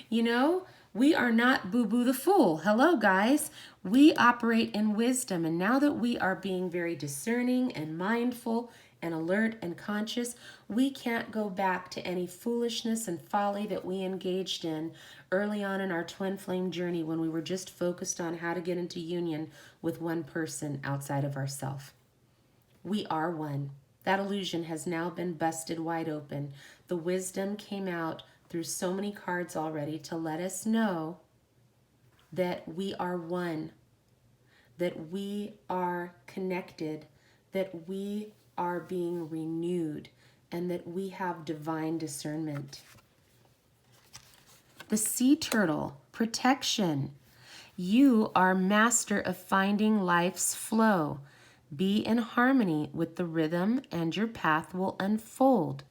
You know, we are not Boo-Boo the Fool. Hello, guys. We operate in wisdom, and now that we are being very discerning and mindful and alert and conscious, we can't go back to any foolishness and folly that we engaged in early on in our twin flame journey when we were just focused on how to get into union with one person outside of ourselves. We are one. That illusion has now been busted wide open. The wisdom came out through so many cards already to let us know that we are one, that we are connected, that we are being renewed, and that we have divine discernment. The sea turtle, protection. You are master of finding life's flow. Be in harmony with the rhythm and your path will unfold.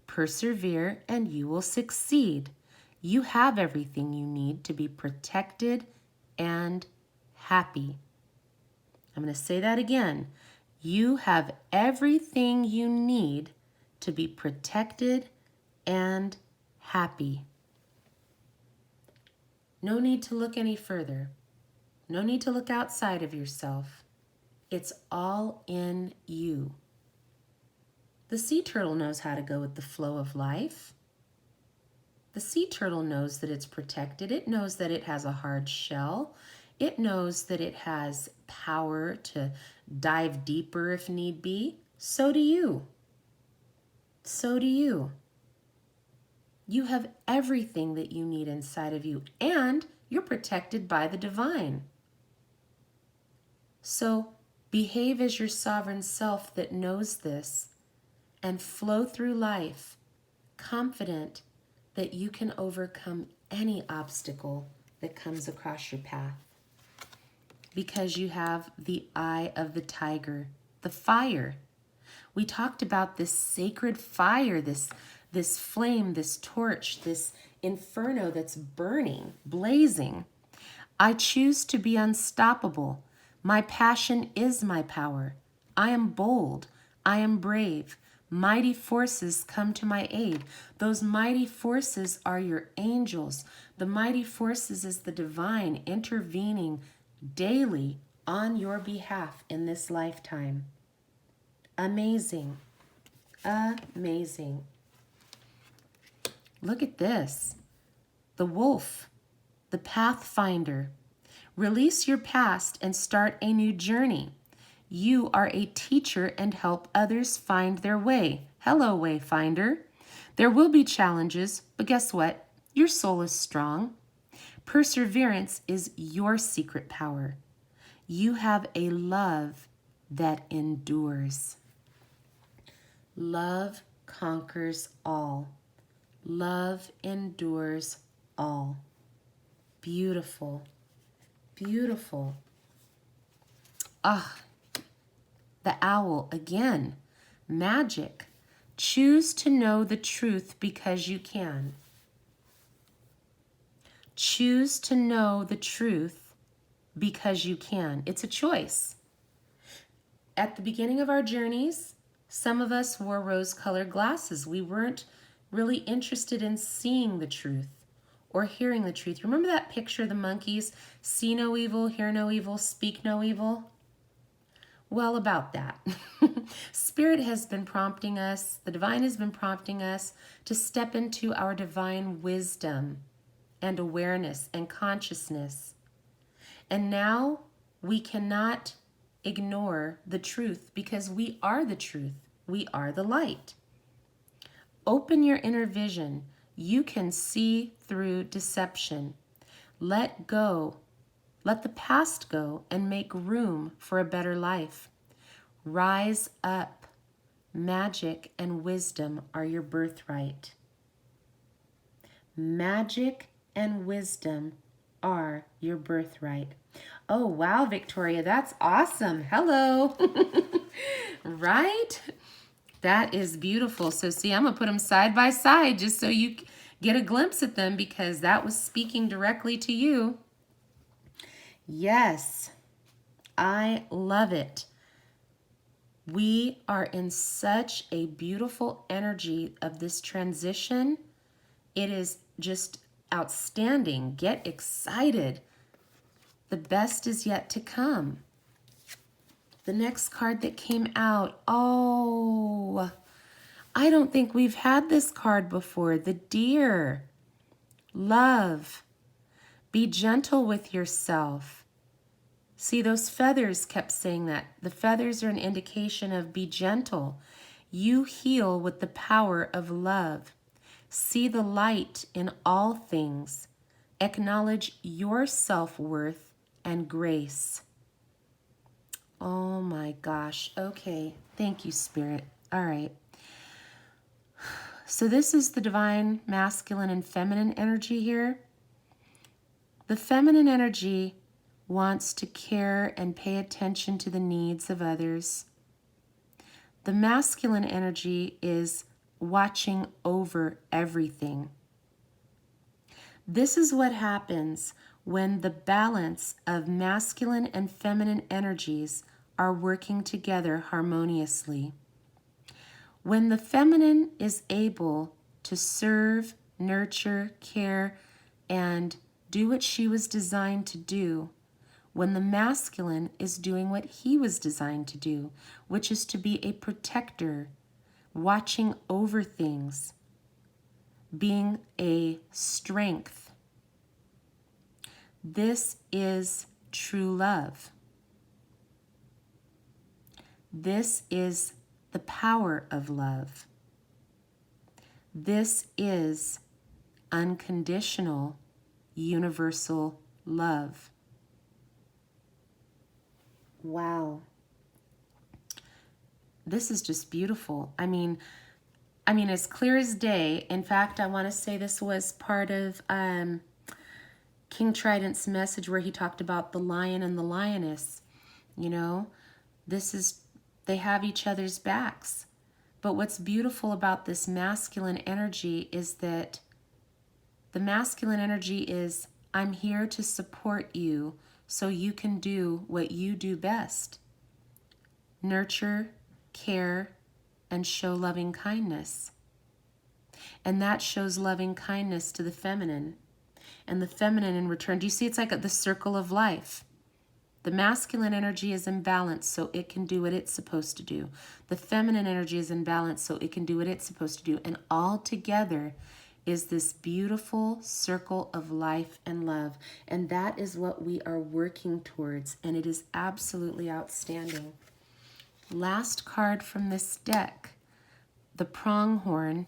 Persevere and you will succeed. You have everything you need to be protected and happy. I'm going to say that again. You have everything you need to be protected and happy. No need to look any further. No need to look outside of yourself. It's all in you. The sea turtle knows how to go with the flow of life. The sea turtle knows that it's protected. It knows that it has a hard shell. It knows that it has power to dive deeper if need be. So do you. So do you. You have everything that you need inside of you, and you're protected by the divine. So behave as your sovereign self that knows this, and flow through life confident that you can overcome any obstacle that comes across your path. Because you have the eye of the tiger, the fire. We talked about this sacred fire, this flame, this torch, this inferno that's burning, blazing. I choose to be unstoppable. My passion is my power. I am bold. I am brave. Mighty forces come to my aid. Those mighty forces are your angels. The mighty forces is the divine intervening daily on your behalf in this lifetime. Amazing. Amazing. Look at this. The wolf, the pathfinder. Release your past and start a new journey. You are a teacher and help others find their way. Hello, Wayfinder. There will be challenges, but guess what? Your soul is strong. Perseverance is your secret power. You have a love that endures. Love conquers all. Love endures all. Beautiful. Beautiful. Ah, the owl again. Magic. Choose to know the truth because you can. Choose to know the truth because you can. It's a choice. At the beginning of our journeys, some of us wore rose-colored glasses. We weren't really interested in seeing the truth or hearing the truth. Remember that picture of the monkeys? See no evil, hear no evil, speak no evil? Well, about that. Spirit has been prompting us, the divine has been prompting us to step into our divine wisdom and awareness and consciousness. And now we cannot ignore the truth because we are the truth. We are the light. Open your inner vision. You can see through deception. Let go. Let the past go and make room for a better life. Rise up. Magic and wisdom are your birthright. Magic and wisdom are your birthright. Oh, wow, Victoria, that's awesome. Hello. Right? That is beautiful. So see, I'm going to put them side by side just so you get a glimpse at them because that was speaking directly to you. Yes, I love it. We are in such a beautiful energy of this transition. It is just outstanding. Get excited. The best is yet to come. The next card that came out, oh, I don't think we've had this card before. The deer. Love. Be gentle with yourself. See, those feathers kept saying that. The feathers are an indication of be gentle. You heal with the power of love. See the light in all things. Acknowledge your self-worth and grace. Oh my gosh. Okay. Thank you, Spirit. All right. So this is the divine masculine and feminine energy here. The feminine energy wants to care and pay attention to the needs of others. The masculine energy is watching over everything. This is what happens when the balance of masculine and feminine energies are working together harmoniously. When the feminine is able to serve, nurture, care, and do what she was designed to do, when the masculine is doing what he was designed to do, which is to be a protector, watching over things, being a strength. This is true love. This is the power of love. This is unconditional, universal love. Wow. This is just beautiful. I mean, as clear as day. In fact, I want to say this was part of King Trident's message where he talked about the lion and the lioness. You know, they have each other's backs. But what's beautiful about this masculine energy is that the masculine energy is, I'm here to support you so you can do what you do best. Nurture, care, and show loving kindness. And that shows loving kindness to the feminine. And the feminine in return, do you see it's like the circle of life? The masculine energy is in balance so it can do what it's supposed to do. The feminine energy is in balance so it can do what it's supposed to do. And all together is this beautiful circle of life and love. And that is what we are working towards. And it is absolutely outstanding. Last card from this deck, the pronghorn,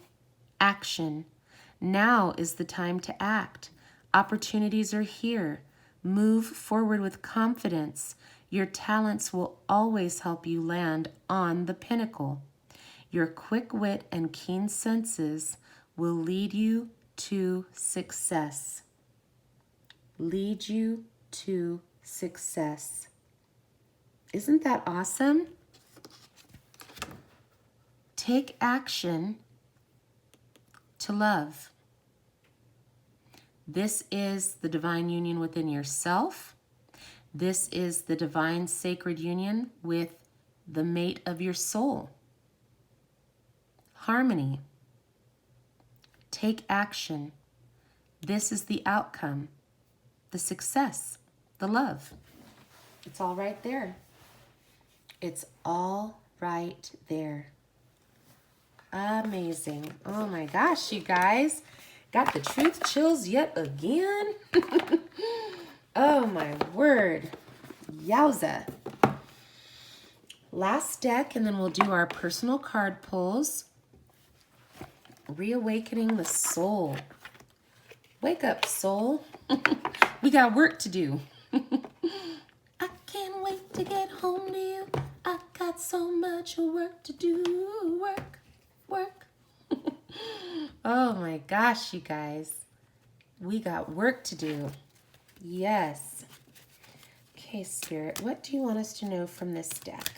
action. Now is the time to act. Opportunities are here. Move forward with confidence. Your talents will always help you land on the pinnacle. Your quick wit and keen senses will lead you to success. Lead you to success. Isn't that awesome? Take action to love. This is the divine union within yourself. This is the divine sacred union with the mate of your soul. Harmony. Take action. This is the outcome, the success, the love. It's all right there. It's all right there. Amazing. Oh my gosh, you guys. Got the truth chills yet again. Oh my word. Yowza. Last deck, and then we'll do our personal card pulls. Reawakening the soul. Wake up, soul. We got work to do. I can't wait to get home to you. I got so much work to do. Work. Oh my gosh, you guys. We got work to do. Yes. Okay, Spirit, what do you want us to know from this deck?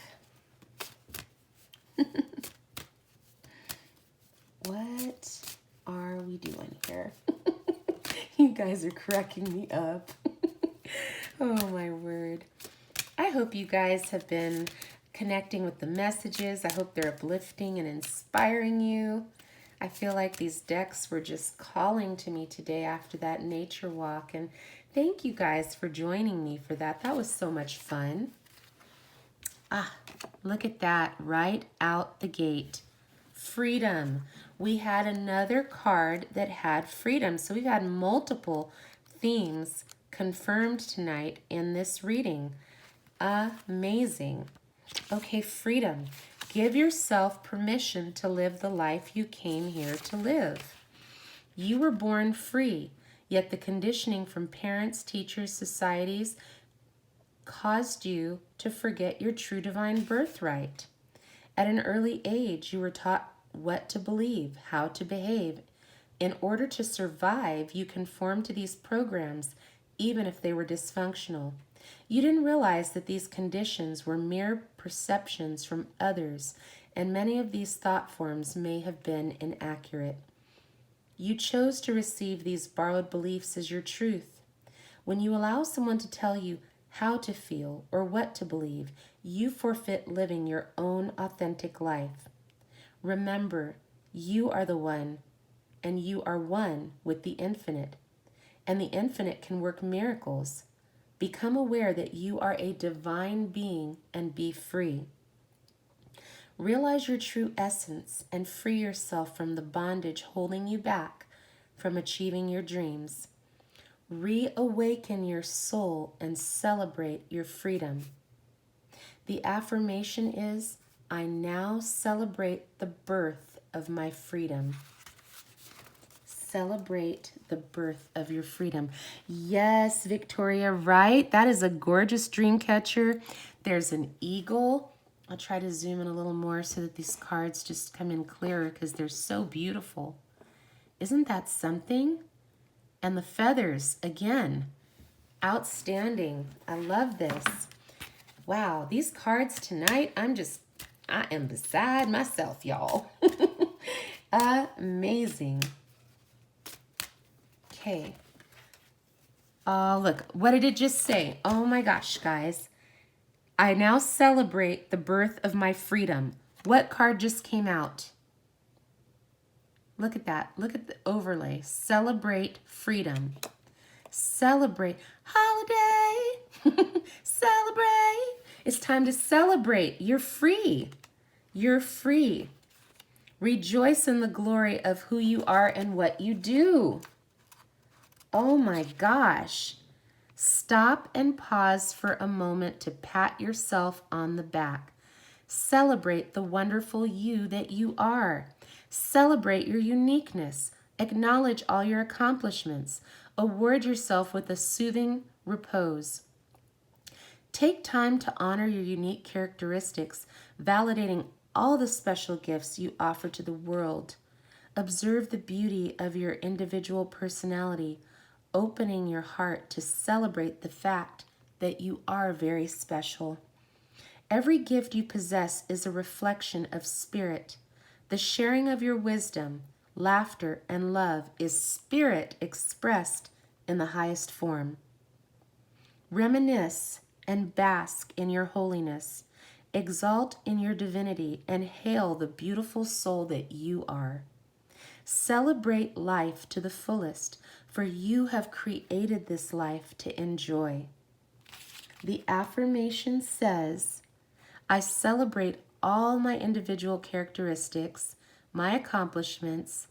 What are we doing here? You guys are cracking me up. Oh my word. I hope you guys have been connecting with the messages. I hope they're uplifting and inspiring you. I feel like these decks were just calling to me today after that nature walk. And thank you guys for joining me for that. That was so much fun. Ah, look at that right out the gate. Freedom. We had another card that had freedom. So we've had multiple themes confirmed tonight in this reading. Amazing. Okay, freedom. Give yourself permission to live the life you came here to live. You were born free, yet the conditioning from parents, teachers, societies caused you to forget your true divine birthright. At an early age, you were taught what to believe, how to behave. In order to survive, you conformed to these programs, even if they were dysfunctional. You didn't realize that these conditions were mere perceptions from others, and many of these thought forms may have been inaccurate. You chose to receive these borrowed beliefs as your truth. When you allow someone to tell you how to feel or what to believe, you forfeit living your own authentic life. Remember, you are the one, and you are one with the infinite, and the infinite can work miracles. Become aware that you are a divine being and be free. Realize your true essence and free yourself from the bondage holding you back from achieving your dreams. Reawaken your soul and celebrate your freedom. The affirmation is, I now celebrate the birth of my freedom. Celebrate the birth of your freedom. Yes, Victoria, right? That is a gorgeous dream catcher. There's an eagle. I'll try to zoom in a little more so that these cards just come in clearer because they're so beautiful. Isn't that something? And the feathers, again, outstanding. I love this. Wow, these cards tonight, I am beside myself, y'all. Amazing. Okay. Oh, look, what did it just say? Oh my gosh, guys. I now celebrate the birth of my freedom. What card just came out? Look at that. Look at the overlay. Celebrate freedom. Celebrate. Holiday. Celebrate. It's time to celebrate. You're free. You're free. Rejoice in the glory of who you are and what you do. Oh my gosh. Stop and pause for a moment to pat yourself on the back. Celebrate the wonderful you that you are. Celebrate your uniqueness. Acknowledge all your accomplishments. Award yourself with a soothing repose. Take time to honor your unique characteristics, validating all the special gifts you offer to the world. Observe the beauty of your individual personality, opening your heart to celebrate the fact that you are very special. Every gift you possess is a reflection of spirit. The sharing of your wisdom, laughter, and love is spirit expressed in the highest form. Reminisce and bask in your holiness. Exalt in your divinity and hail the beautiful soul that you are. Celebrate life to the fullest, for you have created this life to enjoy. The affirmation says, I celebrate all my individual characteristics, my accomplishments.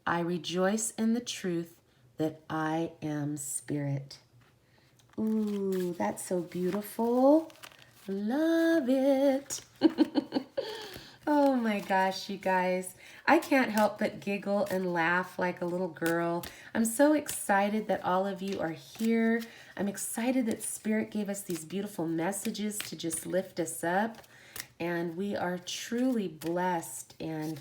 I rejoice in the truth that I am spirit. Ooh, that's so beautiful. Love it. Oh my gosh, you guys. I can't help but giggle and laugh like a little girl. I'm so excited that all of you are here. I'm excited that Spirit gave us these beautiful messages to just lift us up. And we are truly blessed and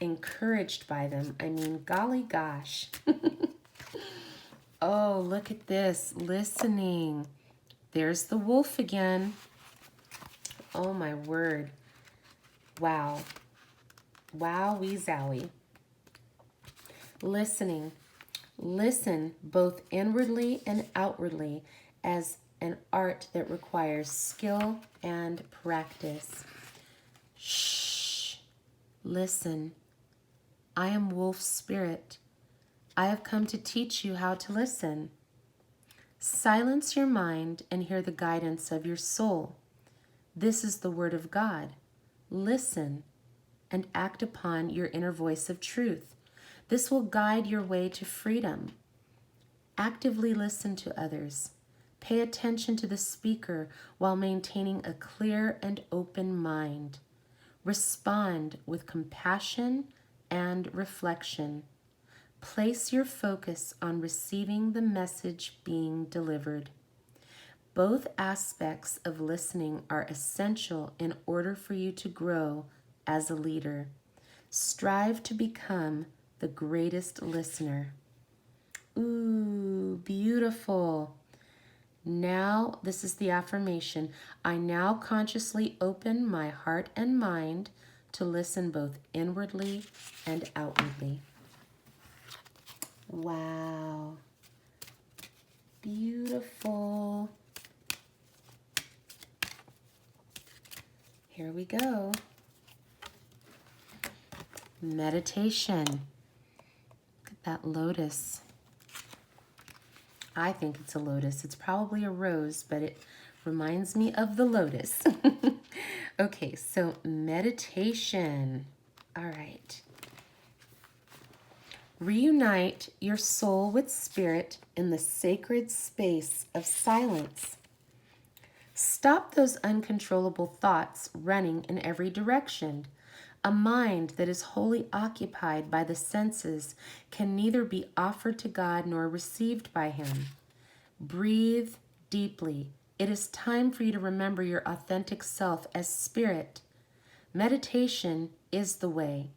encouraged by them. I mean, golly gosh. Oh, look at this. Listening. There's the wolf again. Oh my word. Wow. Wowee zowie. Listening. Listen both inwardly and outwardly as an art that requires skill and practice. Shh. Listen. I am Wolf Spirit. I have come to teach you how to listen. Silence your mind and hear the guidance of your soul. This is the word of God. Listen and act upon your inner voice of truth. This will guide your way to freedom. Actively listen to others. Pay attention to the speaker while maintaining a clear and open mind. Respond with compassion and reflection. Place your focus on receiving the message being delivered. Both aspects of listening are essential in order for you to grow as a leader. Strive to become the greatest listener. Ooh, beautiful. Now, this is the affirmation. I now consciously open my heart and mind to listen both inwardly and outwardly. Wow. Beautiful. Here we go. Meditation. Look at that lotus. I think it's a lotus. It's probably a rose, but it reminds me of the lotus. Okay, so meditation. All right. Reunite your soul with spirit in the sacred space of silence. Stop those uncontrollable thoughts running in every direction. A mind that is wholly occupied by the senses can neither be offered to God nor received by Him. Breathe deeply. It is time for you to remember your authentic self as spirit. Meditation is the way.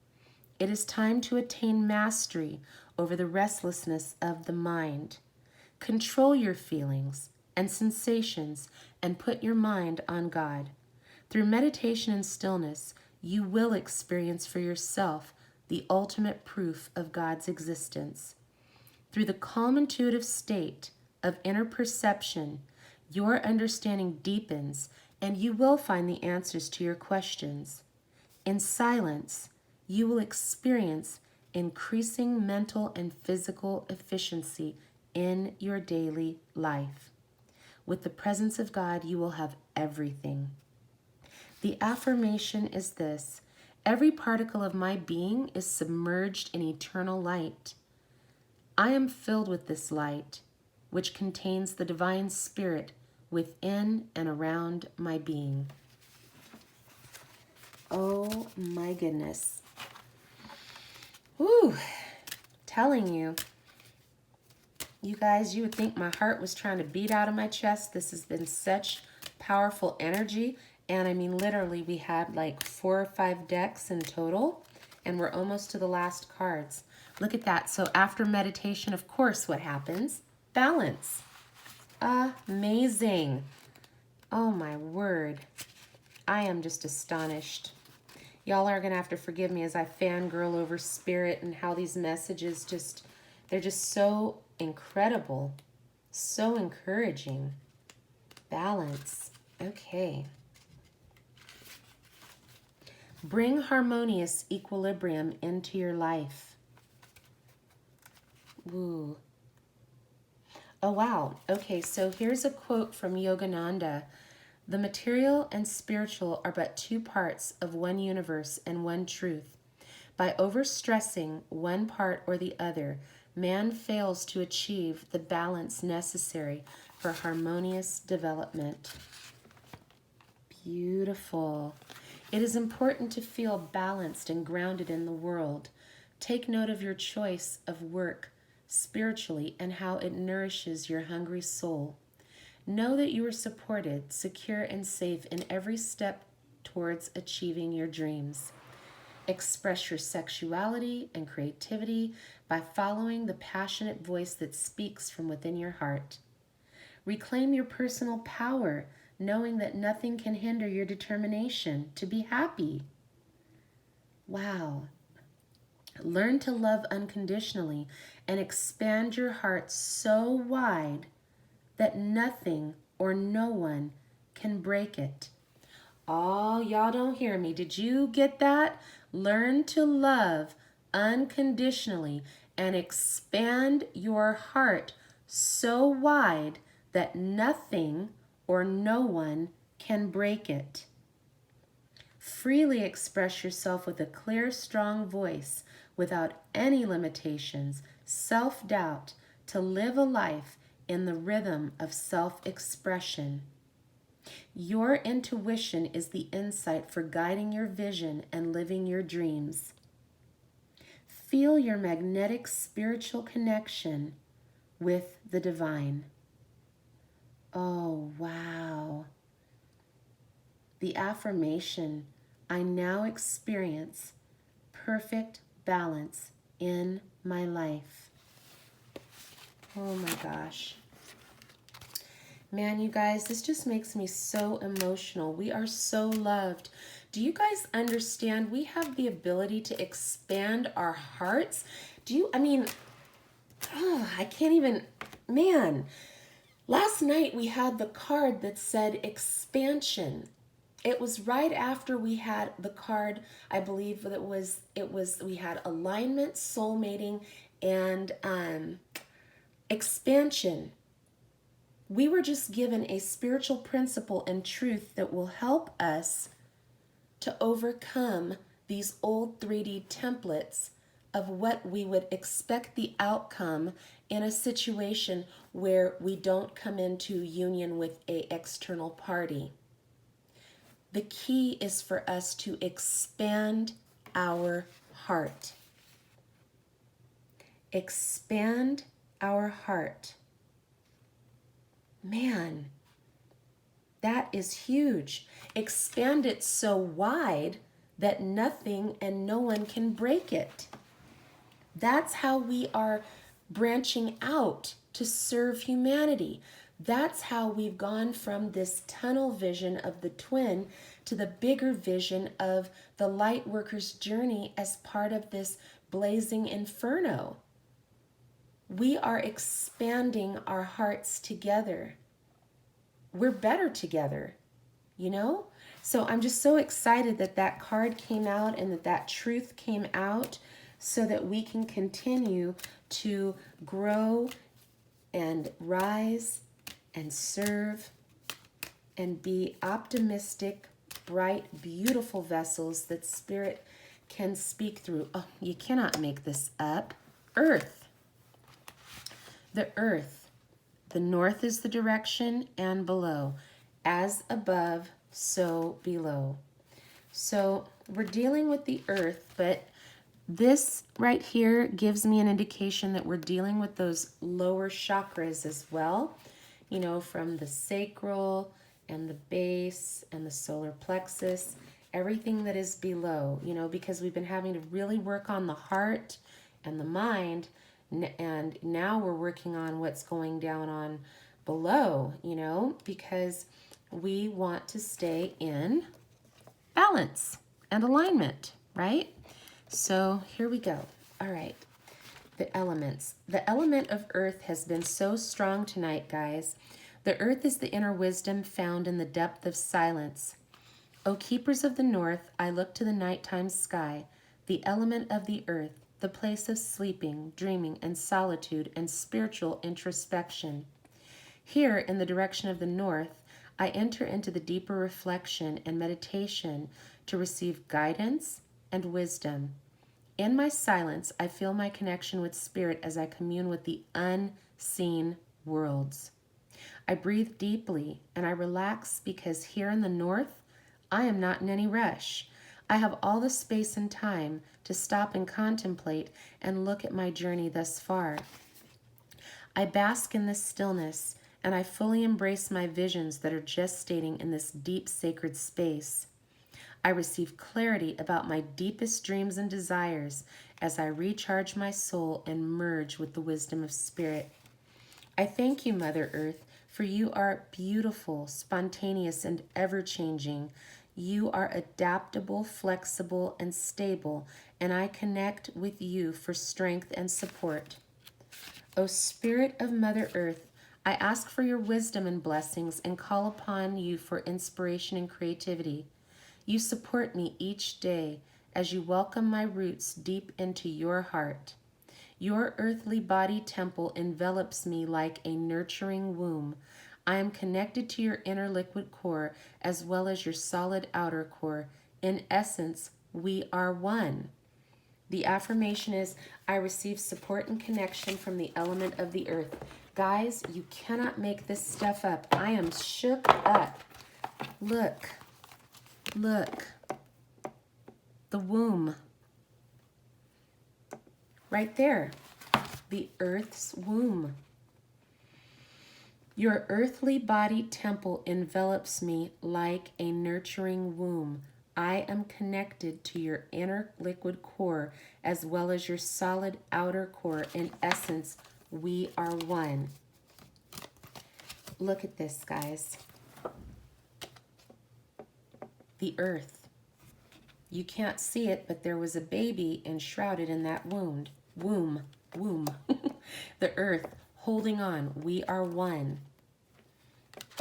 It is time to attain mastery over the restlessness of the mind. Control your feelings and sensations and put your mind on God. Through meditation and stillness, you will experience for yourself the ultimate proof of God's existence. Through the calm intuitive state of inner perception, your understanding deepens and you will find the answers to your questions. In silence, you will experience increasing mental and physical efficiency in your daily life. With the presence of God, you will have everything. The affirmation is this: every particle of my being is submerged in eternal light. I am filled with this light, which contains the divine spirit within and around my being. Oh my goodness. Whew. Telling you, you guys, you would think my heart was trying to beat out of my chest. This has been such powerful energy. And I mean, literally, we had like 4 or 5 decks in total, and we're almost to the last cards. Look at that. So after meditation, of course, what happens? Balance. Amazing. Oh my word. I am just astonished. Y'all are going to have to forgive me as I fangirl over spirit and how these messages just, they're just so incredible, so encouraging. Balance. Okay. Bring harmonious equilibrium into your life. Woo. Oh, wow. Okay, so here's a quote from Yogananda. The material and spiritual are but 2 parts of one universe and one truth. By overstressing one part or the other, man fails to achieve the balance necessary for harmonious development. Beautiful. It is important to feel balanced and grounded in the world. Take note of your choice of work spiritually and how it nourishes your hungry soul. Know that you are supported, secure, and safe in every step towards achieving your dreams. Express your sexuality and creativity by following the passionate voice that speaks from within your heart. Reclaim your personal power, knowing that nothing can hinder your determination to be happy. Wow. Learn to love unconditionally and expand your heart so wide that nothing or no one can break it. Oh, y'all don't hear me. Did you get that? Learn to love unconditionally and expand your heart so wide that nothing or no one can break it. Freely express yourself with a clear, strong voice without any limitations, self-doubt, to live a life in the rhythm of self-expression. Your intuition is the insight for guiding your vision and living your dreams. Feel your magnetic spiritual connection with the divine. Oh, wow. The affirmation, I now experience perfect balance in my life. Oh my gosh. Man, you guys, this just makes me so emotional. We are so loved. Do you guys understand? We have the ability to expand our hearts. I can't even, man. Last night we had the card that said expansion. It was right after we had the card, I believe that we had alignment, soul mating, and expansion. We were just given a spiritual principle and truth that will help us to overcome these old 3D templates of what we would expect the outcome in a situation where we don't come into union with a external party. The key is for us to expand our heart. Expand our heart. Man, that is huge. Expand it so wide that nothing and no one can break it. That's how we are branching out to serve humanity. That's how we've gone from this tunnel vision of the twin to the bigger vision of the light worker's journey as part of this blazing inferno. We are expanding our hearts together. We're better together, you know? So I'm just so excited that that card came out and that that truth came out so that we can continue to grow and rise and serve and be optimistic, bright, beautiful vessels that Spirit can speak through. Oh, you cannot make this up. Earth. The earth. The north is the direction and below. As above, so below. So we're dealing with the earth, but this right here gives me an indication that we're dealing with those lower chakras as well. You know, from the sacral and the base and the solar plexus, everything that is below, you know, because we've been having to really work on the heart and the mind, and now we're working on what's going down on below, you know, because we want to stay in balance and alignment, right? So here we go. All right. The elements. The element of earth has been so strong tonight, guys. The earth is the inner wisdom found in the depth of silence. O keepers of the north, I look to the nighttime sky, the element of the earth, the place of sleeping, dreaming, and solitude and spiritual introspection. Here, in the direction of the north, I enter into the deeper reflection and meditation to receive guidance and wisdom. In my silence, I feel my connection with Spirit as I commune with the unseen worlds. I breathe deeply and I relax because here in the north, I am not in any rush. I have all the space and time to stop and contemplate and look at my journey thus far. I bask in this stillness and I fully embrace my visions that are gestating in this deep sacred space. I receive clarity about my deepest dreams and desires as I recharge my soul and merge with the wisdom of Spirit. I thank you, Mother Earth, for you are beautiful, spontaneous, and ever-changing. You are adaptable, flexible, and stable, and I connect with you for strength and support. O Spirit of Mother Earth, I ask for your wisdom and blessings and call upon you for inspiration and creativity. You support me each day as you welcome my roots deep into your heart. Your earthly body temple envelops me like a nurturing womb. I am connected to your inner liquid core as well as your solid outer core. In essence, we are one. The affirmation is, I receive support and connection from the element of the earth. Guys, you cannot make this stuff up. I am shook up. Look. Look, the womb, right there, the earth's womb. Your earthly body temple envelops me like a nurturing womb. I am connected to your inner liquid core as well as your solid outer core. In essence, we are one. Look at this, guys. The earth. You can't see it, but there was a baby enshrouded in that womb. The earth holding on. We are one.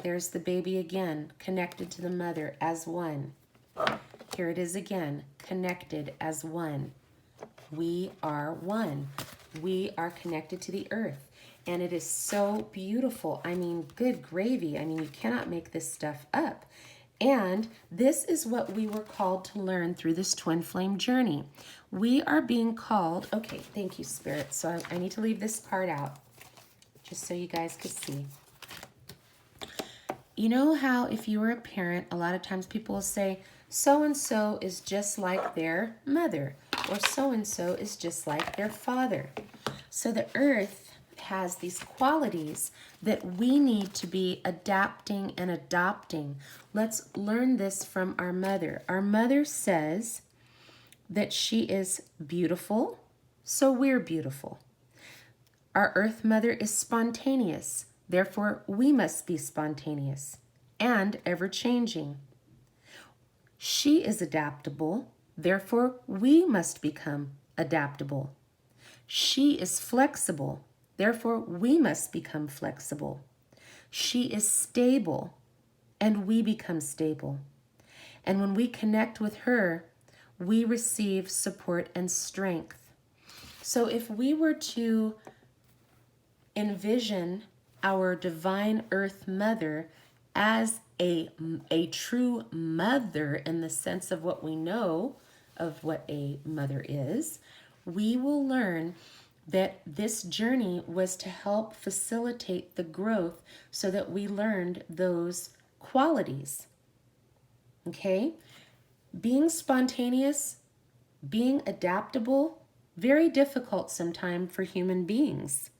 There's the baby again, connected to the mother as one. Here it is again, connected as one. We are one. We are connected to the earth. And it is so beautiful. I mean, good gravy. I mean, you cannot make this stuff up. And this is what we were called to learn through this twin flame journey. We are being called, okay, thank you, Spirit. So I need to leave this part out just so you guys could see. You know how if you were a parent, a lot of times people will say, so-and-so is just like their mother, or so-and-so is just like their father. So the earth has these qualities that we need to be adapting and adopting. Let's learn this from our mother. Our mother says that she is beautiful, so we're beautiful. Our earth mother is spontaneous, therefore we must be spontaneous and ever-changing. She is adaptable, therefore we must become adaptable. She is flexible, therefore we must become flexible. She is stable, and we become stable. And when we connect with her, we receive support and strength. So if we were to envision our divine earth mother as a true mother in the sense of what we know of what a mother is, we will learn that this journey was to help facilitate the growth so that we learned those qualities. Okay? Being spontaneous, being adaptable, very difficult sometimes for human beings.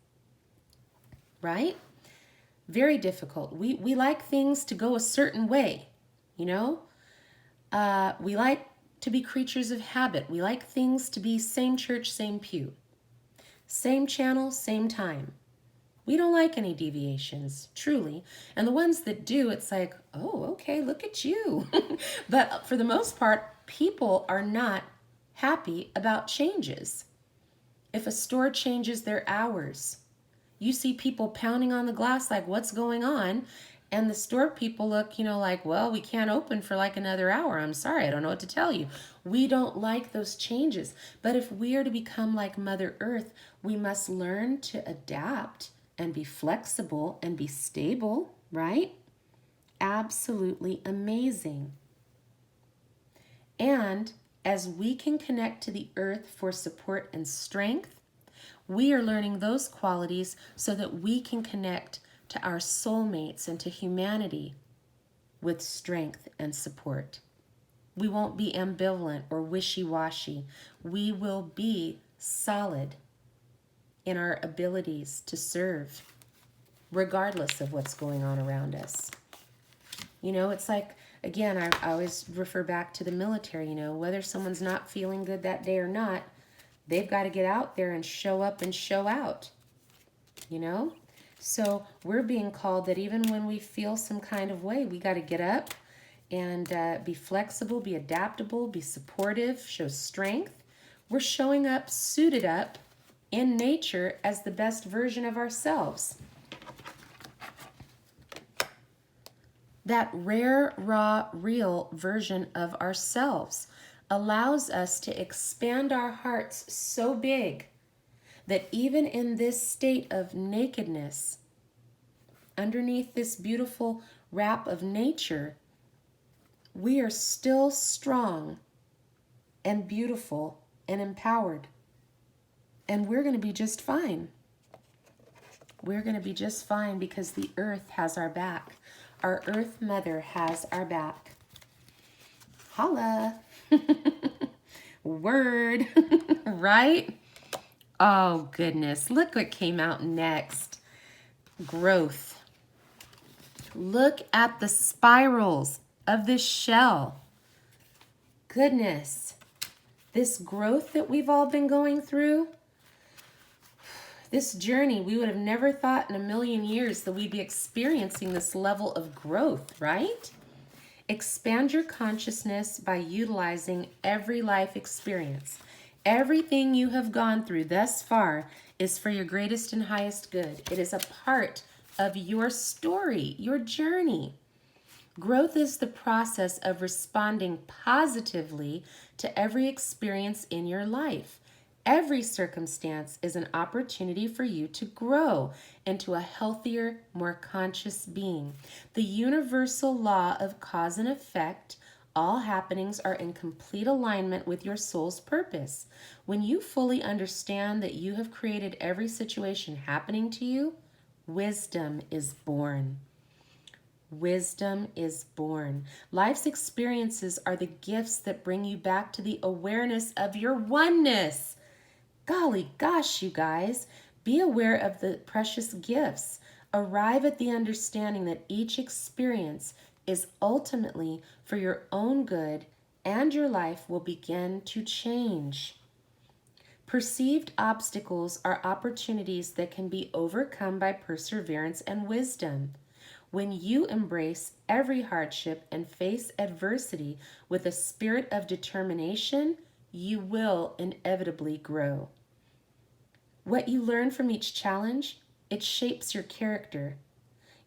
Right? Very difficult. We like things to go a certain way, you know? We like to be creatures of habit. We like things to be same church, same pew. Same channel, same time. We don't like any deviations, truly. And the ones that do, it's like, oh, okay, look at you. But for the most part, people are not happy about changes. If a store changes their hours, you see people pounding on the glass like, what's going on? And the store people look, like, well, we can't open for like another hour. I'm sorry, I don't know what to tell you. We don't like those changes. But if we are to become like Mother Earth, we must learn to adapt and be flexible and be stable, right? Absolutely amazing. And as we can connect to the earth for support and strength, we are learning those qualities so that we can connect to our soulmates and to humanity with strength and support. We won't be ambivalent or wishy-washy. We will be solid in our abilities to serve, regardless of what's going on around us. It's like, again, I always refer back to the military, whether someone's not feeling good that day or not, they've got to get out there and show up and show out, So we're being called that even when we feel some kind of way, we got to get up and be flexible, be adaptable, be supportive, show strength. We're showing up, suited up in nature as the best version of ourselves. That rare, raw, real version of ourselves allows us to expand our hearts so big that even in this state of nakedness, underneath this beautiful wrap of nature, we are still strong and beautiful and empowered. And we're going to be just fine. We're going to be just fine because the earth has our back. Our earth mother has our back. Holla. Word. Right? Oh, goodness. Look what came out next. Growth. Look at the spirals of this shell. Goodness. This growth that we've all been going through, this journey, we would have never thought in a million years that we'd be experiencing this level of growth, right? Expand your consciousness by utilizing every life experience. Everything you have gone through thus far is for your greatest and highest good. It is a part of your story, your journey. Growth is the process of responding positively to every experience in your life. Every circumstance is an opportunity for you to grow into a healthier, more conscious being. The universal law of cause and effect, all happenings are in complete alignment with your soul's purpose. When you fully understand that you have created every situation happening to you, wisdom is born. Wisdom is born. Life's experiences are the gifts that bring you back to the awareness of your oneness. Golly gosh, you guys, be aware of the precious gifts. Arrive at the understanding that each experience is ultimately for your own good, and your life will begin to change. Perceived obstacles are opportunities that can be overcome by perseverance and wisdom. When you embrace every hardship and face adversity with a spirit of determination, you will inevitably grow. What you learn from each challenge, it shapes your character.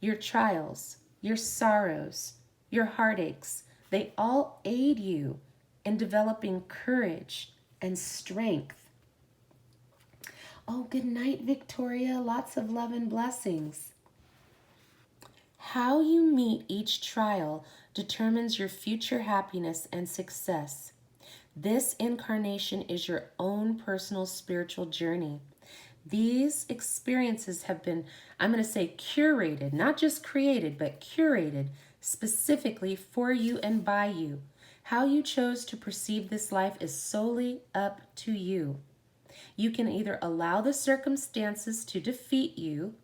Your trials, your sorrows, your heartaches, they all aid you in developing courage and strength. Oh, good night, Victoria. Lots of love and blessings. How you meet each trial determines your future happiness and success. This incarnation is your own personal spiritual journey. These experiences have been, I'm going to say, curated, not just created, but curated specifically for you and by you. How you chose to perceive this life is solely up to you. You can either allow the circumstances to defeat you,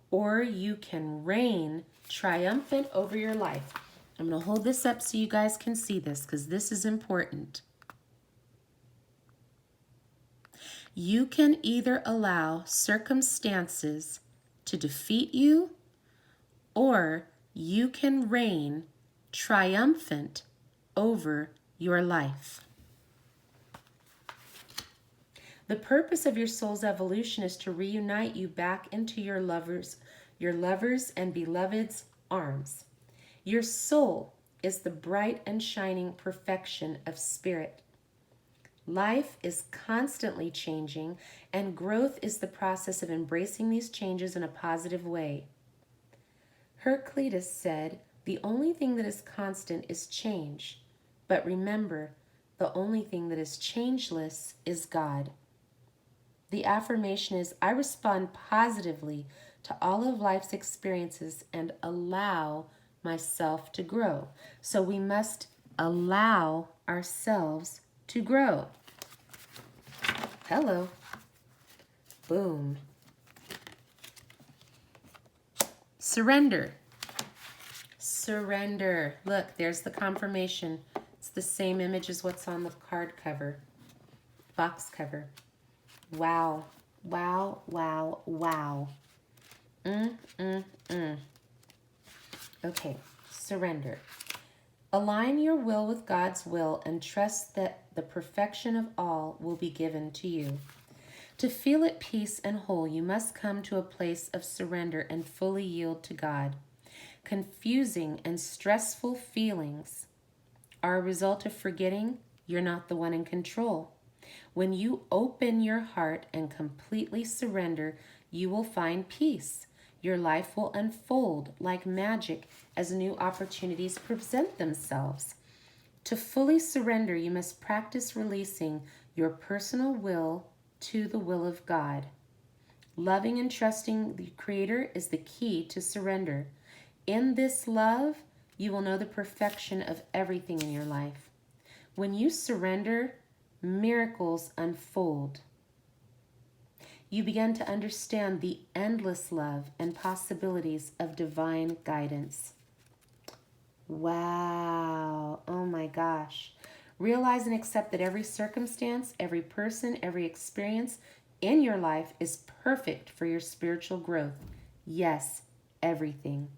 or you can reign triumphant over your life. I'm going to hold this up so you guys can see this, because this is important. You can either allow circumstances to defeat you, or you can reign triumphant over your life. The purpose of your soul's evolution is to reunite you back into your lovers and beloved's arms. Your soul is the bright and shining perfection of spirit. Life is constantly changing, and growth is the process of embracing these changes in a positive way. Heraclitus said, "The only thing that is constant is change. But remember, the only thing that is changeless is God." The affirmation is, I respond positively to all of life's experiences and allow myself to grow. So we must allow ourselves to grow. Hello. Boom. Surrender. Surrender. Look, there's the confirmation. It's the same image as what's on the card cover, box cover. Wow. Wow, wow, wow. Okay, surrender. Align your will with God's will and trust that the perfection of all will be given to you. To feel at peace and whole, you must come to a place of surrender and fully yield to God. Confusing and stressful feelings are a result of forgetting you're not the one in control. When you open your heart and completely surrender, you will find peace. Your life will unfold like magic as new opportunities present themselves. To fully surrender, you must practice releasing your personal will to the will of God. Loving and trusting the Creator is the key to surrender. In this love, you will know the perfection of everything in your life. When you surrender, miracles unfold. You begin to understand the endless love and possibilities of divine guidance. Wow. Oh my gosh. Realize and accept that every circumstance, every person, every experience in your life is perfect for your spiritual growth. Yes, everything.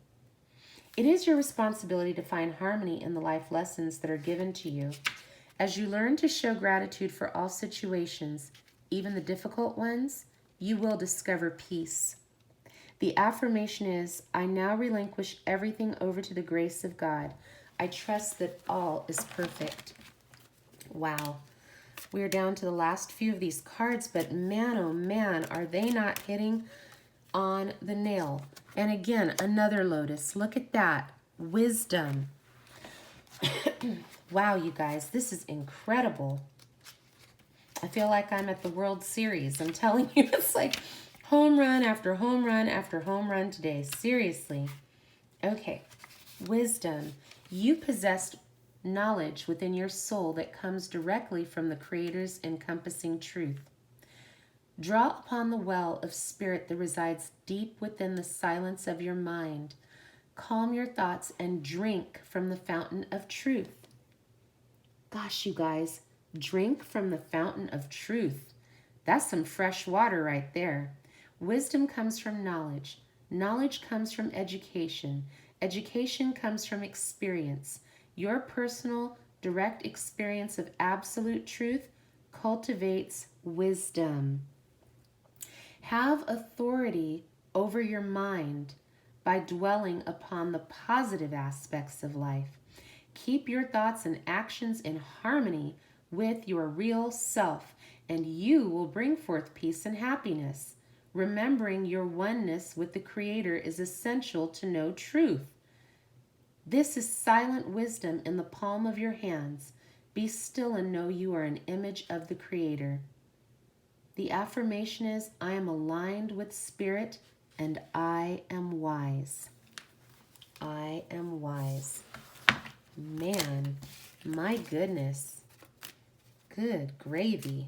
It is your responsibility to find harmony in the life lessons that are given to you. As you learn to show gratitude for all situations, even the difficult ones, you will discover peace. The affirmation is, I now relinquish everything over to the grace of God. I trust that all is perfect. Wow. We're down to the last few of these cards, but man, oh man, are they not hitting on the nail. And again, another lotus. Look at that. Wisdom. Wow, you guys, this is incredible. I feel like I'm at the World Series. I'm telling you, it's like home run after home run after home run today. Seriously. Okay. Wisdom. You possessed knowledge within your soul that comes directly from the Creator's encompassing truth. Draw upon the well of spirit that resides deep within the silence of your mind. Calm your thoughts and drink from the fountain of truth. Gosh, you guys, drink from the fountain of truth. That's some fresh water right there. Wisdom comes from knowledge. Knowledge comes from education. Education comes from experience. Your personal, direct experience of absolute truth cultivates wisdom. Have authority over your mind by dwelling upon the positive aspects of life. Keep your thoughts and actions in harmony with your real self, and you will bring forth peace and happiness. Remembering your oneness with the Creator is essential to know truth. This is silent wisdom in the palm of your hands. Be still and know you are an image of the Creator. The affirmation is, I am aligned with spirit and I am wise. I am wise. Man, my goodness. Good gravy.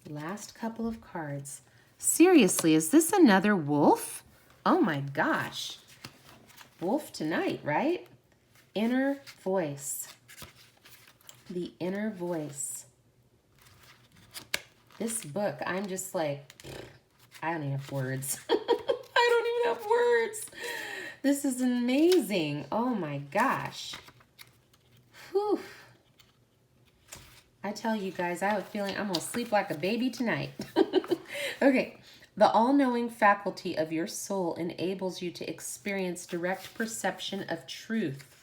Last couple of cards. Seriously, is this another wolf? Oh my gosh. Wolf tonight, right? Inner voice. The inner voice. This book, I'm just like, I don't even have words. I don't even have words. This is amazing. Oh my gosh. Whew. I tell you guys, I have a feeling I'm going to sleep like a baby tonight. Okay. The all-knowing faculty of your soul enables you to experience direct perception of truth.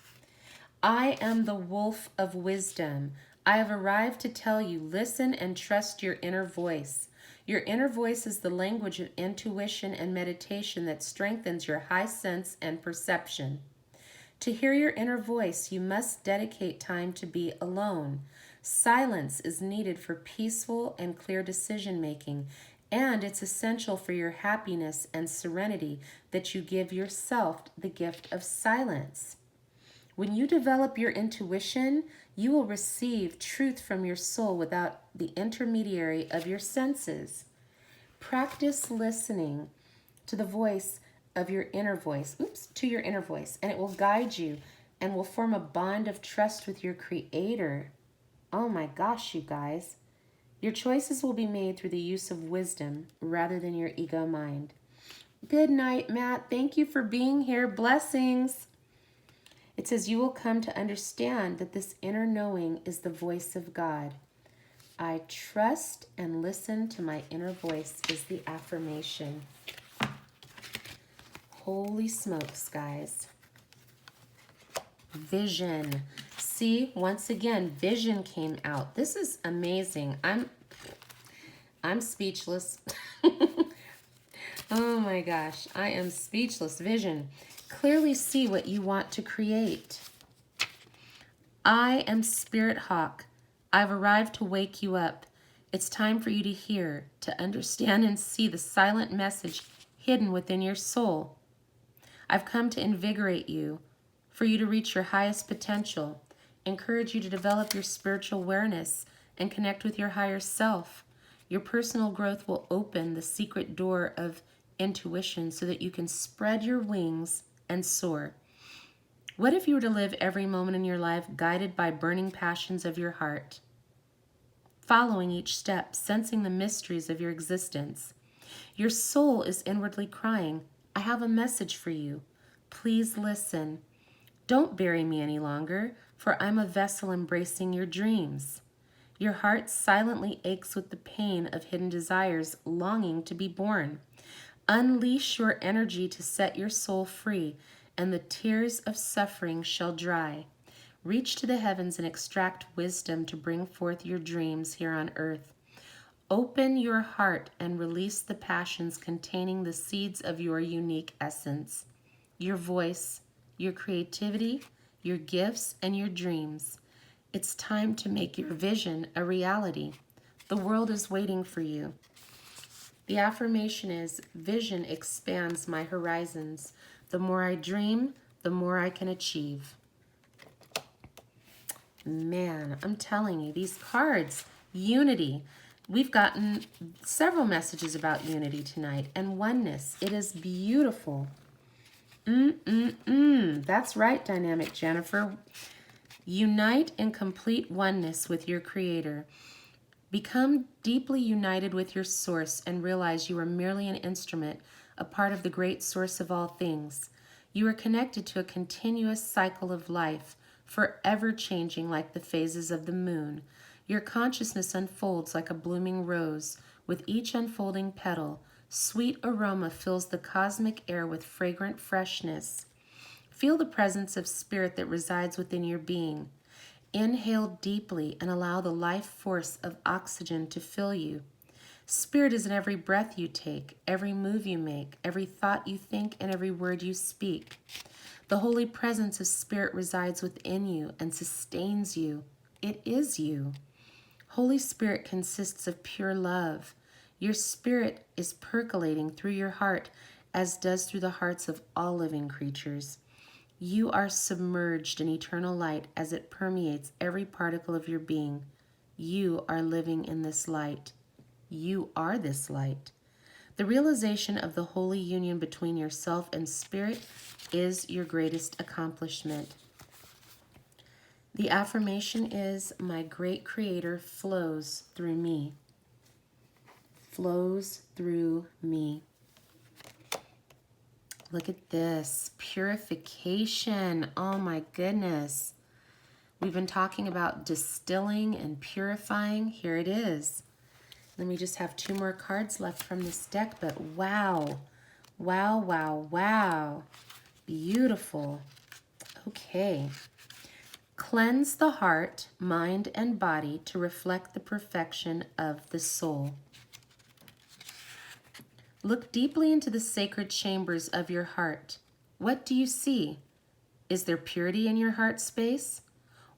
I am the wolf of wisdom. I have arrived to tell you, listen and trust your inner voice. Your inner voice is the language of intuition and meditation that strengthens your high sense and perception. To hear your inner voice, you must dedicate time to be alone. Silence is needed for peaceful and clear decision-making, and it's essential for your happiness and serenity that you give yourself the gift of silence. When you develop your intuition, you will receive truth from your soul without the intermediary of your senses. Practice listening to the voice of your inner voice, to your inner voice, and it will guide you and will form a bond of trust with your Creator. Oh my gosh, you guys. Your choices will be made through the use of wisdom rather than your ego mind. Good night, Matt. Thank you for being here. Blessings. It says you will come to understand that this inner knowing is the voice of God. I trust and listen to my inner voice is the affirmation. Holy smokes, guys. Vision. See, once again, vision came out. This is amazing. I'm speechless. Oh my gosh, I am speechless. Vision. Clearly see what you want to create. I am Spirit Hawk. I've arrived to wake you up. It's time for you to hear, to understand and see the silent message hidden within your soul. I've come to invigorate you, for you to reach your highest potential, encourage you to develop your spiritual awareness and connect with your higher self. Your personal growth will open the secret door of intuition so that you can spread your wings and soar. What if you were to live every moment in your life guided by burning passions of your heart, following each step, sensing the mysteries of your existence? Your soul is inwardly crying, I have a message for you. Please listen. Don't bury me any longer, for I'm a vessel embracing your dreams. Your heart silently aches with the pain of hidden desires, longing to be born. Unleash your energy to set your soul free, and the tears of suffering shall dry. Reach to the heavens and extract wisdom to bring forth your dreams here on earth. Open your heart and release the passions containing the seeds of your unique essence, your voice, your creativity, your gifts, and your dreams. It's time to make your vision a reality. The world is waiting for you. The affirmation is, vision expands my horizons. The more I dream, the more I can achieve. Man, I'm telling you, these cards, unity. We've gotten several messages about unity tonight and oneness. It is beautiful. That's right, Dynamic Jennifer. Unite in complete oneness with your Creator. Become deeply united with your source and realize you are merely an instrument, a part of the great source of all things. You are connected to a continuous cycle of life, forever changing like the phases of the moon. Your consciousness unfolds like a blooming rose. With each unfolding petal, sweet aroma fills the cosmic air with fragrant freshness. Feel the presence of spirit that resides within your being. Inhale deeply and allow the life force of oxygen to fill you. Spirit is in every breath you take, every move you make, every thought you think, and every word you speak. The holy presence of Spirit resides within you and sustains you. It is you. Holy Spirit consists of pure love. Your spirit is percolating through your heart, as does through the hearts of all living creatures. You are submerged in eternal light as it permeates every particle of your being. You are living in this light. You are this light. The realization of the holy union between yourself and spirit is your greatest accomplishment. The affirmation is, my great Creator flows through me. Flows through me. Look at this. Purification. Oh my goodness. We've been talking about distilling and purifying. Here it is. Then we just have 2 more cards left from this deck, but wow. Wow, wow, wow. Beautiful. Okay. Cleanse the heart, mind, and body to reflect the perfection of the soul. Look deeply into the sacred chambers of your heart. What do you see? Is there purity in your heart space?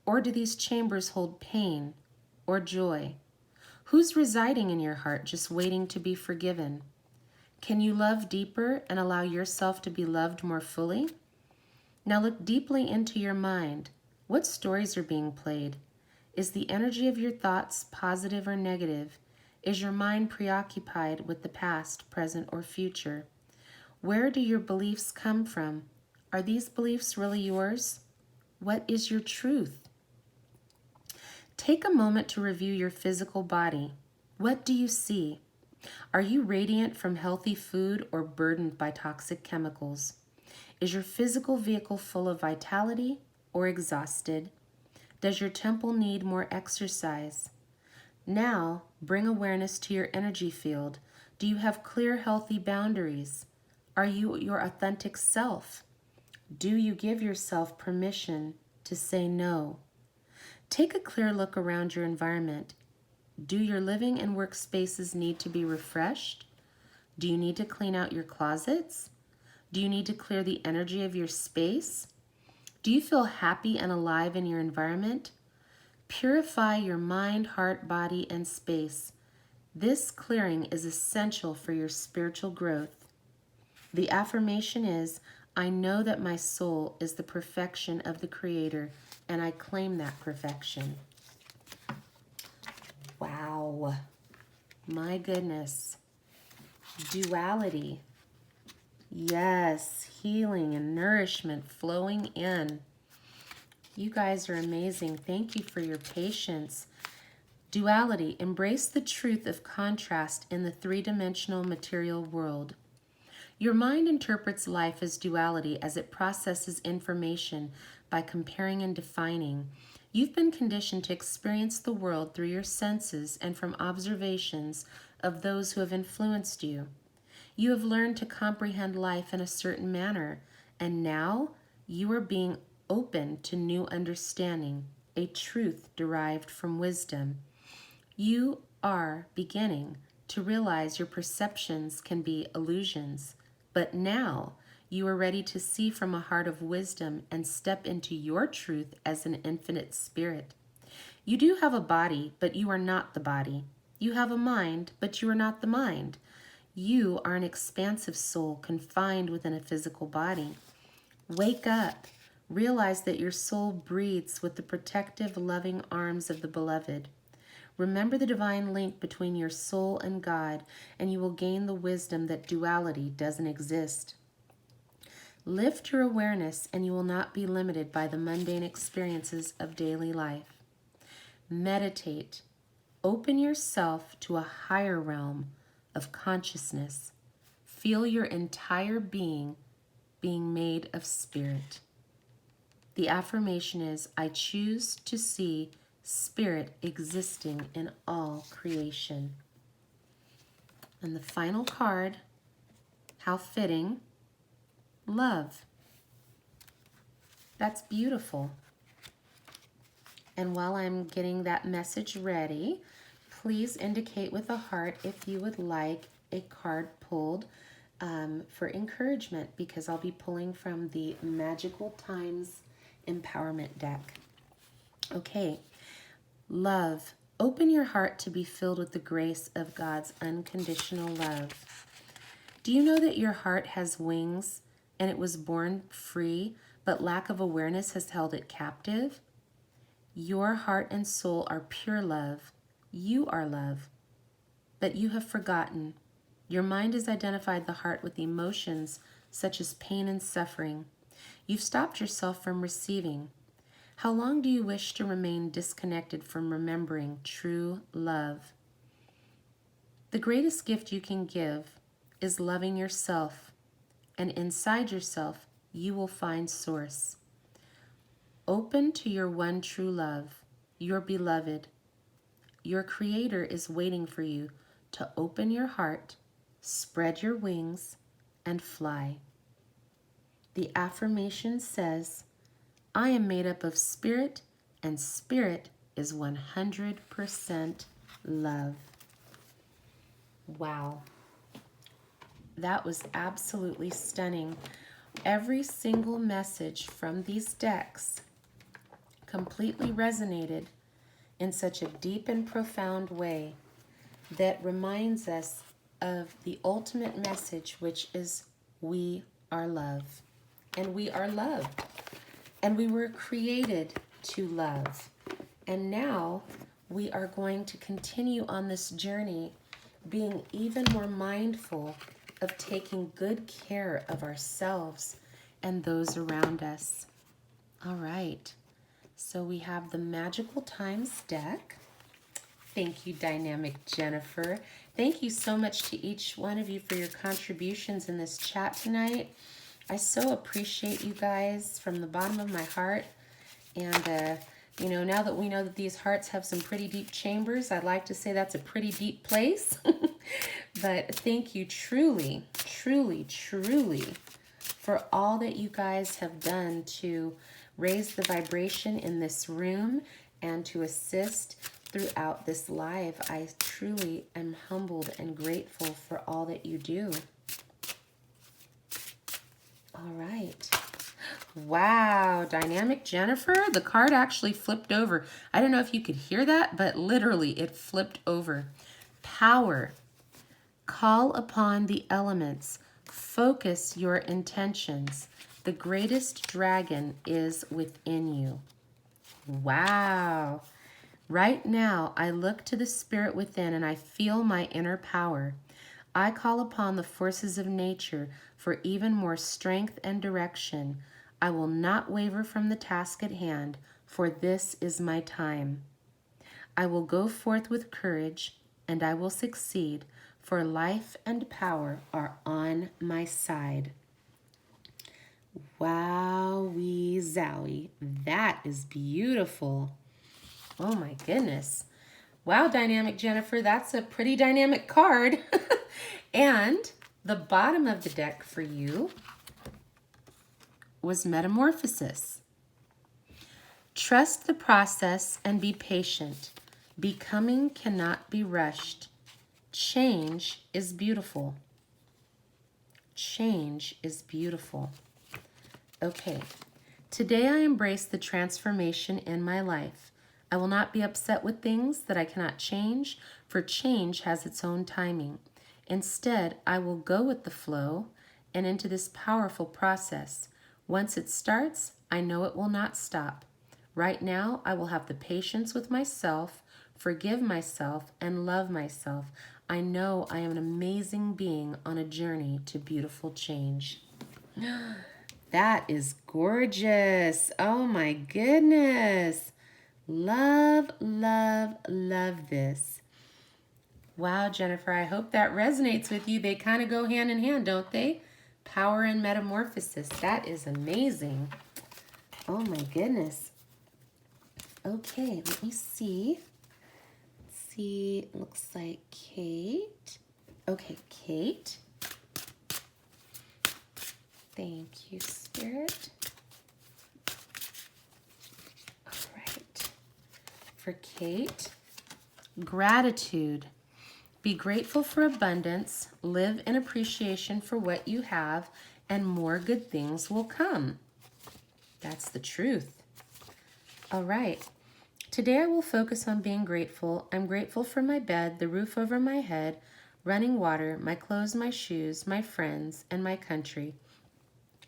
Or do these chambers hold pain or joy? Who's residing in your heart just waiting to be forgiven? Can you love deeper and allow yourself to be loved more fully? Now look deeply into your mind. What stories are being played? Is the energy of your thoughts positive or negative? Is your mind preoccupied with the past, present, or future? Where do your beliefs come from? Are these beliefs really yours? What is your truth? Take a moment to review your physical body. What do you see? Are you radiant from healthy food or burdened by toxic chemicals? Is your physical vehicle full of vitality or exhausted? Does your temple need more exercise? Now, bring awareness to your energy field. Do you have clear, healthy boundaries? Are you your authentic self? Do you give yourself permission to say no? Take a clear look around your environment. Do your living and work spaces need to be refreshed? Do you need to clean out your closets? Do you need to clear the energy of your space? Do you feel happy and alive in your environment? Purify your mind, heart, body, and space. This clearing is essential for your spiritual growth. The affirmation is, I know that my soul is the perfection of the Creator, and I claim that perfection. Wow. My goodness. Duality. Yes, healing and nourishment flowing in. You guys are amazing. Thank you for your patience. Duality. Embrace the truth of contrast in the 3-dimensional material world. Your mind interprets life as duality as it processes information by comparing and defining. You've been conditioned to experience the world through your senses and from observations of those who have influenced you. You have learned to comprehend life in a certain manner, and now you are being open to new understanding, a truth derived from wisdom. You are beginning to realize your perceptions can be illusions, but now you are ready to see from a heart of wisdom and step into your truth as an infinite spirit. You do have a body, but you are not the body. You have a mind, but you are not the mind. You are an expansive soul confined within a physical body. Wake up. Realize that your soul breathes with the protective, loving arms of the beloved. Remember the divine link between your soul and God, and you will gain the wisdom that duality doesn't exist. Lift your awareness, and you will not be limited by the mundane experiences of daily life. Meditate. Open yourself to a higher realm of consciousness. Feel your entire being made of spirit. The affirmation is, I choose to see spirit existing in all creation. And the final card, how fitting, love. That's beautiful. And while I'm getting that message ready, please indicate with a heart if you would like a card pulled for encouragement, because I'll be pulling from the Magical Times Empowerment deck. Okay, love. Open your heart to be filled with the grace of God's unconditional love. Do you know that your heart has wings and it was born free, but lack of awareness has held it captive? Your heart and soul are pure love. You are love, but you have forgotten. Your mind has identified the heart with emotions such as pain and suffering. You've stopped yourself from receiving. How long do you wish to remain disconnected from remembering true love? The greatest gift you can give is loving yourself, and inside yourself, you will find source. Open to your one true love, your beloved. Your Creator is waiting for you to open your heart, spread your wings, and fly. The affirmation says, I am made up of spirit, and spirit is 100% love. Wow. That was absolutely stunning. Every single message from these decks completely resonated in such a deep and profound way that reminds us of the ultimate message, which is we are love. And we are loved. And we were created to love. And now we are going to continue on this journey being even more mindful of taking good care of ourselves and those around us. All right. So we have the Magical Times deck. Thank you, Dynamic Jennifer. Thank you so much to each one of you for your contributions in this chat tonight. I so appreciate you guys from the bottom of my heart. And, you know, now that we know that these hearts have some pretty deep chambers, I'd like to say that's a pretty deep place. But thank you truly, truly, truly for all that you guys have done to raise the vibration in this room and to assist throughout this live. I truly am humbled and grateful for all that you do. All right. Wow, Dynamic Jennifer, the card actually flipped over. I don't know if you could hear that, but literally it flipped over. Power. Call upon the elements. Focus your intentions. The greatest dragon is within you. Wow. Right now, I look to the spirit within and I feel my inner power. I call upon the forces of nature for even more strength and direction. I will not waver from the task at hand, for this is my time. I will go forth with courage, and I will succeed, for life and power are on my side. Wowee zowie. That is beautiful. Oh my goodness. Wow, Dynamic Jennifer, that's a pretty dynamic card. And the bottom of the deck for you was Metamorphosis. Trust the process and be patient. Becoming cannot be rushed. Change is beautiful. Change is beautiful. Okay, today I embrace the transformation in my life. I will not be upset with things that I cannot change, for change has its own timing. Instead, I will go with the flow and into this powerful process. Once it starts, I know it will not stop. Right now, I will have the patience with myself, forgive myself, and love myself. I know I am an amazing being on a journey to beautiful change. That is gorgeous. Oh my goodness. Love, love, love this. Wow, Jennifer, I hope that resonates with you. They kind of go hand in hand, don't they? Power and metamorphosis. That is amazing. Oh my goodness. Okay, let me see. Let's see, it looks like Kate. Okay, Kate. Thank you, Spirit. All right. For Kate, gratitude. Be grateful for abundance, live in appreciation for what you have, and more good things will come. That's the truth. All right. Today I will focus on being grateful. I'm grateful for my bed, the roof over my head, running water, my clothes, my shoes, my friends, and my country.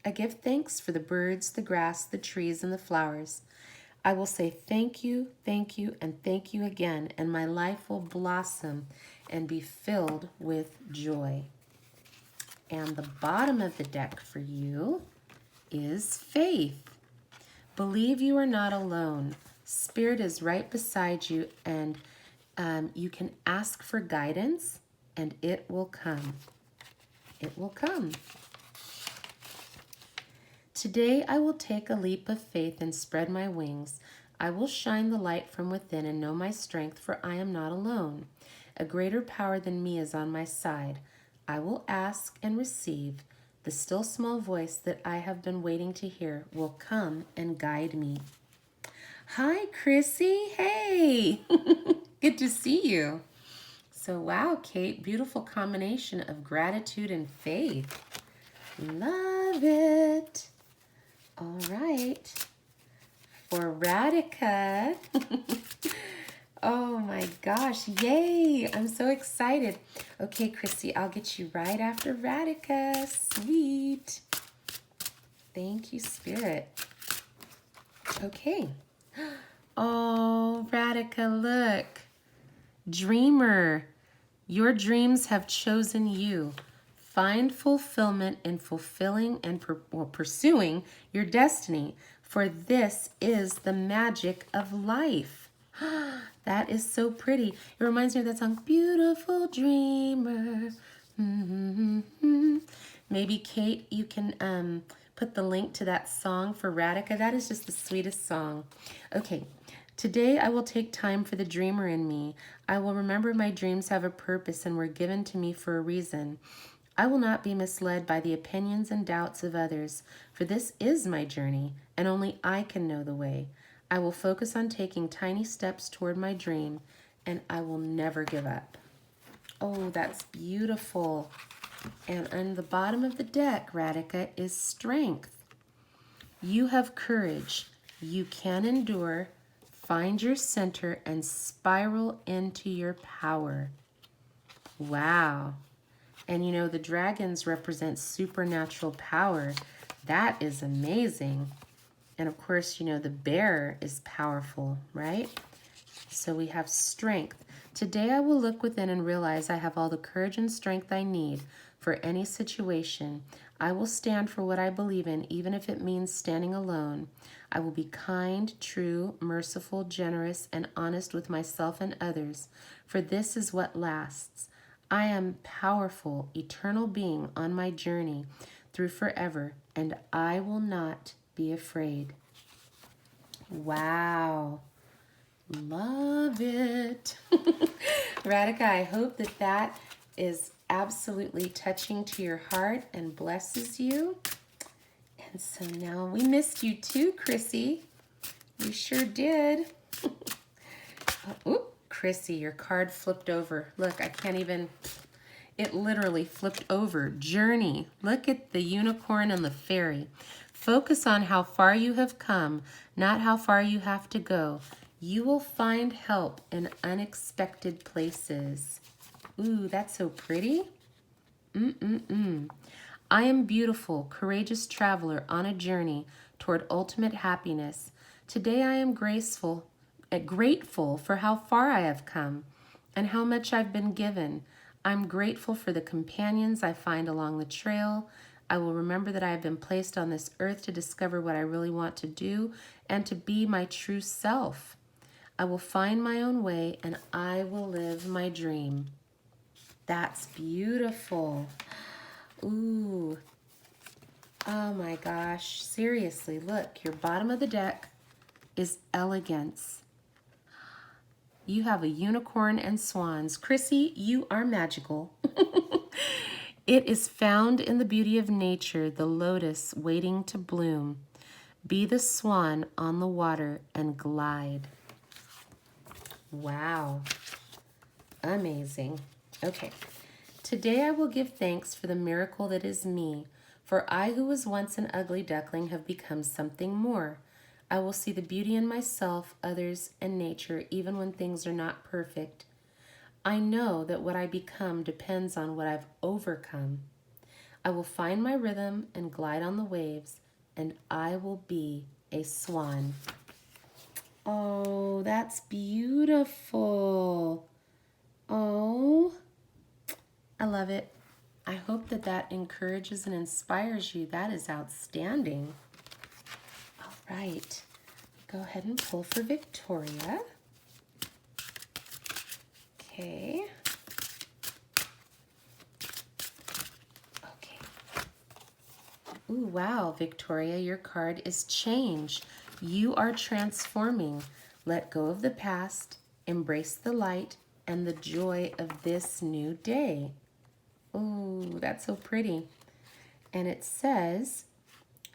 I give thanks for the birds, the grass, the trees, and the flowers. I will say thank you, and thank you again, and my life will blossom and be filled with joy. And the bottom of the deck for you is faith. Believe you are not alone. Spirit is right beside you, and you can ask for guidance, and it will come. It will come. Today I will take a leap of faith and spread my wings. I will shine the light from within and know my strength, for I am not alone. A greater power than me is on my side. I will ask and receive. The still small voice that I have been waiting to hear will come and guide me. Hi, Chrissy. Hey, good to see you. So, wow, Kate, beautiful combination of gratitude and faith. Love it. All right. For Radhika. Oh my gosh, yay. I'm so excited. Okay, Chrissy, I'll get you right after Radhika. Sweet. Thank you, Spirit. Okay. Oh, Radhika, look. Dreamer, your dreams have chosen you. Find fulfillment in fulfilling and pursuing your destiny, for this is the magic of life. That is so pretty. It reminds me of that song, Beautiful Dreamer. Maybe, Kate, you can put the link to that song for Radhika. That is just the sweetest song. Okay, today I will take time for the dreamer in me. I will remember my dreams have a purpose and were given to me for a reason. I will not be misled by the opinions and doubts of others, for this is my journey, and only I can know the way. I will focus on taking tiny steps toward my dream, and I will never give up. Oh, that's beautiful. And on the bottom of the deck, Radhika, is strength. You have courage. You can endure. Find your center and spiral into your power. Wow. And you know, the dragons represent supernatural power. That is amazing. And of course, you know, the bear is powerful, right? So we have strength. Today I will look within and realize I have all the courage and strength I need for any situation. I will stand for what I believe in, even if it means standing alone. I will be kind, true, merciful, generous, and honest with myself and others, for this is what lasts. I am powerful, eternal being on my journey through forever, and I will not be afraid. Wow. Love it. Radhika, I hope that that is absolutely touching to your heart and blesses you. And so now we missed you too, Chrissy. We sure did. Oop, Chrissy, your card flipped over. Look, I can't even, it literally flipped over. Journey. Look at the unicorn and the fairy. Focus on how far you have come, not how far you have to go. You will find help in unexpected places. Ooh, that's so pretty. I am beautiful, courageous traveler on a journey toward ultimate happiness. Today I am grateful for how far I have come and how much I've been given. I'm grateful for the companions I find along the trail. I will remember that I have been placed on this earth to discover what I really want to do and to be my true self. I will find my own way and I will live my dream. That's beautiful. Ooh. Oh my gosh. Seriously, look, your bottom of the deck is elegance. You have a unicorn and swans. Chrissy, you are magical. It is found in the beauty of nature, the lotus waiting to bloom. Be the swan on the water and glide. Wow. Amazing. Okay. Today I will give thanks for the miracle that is me, for I who was once an ugly duckling have become something more. I will see the beauty in myself, others, and nature, even when things are not perfect. I know that what I become depends on what I've overcome. I will find my rhythm and glide on the waves, and I will be a swan. Oh, that's beautiful. Oh, I love it. I hope that that encourages and inspires you. That is outstanding. All right. Go ahead and pull for Victoria. Okay. Okay. Ooh, wow, Victoria, your card is change. You are transforming. Let go of the past, embrace the light, and the joy of this new day. Ooh, that's so pretty. And it says,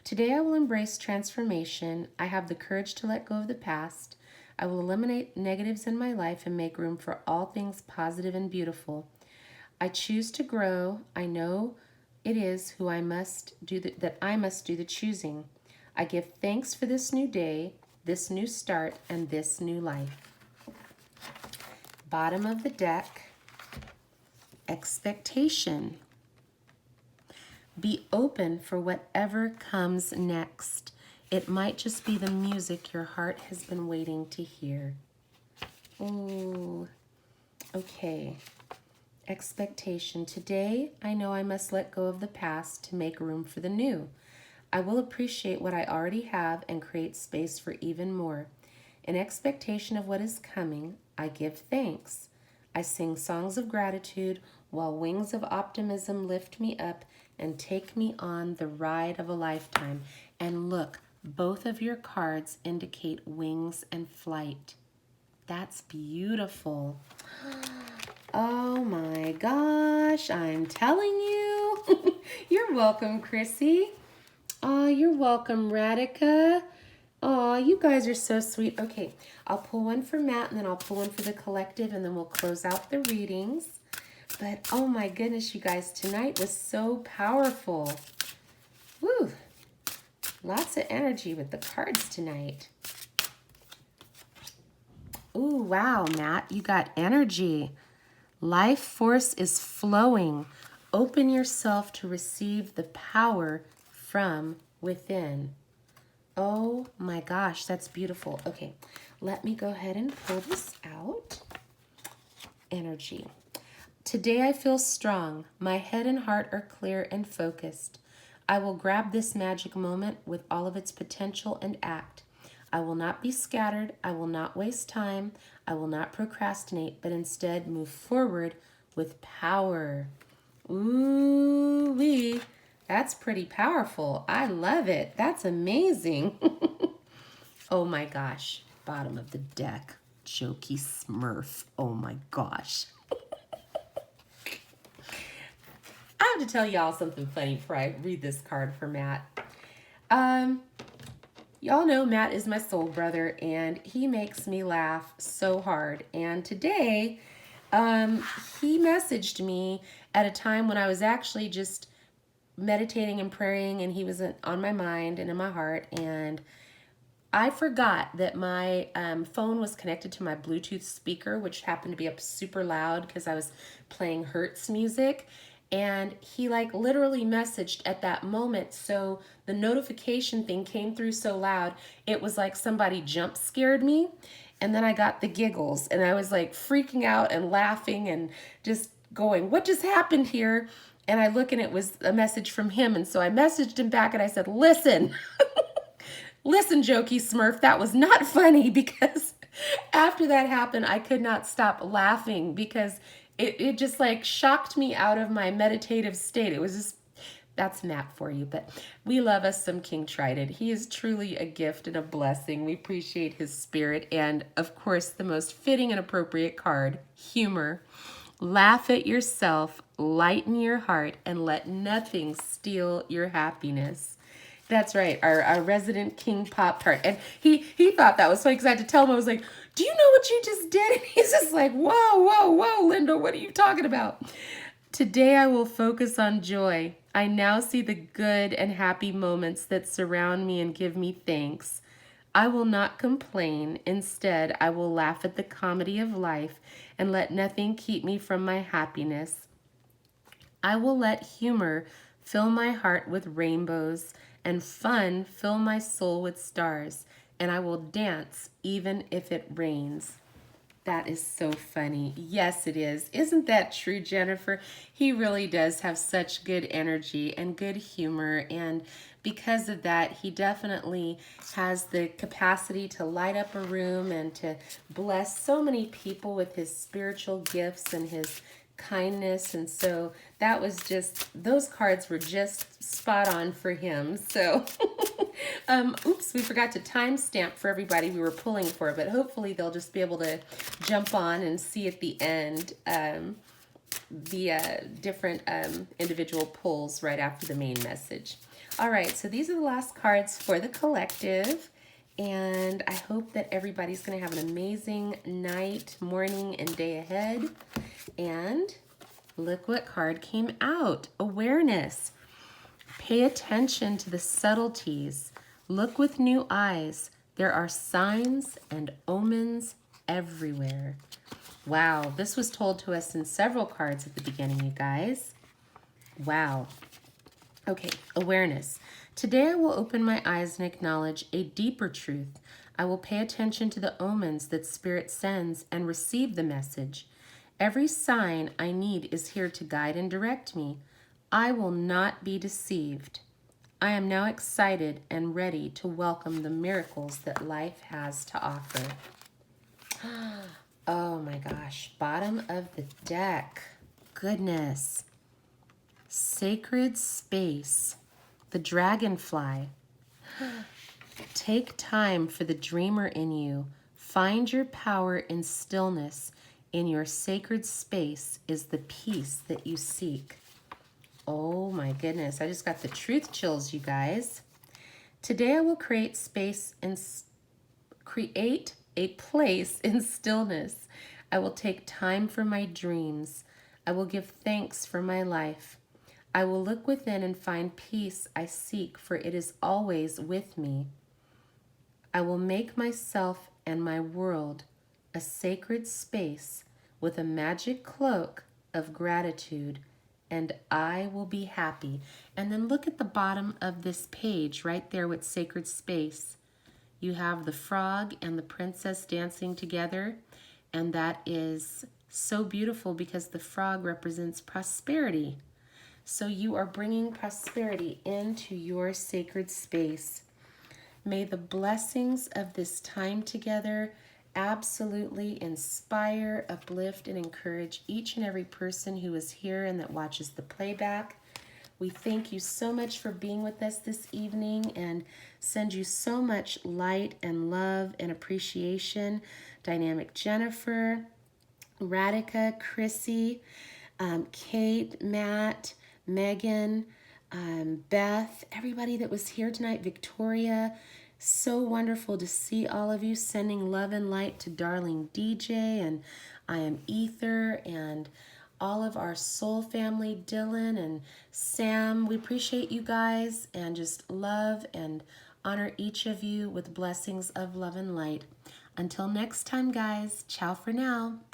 today I will embrace transformation. I have the courage to let go of the past. I will eliminate negatives in my life and make room for all things positive and beautiful. I choose to grow. I know it is who I must do that I must do the choosing. I give thanks for this new day, this new start, and this new life. Bottom of the deck, expectation. Be open for whatever comes next. It might just be the music your heart has been waiting to hear. Ooh, okay. Expectation. Today, I know I must let go of the past to make room for the new. I will appreciate what I already have and create space for even more. In expectation of what is coming, I give thanks. I sing songs of gratitude while wings of optimism lift me up and take me on the ride of a lifetime. And look, both of your cards indicate wings and flight. That's beautiful. Oh my gosh, I'm telling you. You're welcome, Chrissy. Oh, you're welcome, Radhika. Oh, you guys are so sweet. Okay, I'll pull one for Matt and then I'll pull one for the collective and then we'll close out the readings. But oh my goodness, you guys, tonight was so powerful. Woo! Lots of energy with the cards tonight. Ooh, wow, Matt, you got energy. Life force is flowing. Open yourself to receive the power from within. Oh my gosh, that's beautiful. Okay, let me go ahead and pull this out. Energy. Today I feel strong. My head and heart are clear and focused. I will grab this magic moment with all of its potential and act. I will not be scattered. I will not waste time. I will not procrastinate, but instead move forward with power. Ooh-wee. That's pretty powerful. I love it. That's amazing. Oh my gosh. Bottom of the deck. Jokey Smurf. Oh my gosh. I have to tell y'all something funny before I read this card for Matt. Y'all know Matt is my soul brother, and he makes me laugh so hard. And today, he messaged me at a time when I was actually just meditating and praying, and he was on my mind and in my heart. And I forgot that my phone was connected to my Bluetooth speaker, which happened to be up super loud because I was playing Hertz music. And he like literally messaged at that moment. So the notification thing came through so loud, it was like somebody jump scared me. And then I got the giggles and I was like freaking out and laughing and just going, what just happened here? And I look and it was a message from him. And so I messaged him back and I said, listen, listen, Jokey Smurf, that was not funny because after that happened, I could not stop laughing because it just like shocked me out of my meditative state. It was just, that's Matt for you, but we love us some King Trident. He is truly a gift and a blessing. We appreciate his spirit. And of course, the most fitting and appropriate card, humor. Laugh at yourself, lighten your heart, and let nothing steal your happiness. That's right, our resident King Pop Tart. And he thought that was funny because I had to tell him, I was like, do you know what you just did? And he's just like, whoa, Linda, what are you talking about? Today I will focus on joy. I now see the good and happy moments that surround me and give me thanks. I will not complain. Instead, I will laugh at the comedy of life and let nothing keep me from my happiness. I will let humor fill my heart with rainbows and fun fill my soul with stars, and I will dance even if it rains. That is so funny. Yes, it is. Isn't that true, Jennifer? He really does have such good energy and good humor. And because of that, he definitely has the capacity to light up a room and to bless so many people with his spiritual gifts and his kindness. And so that was just, those cards were just spot on for him. So oops, we forgot to timestamp for everybody we were pulling for, but hopefully they'll just be able to jump on and see at the end the different individual pulls right after the main message. All right, so these are the last cards for the collective, and I hope that everybody's going to have an amazing night, morning, and day ahead. And look what card came out. Awareness. Pay attention to the subtleties. Look with new eyes. There are signs and omens everywhere. Wow, this was told to us in several cards at the beginning, you guys. Wow. Okay, awareness. Today I will open my eyes and acknowledge a deeper truth. I will pay attention to the omens that Spirit sends and receive the message. Every sign I need is here to guide and direct me. I will not be deceived. I am now excited and ready to welcome the miracles that life has to offer. Oh my gosh, bottom of the deck. Goodness. Sacred space. The dragonfly. Take time for the dreamer in you. Find your power in stillness. In your sacred space is the peace that you seek. Oh my goodness, I just got the truth chills, you guys. Today I will create space and create a place in stillness. I will take time for my dreams. I will give thanks for my life. I will look within and find peace I seek, for it is always with me. I will make myself and my world a sacred space with a magic cloak of gratitude, and I will be happy. And then look at the bottom of this page right there with sacred space. You have the frog and the princess dancing together, and that is so beautiful because the frog represents prosperity. So you are bringing prosperity into your sacred space. May the blessings of this time together absolutely inspire, uplift, and encourage each and every person who is here and that watches the playback. We thank you so much for being with us this evening and send you so much light and love and appreciation. Dynamic Jennifer, Radhika, Chrissy, Kate, Matt, Megan, Beth, everybody that was here tonight, Victoria, So wonderful to see all of you. Sending love and light to darling DJ, and I am Ether, and all of our soul family, Dylan and Sam. We appreciate you guys and just love and honor each of you with blessings of love and light. Until next time, guys, ciao for now.